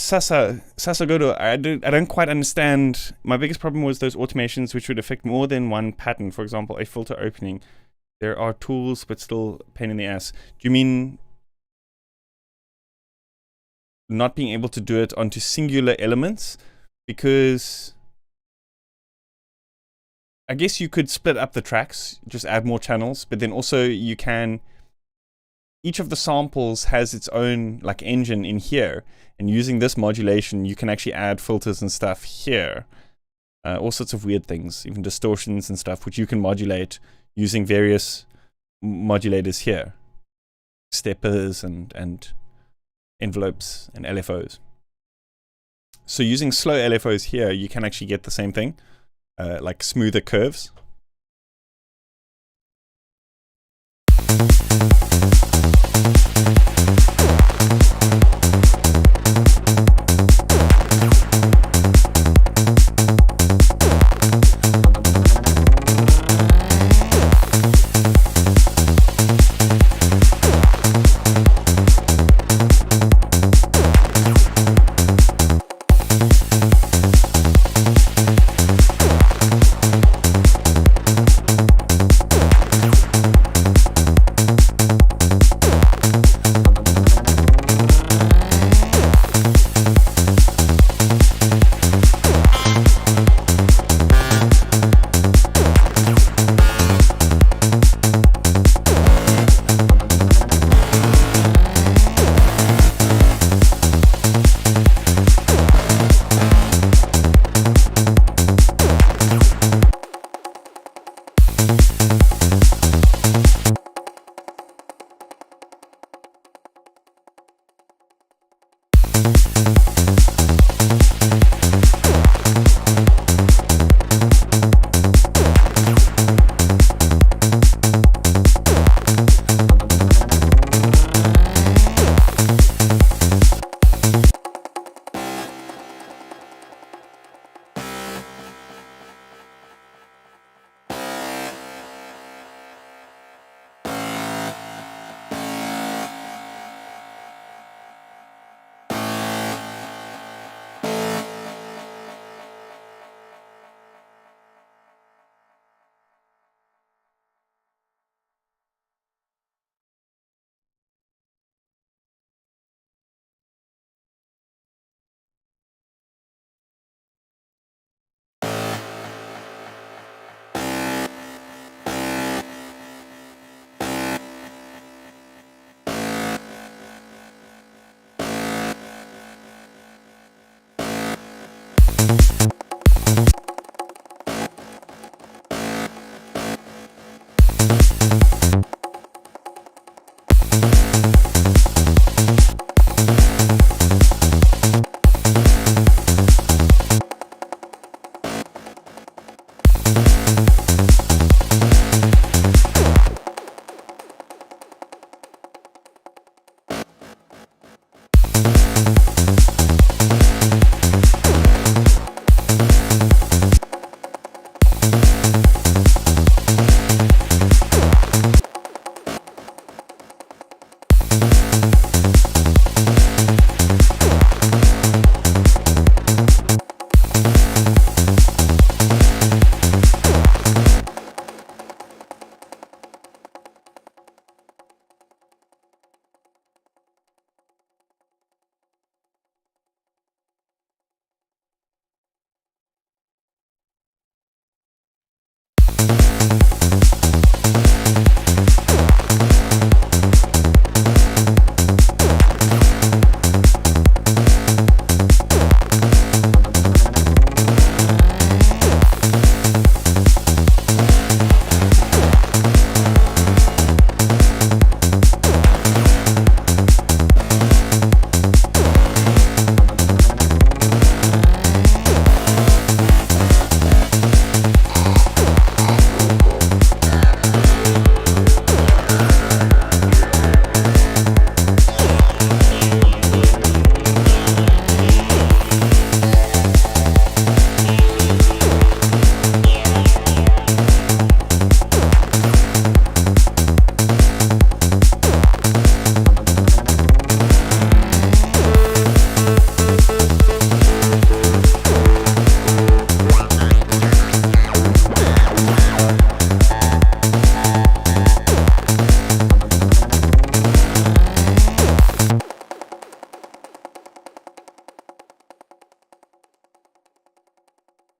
Sasagodo, I don't quite understand. My biggest problem was those automations which would affect more than one pattern. For example, a filter opening. There are tools, but still pain in the ass. Do you mean not being able to do it onto singular elements? Because I guess you could split up the tracks, just add more channels, but then also you can, each of the samples has its own like engine in here, and using this modulation, you can actually add filters and stuff here. All sorts of weird things, even distortions and stuff, which you can modulate using various modulators here. Steppers and envelopes and LFOs. So using slow LFOs here, you can actually get the same thing, like smoother curves.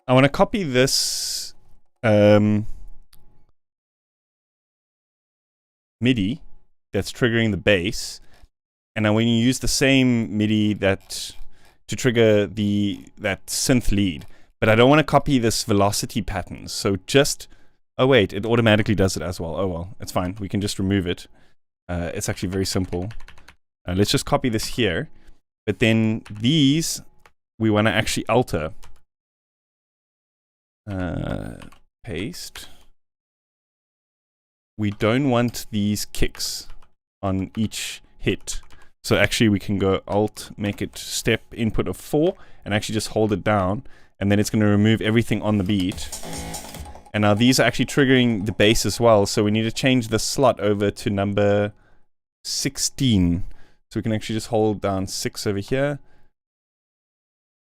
I want to copy this MIDI that's triggering the bass, and I want to use the same MIDI that to trigger that synth lead. But I don't want to copy this velocity pattern. So just, oh wait, it automatically does it as well. Oh well, it's fine. We can just remove it. It's actually very simple. Let's just copy this here. But then these, we want to actually alter. Paste. We don't want these kicks on each hit. So actually we can go Alt, make it step input of 4, and actually just hold it down, and then it's going to remove everything on the beat. And now these are actually triggering the bass as well, so we need to change the slot over to number 16. So we can actually just hold down 6 over here.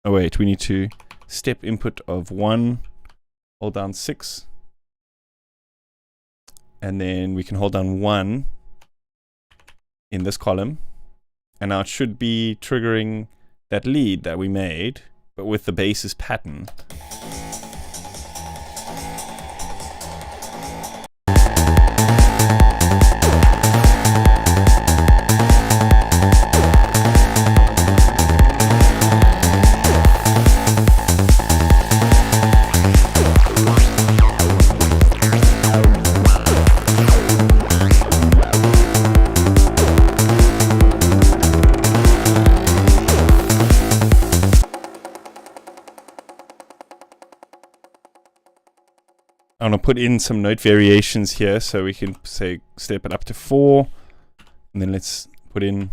Oh wait, we need to step input of 1, hold down 6. And then we can hold down 1 in this column. And now it should be triggering that lead that we made, but with the bass's pattern. I want to put in some note variations here, so we can say step it up to 4, and then let's put in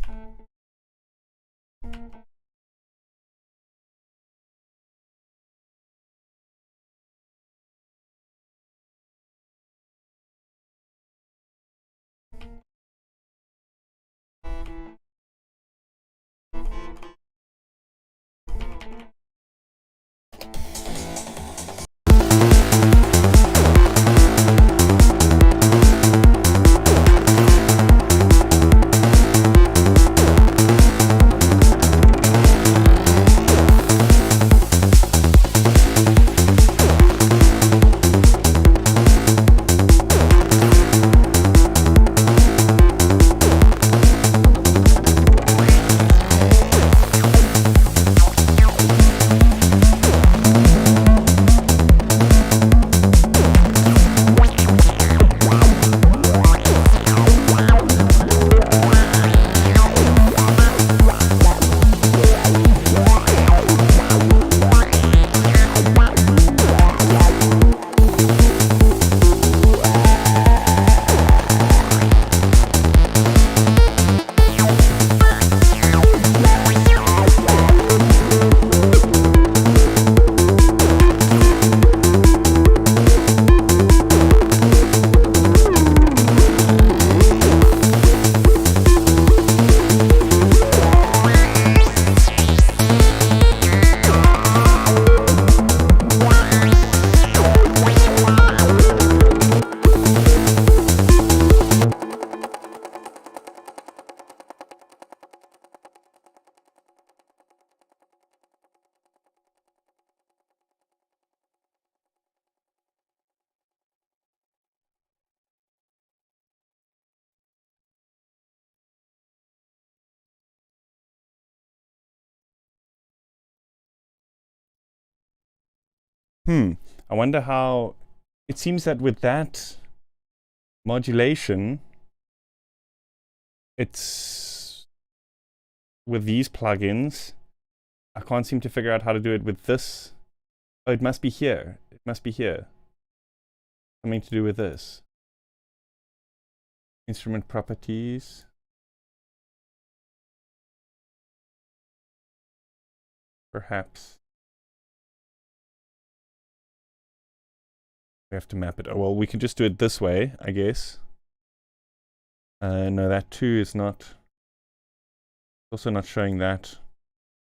I wonder how, it seems that with that modulation, it's, with these plugins, I can't seem to figure out how to do it with this. Oh, it must be here. It must be here. Something to do with this. Instrument properties. Perhaps. We have to map it. Oh, well, we can just do it this way, I guess. No, that too is not. Also not showing that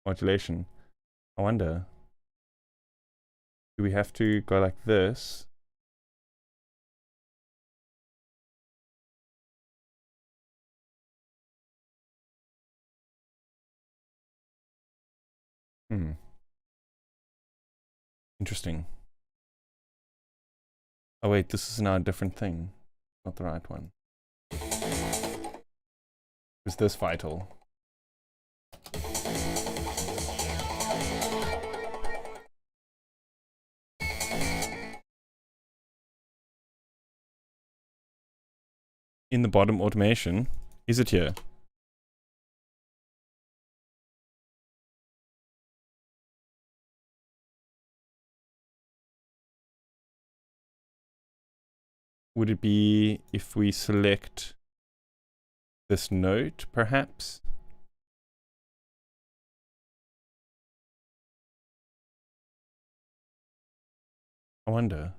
modulation. I wonder. Do we have to go like this? Interesting. Oh wait, this is now a different thing. Not the right one. Is this vital? In the bottom automation, is it here? Would it be if we select this note, perhaps? I wonder.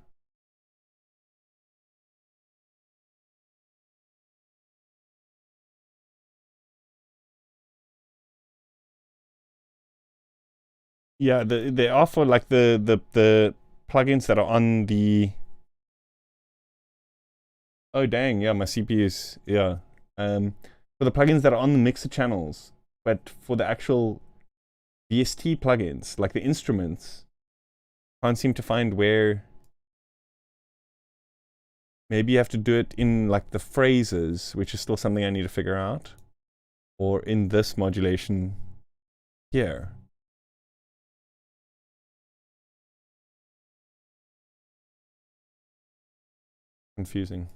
Yeah, they offer like the plugins that are on the. Oh dang, yeah, my CPU is, yeah. For the plugins that are on the mixer channels, but for the actual VST plugins, like the instruments, can't seem to find where. Maybe you have to do it in like the phrases, which is still something I need to figure out. Or in this modulation here. Confusing.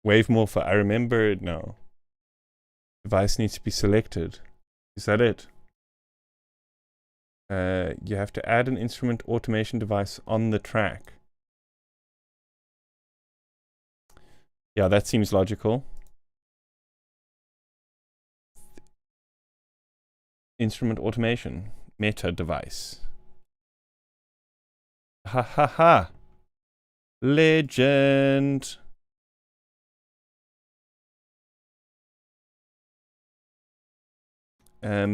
Wave morpher, I remember it now. Device needs to be selected. Is that it? You have to add an instrument automation device on the track. Yeah, that seems logical. Instrument automation, meta device. Ha ha ha. Legend.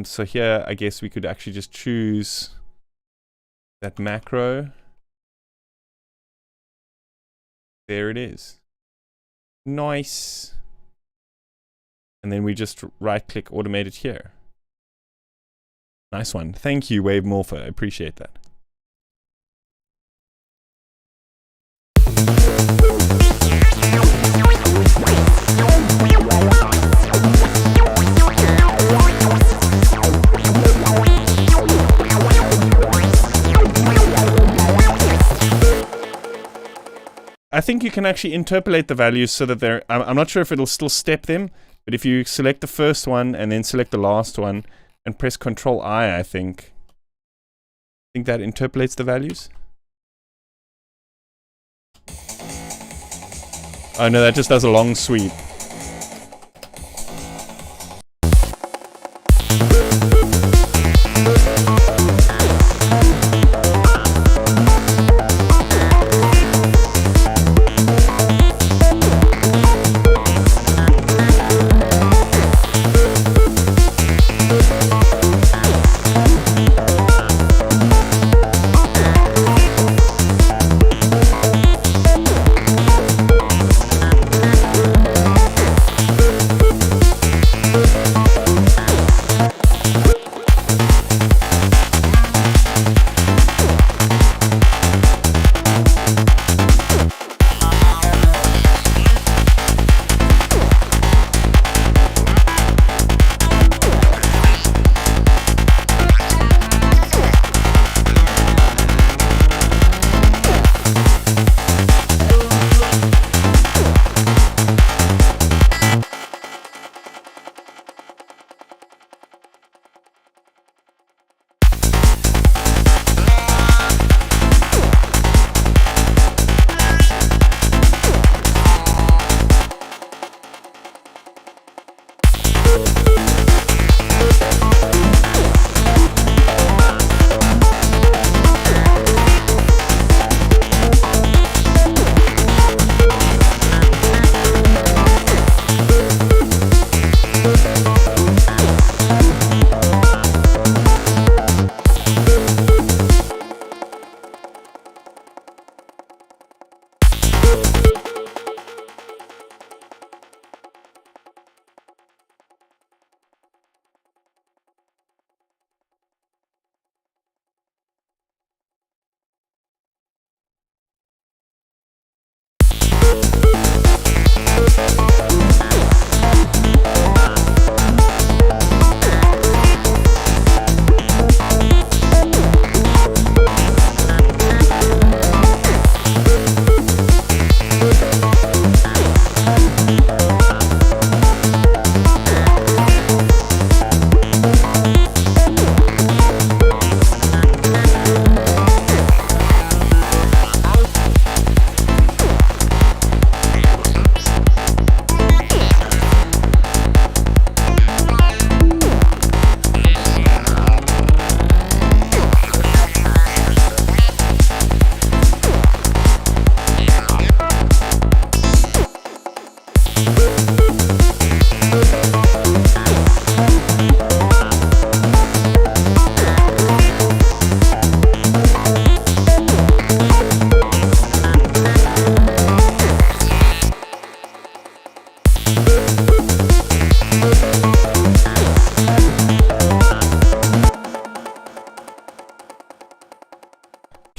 So here, I guess we could actually just choose that macro. There it is. Nice. And then we just right-click automate it here. Nice one. Thank you, Wave Morpher. I appreciate that. I think you can actually interpolate the values so that they're. I'm not sure if it'll still step them, but if you select the first one and then select the last one and press Control I think that interpolates the values. Oh no, that just does a long sweep.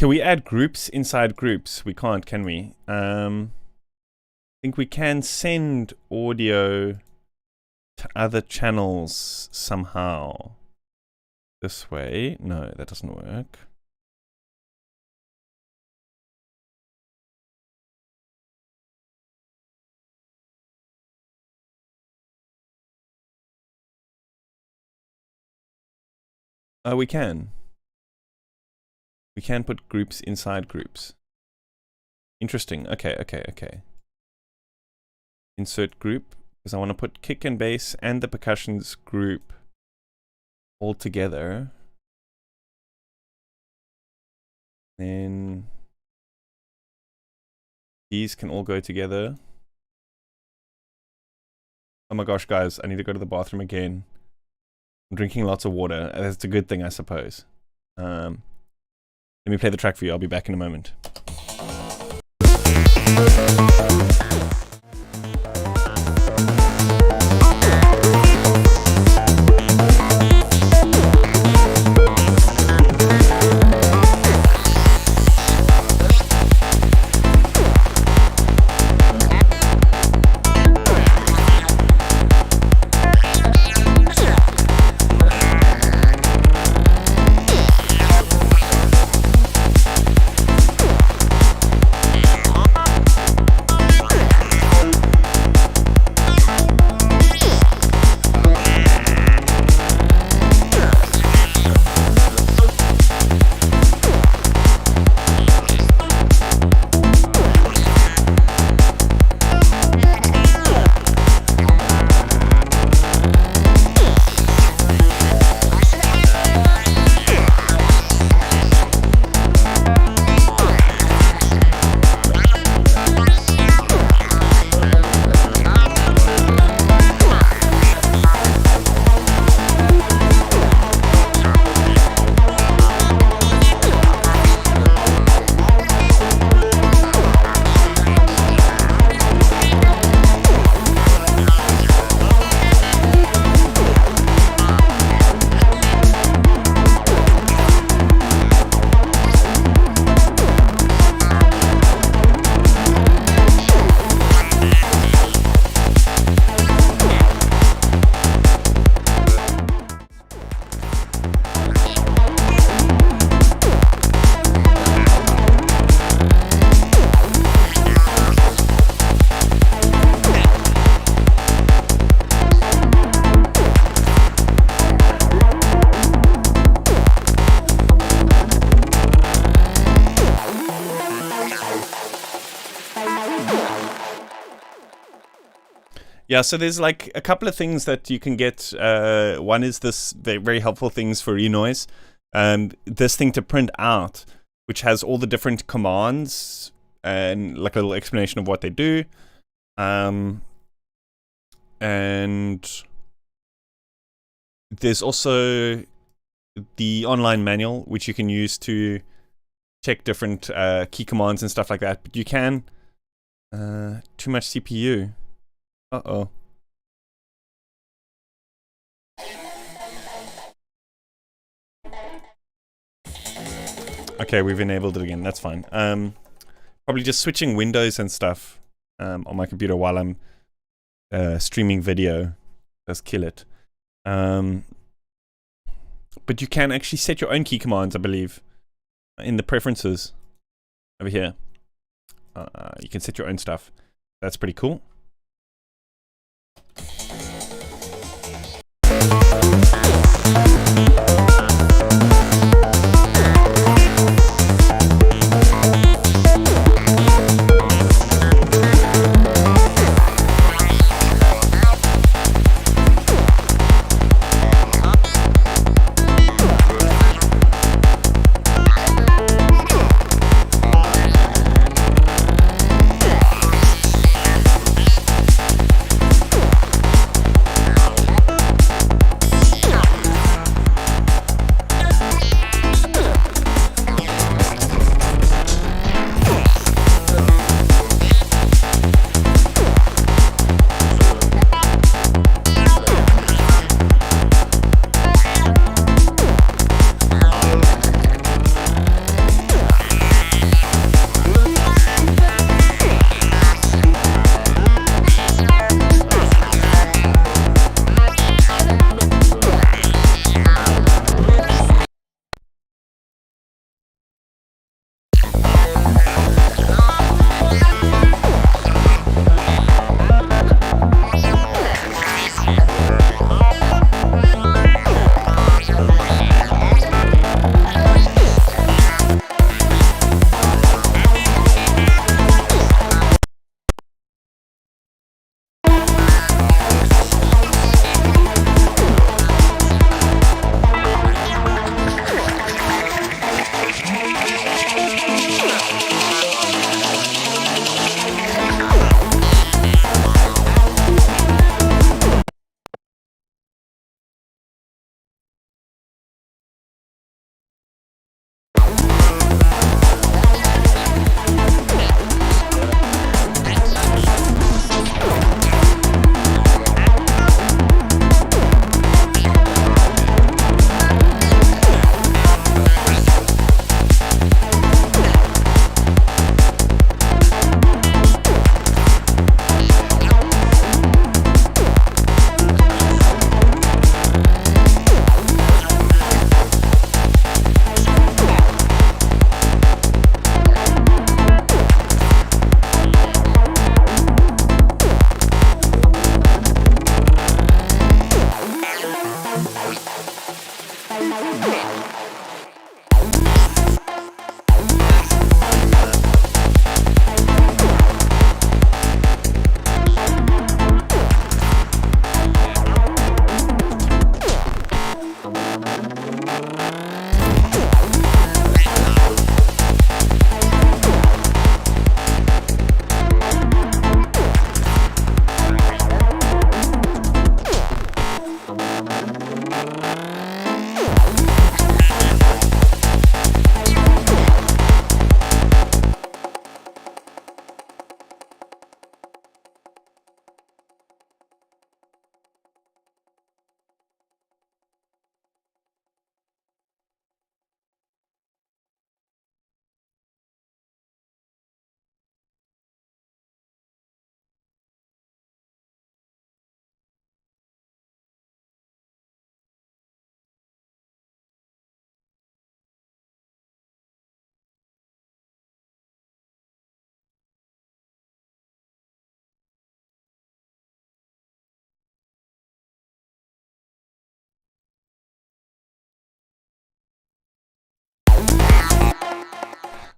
Can we add groups inside groups? We can't, can we? I think we can send audio to other channels somehow. This way. No, that doesn't work. We can. We can put groups inside groups. Interesting. Okay. Insert group, because I want to put kick and bass and the percussions group all together. Then these can all go together. Oh my gosh, guys, I need to go to the bathroom again. I'm drinking lots of water. That's a good thing, I suppose. Let me play the track for you. I'll be back in a moment. Yeah, so there's like a couple of things that you can get. One is this very helpful things for Renoise. This thing to print out, which has all the different commands and like a little explanation of what they do. And there's also the online manual, which you can use to check different key commands and stuff like that. But you can... too much CPU. Uh-oh. Okay, we've enabled it again. That's fine. Probably just switching windows and stuff on my computer while I'm streaming video does kill it. But you can actually set your own key commands, I believe, in the preferences over here. You can set your own stuff. That's pretty cool.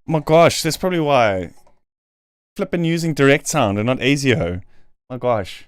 Oh my gosh, that's probably why. Flippin' using direct sound and not ASIO. Oh my gosh.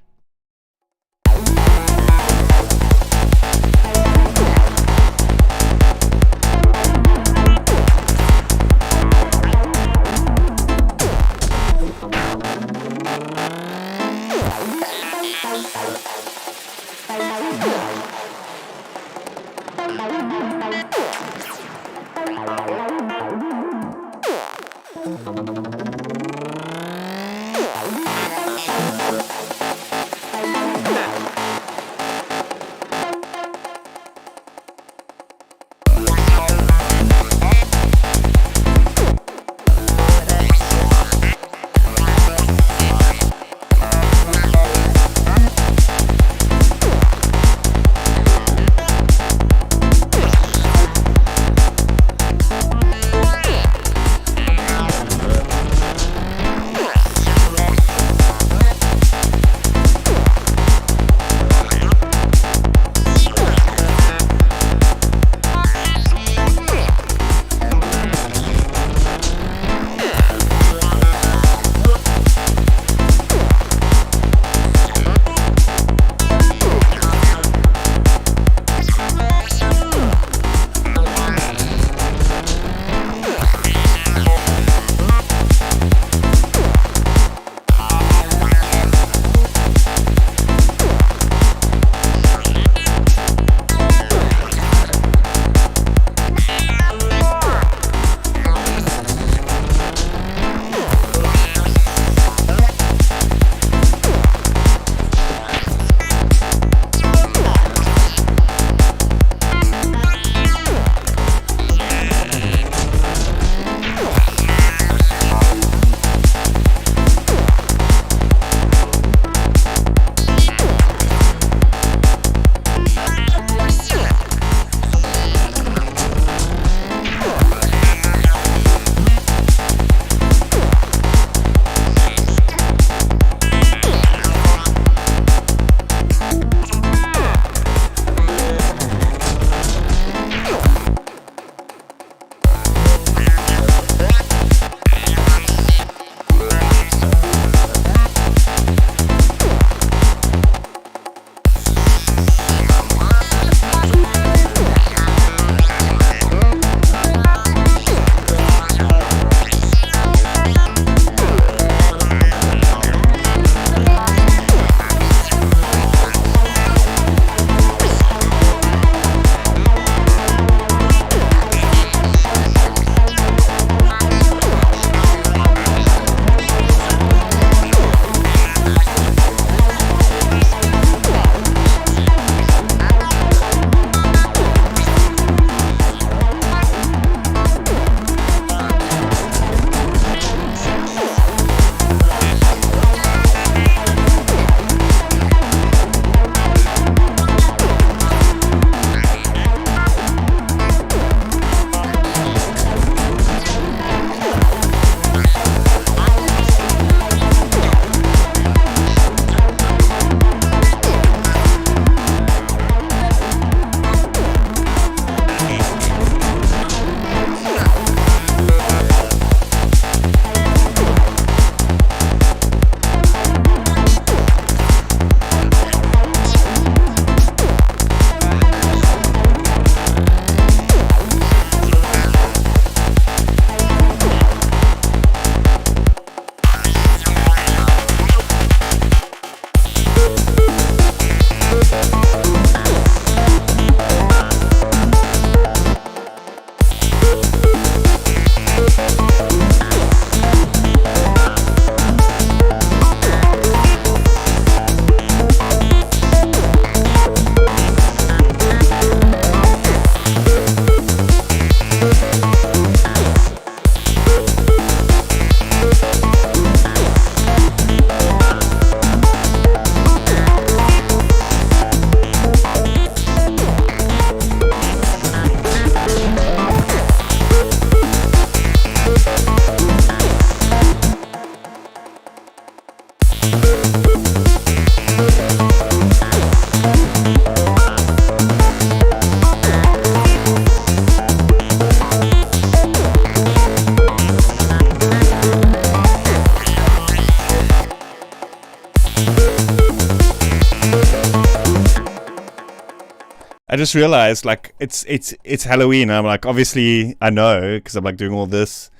just realized like it's Halloween. I'm like, obviously I know because I'm like doing all this,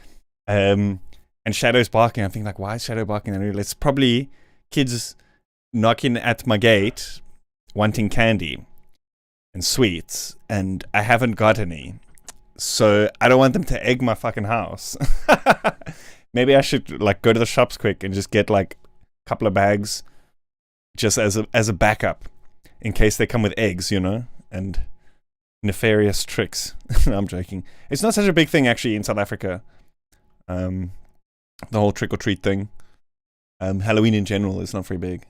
and Shadow's barking. I'm thinking like, why is Shadow barking? And it's probably kids knocking at my gate, wanting candy and sweets, and I haven't got any. So I don't want them to egg my fucking house. Maybe I should like go to the shops quick and just get like a couple of bags, just as a backup, in case they come with eggs, you know, and nefarious tricks. No, I'm joking. It's not such a big thing actually in South Africa. The whole trick or treat thing. Halloween in general is not very big.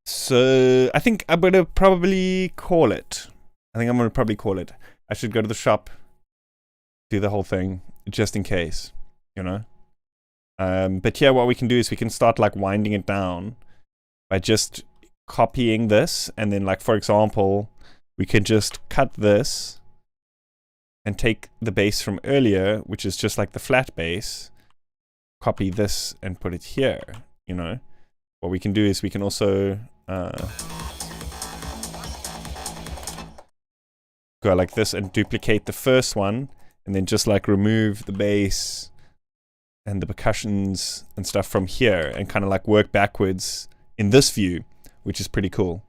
So I think I'm gonna probably call it. I should go to the shop, do the whole thing, just in case, you know. But yeah, what we can do is we can start like winding it down by just copying this, and then like, for example, we can just cut this and take the bass from earlier, which is just like the flat bass, copy this and put it here, you know. What we can do is we can also go like this and duplicate the first one, and then just like remove the bass and the percussions and stuff from here, and kind of like work backwards in this view, which is pretty cool.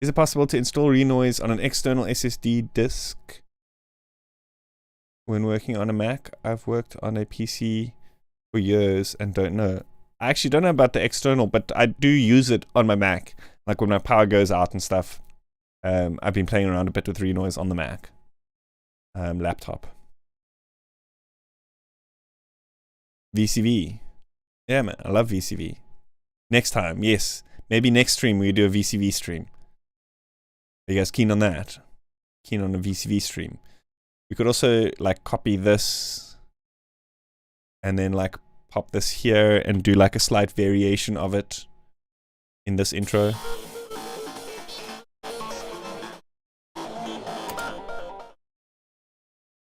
Is it possible to install Renoise on an external SSD disk when working on a Mac? I've worked on a PC for years and don't know. I actually don't know about the external, but I do use it on my Mac. Like when my power goes out and stuff. I've been playing around a bit with Renoise on the Mac laptop. VCV. Yeah, man, I love VCV. Next time, yes. Maybe next stream we do a VCV stream. Are you guys keen on that? Keen on a VCV stream? We could also like copy this and then like pop this here and do like a slight variation of it in this intro.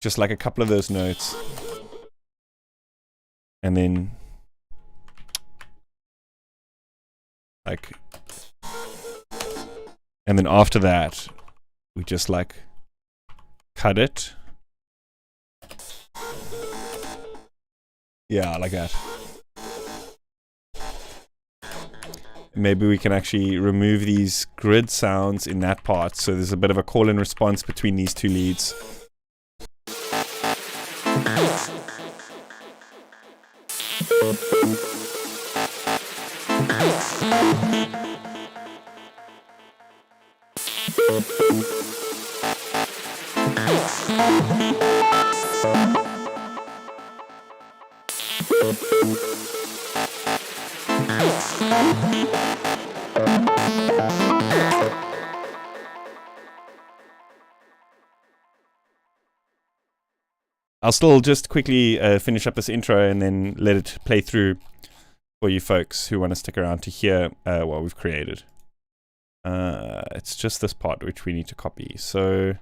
Just like a couple of those notes. And then like, and then after that we just like cut it. Yeah, like that. Maybe we can actually remove these grid sounds in that part, so there's a bit of a call and response between these two leads. I'll still just quickly finish up this intro and then let it play through for you folks who want to stick around to hear what we've created. It's just this part which we need to copy. So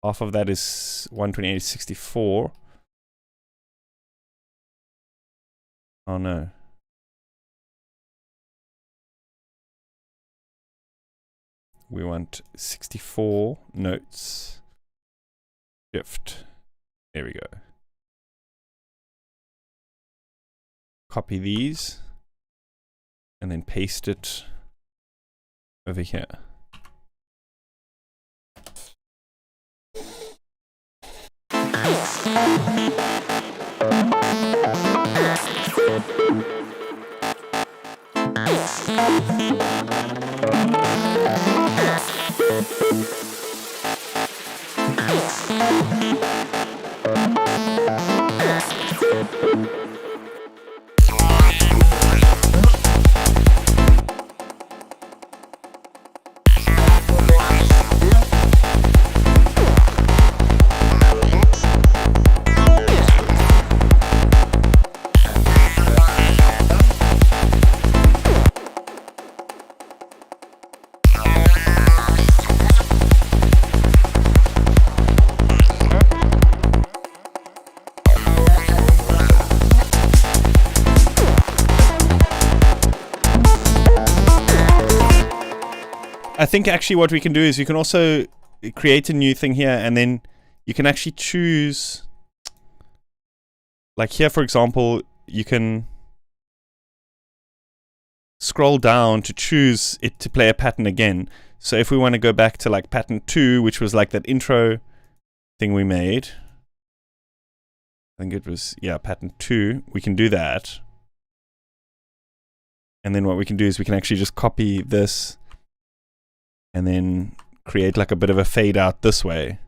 half of that is 128.64. Oh no. We want 64 notes. Shift. There we go. Copy these and then paste it over here. I think actually what we can do is you can also create a new thing here, and then you can actually choose, like here for example, you can scroll down to choose it to play a pattern again. So if we want to go back to like pattern 2, which was like that intro thing we made, I think it was, yeah, pattern 2, we can do that. And then what we can do is we can actually just copy this and then create like a bit of a fade out this way.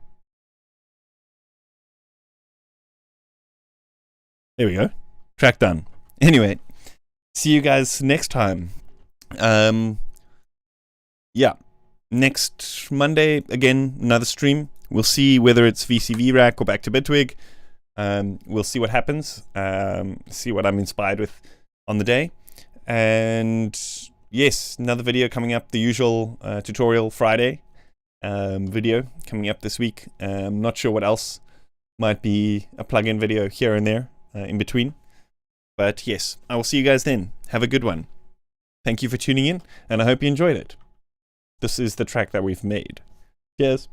There we go. Track done. Anyway, see you guys next time. Yeah, next Monday, again, another stream. We'll see whether it's VCV Rack or back to Bitwig. We'll see what happens. See what I'm inspired with on the day. And yes, another video coming up, the usual tutorial Friday video coming up this week. Not sure what else. Might be a plugin video here and there in between. But yes, I will see you guys then. Have a good one. Thank you for tuning in, and I hope you enjoyed it. This is the track that we've made. Cheers.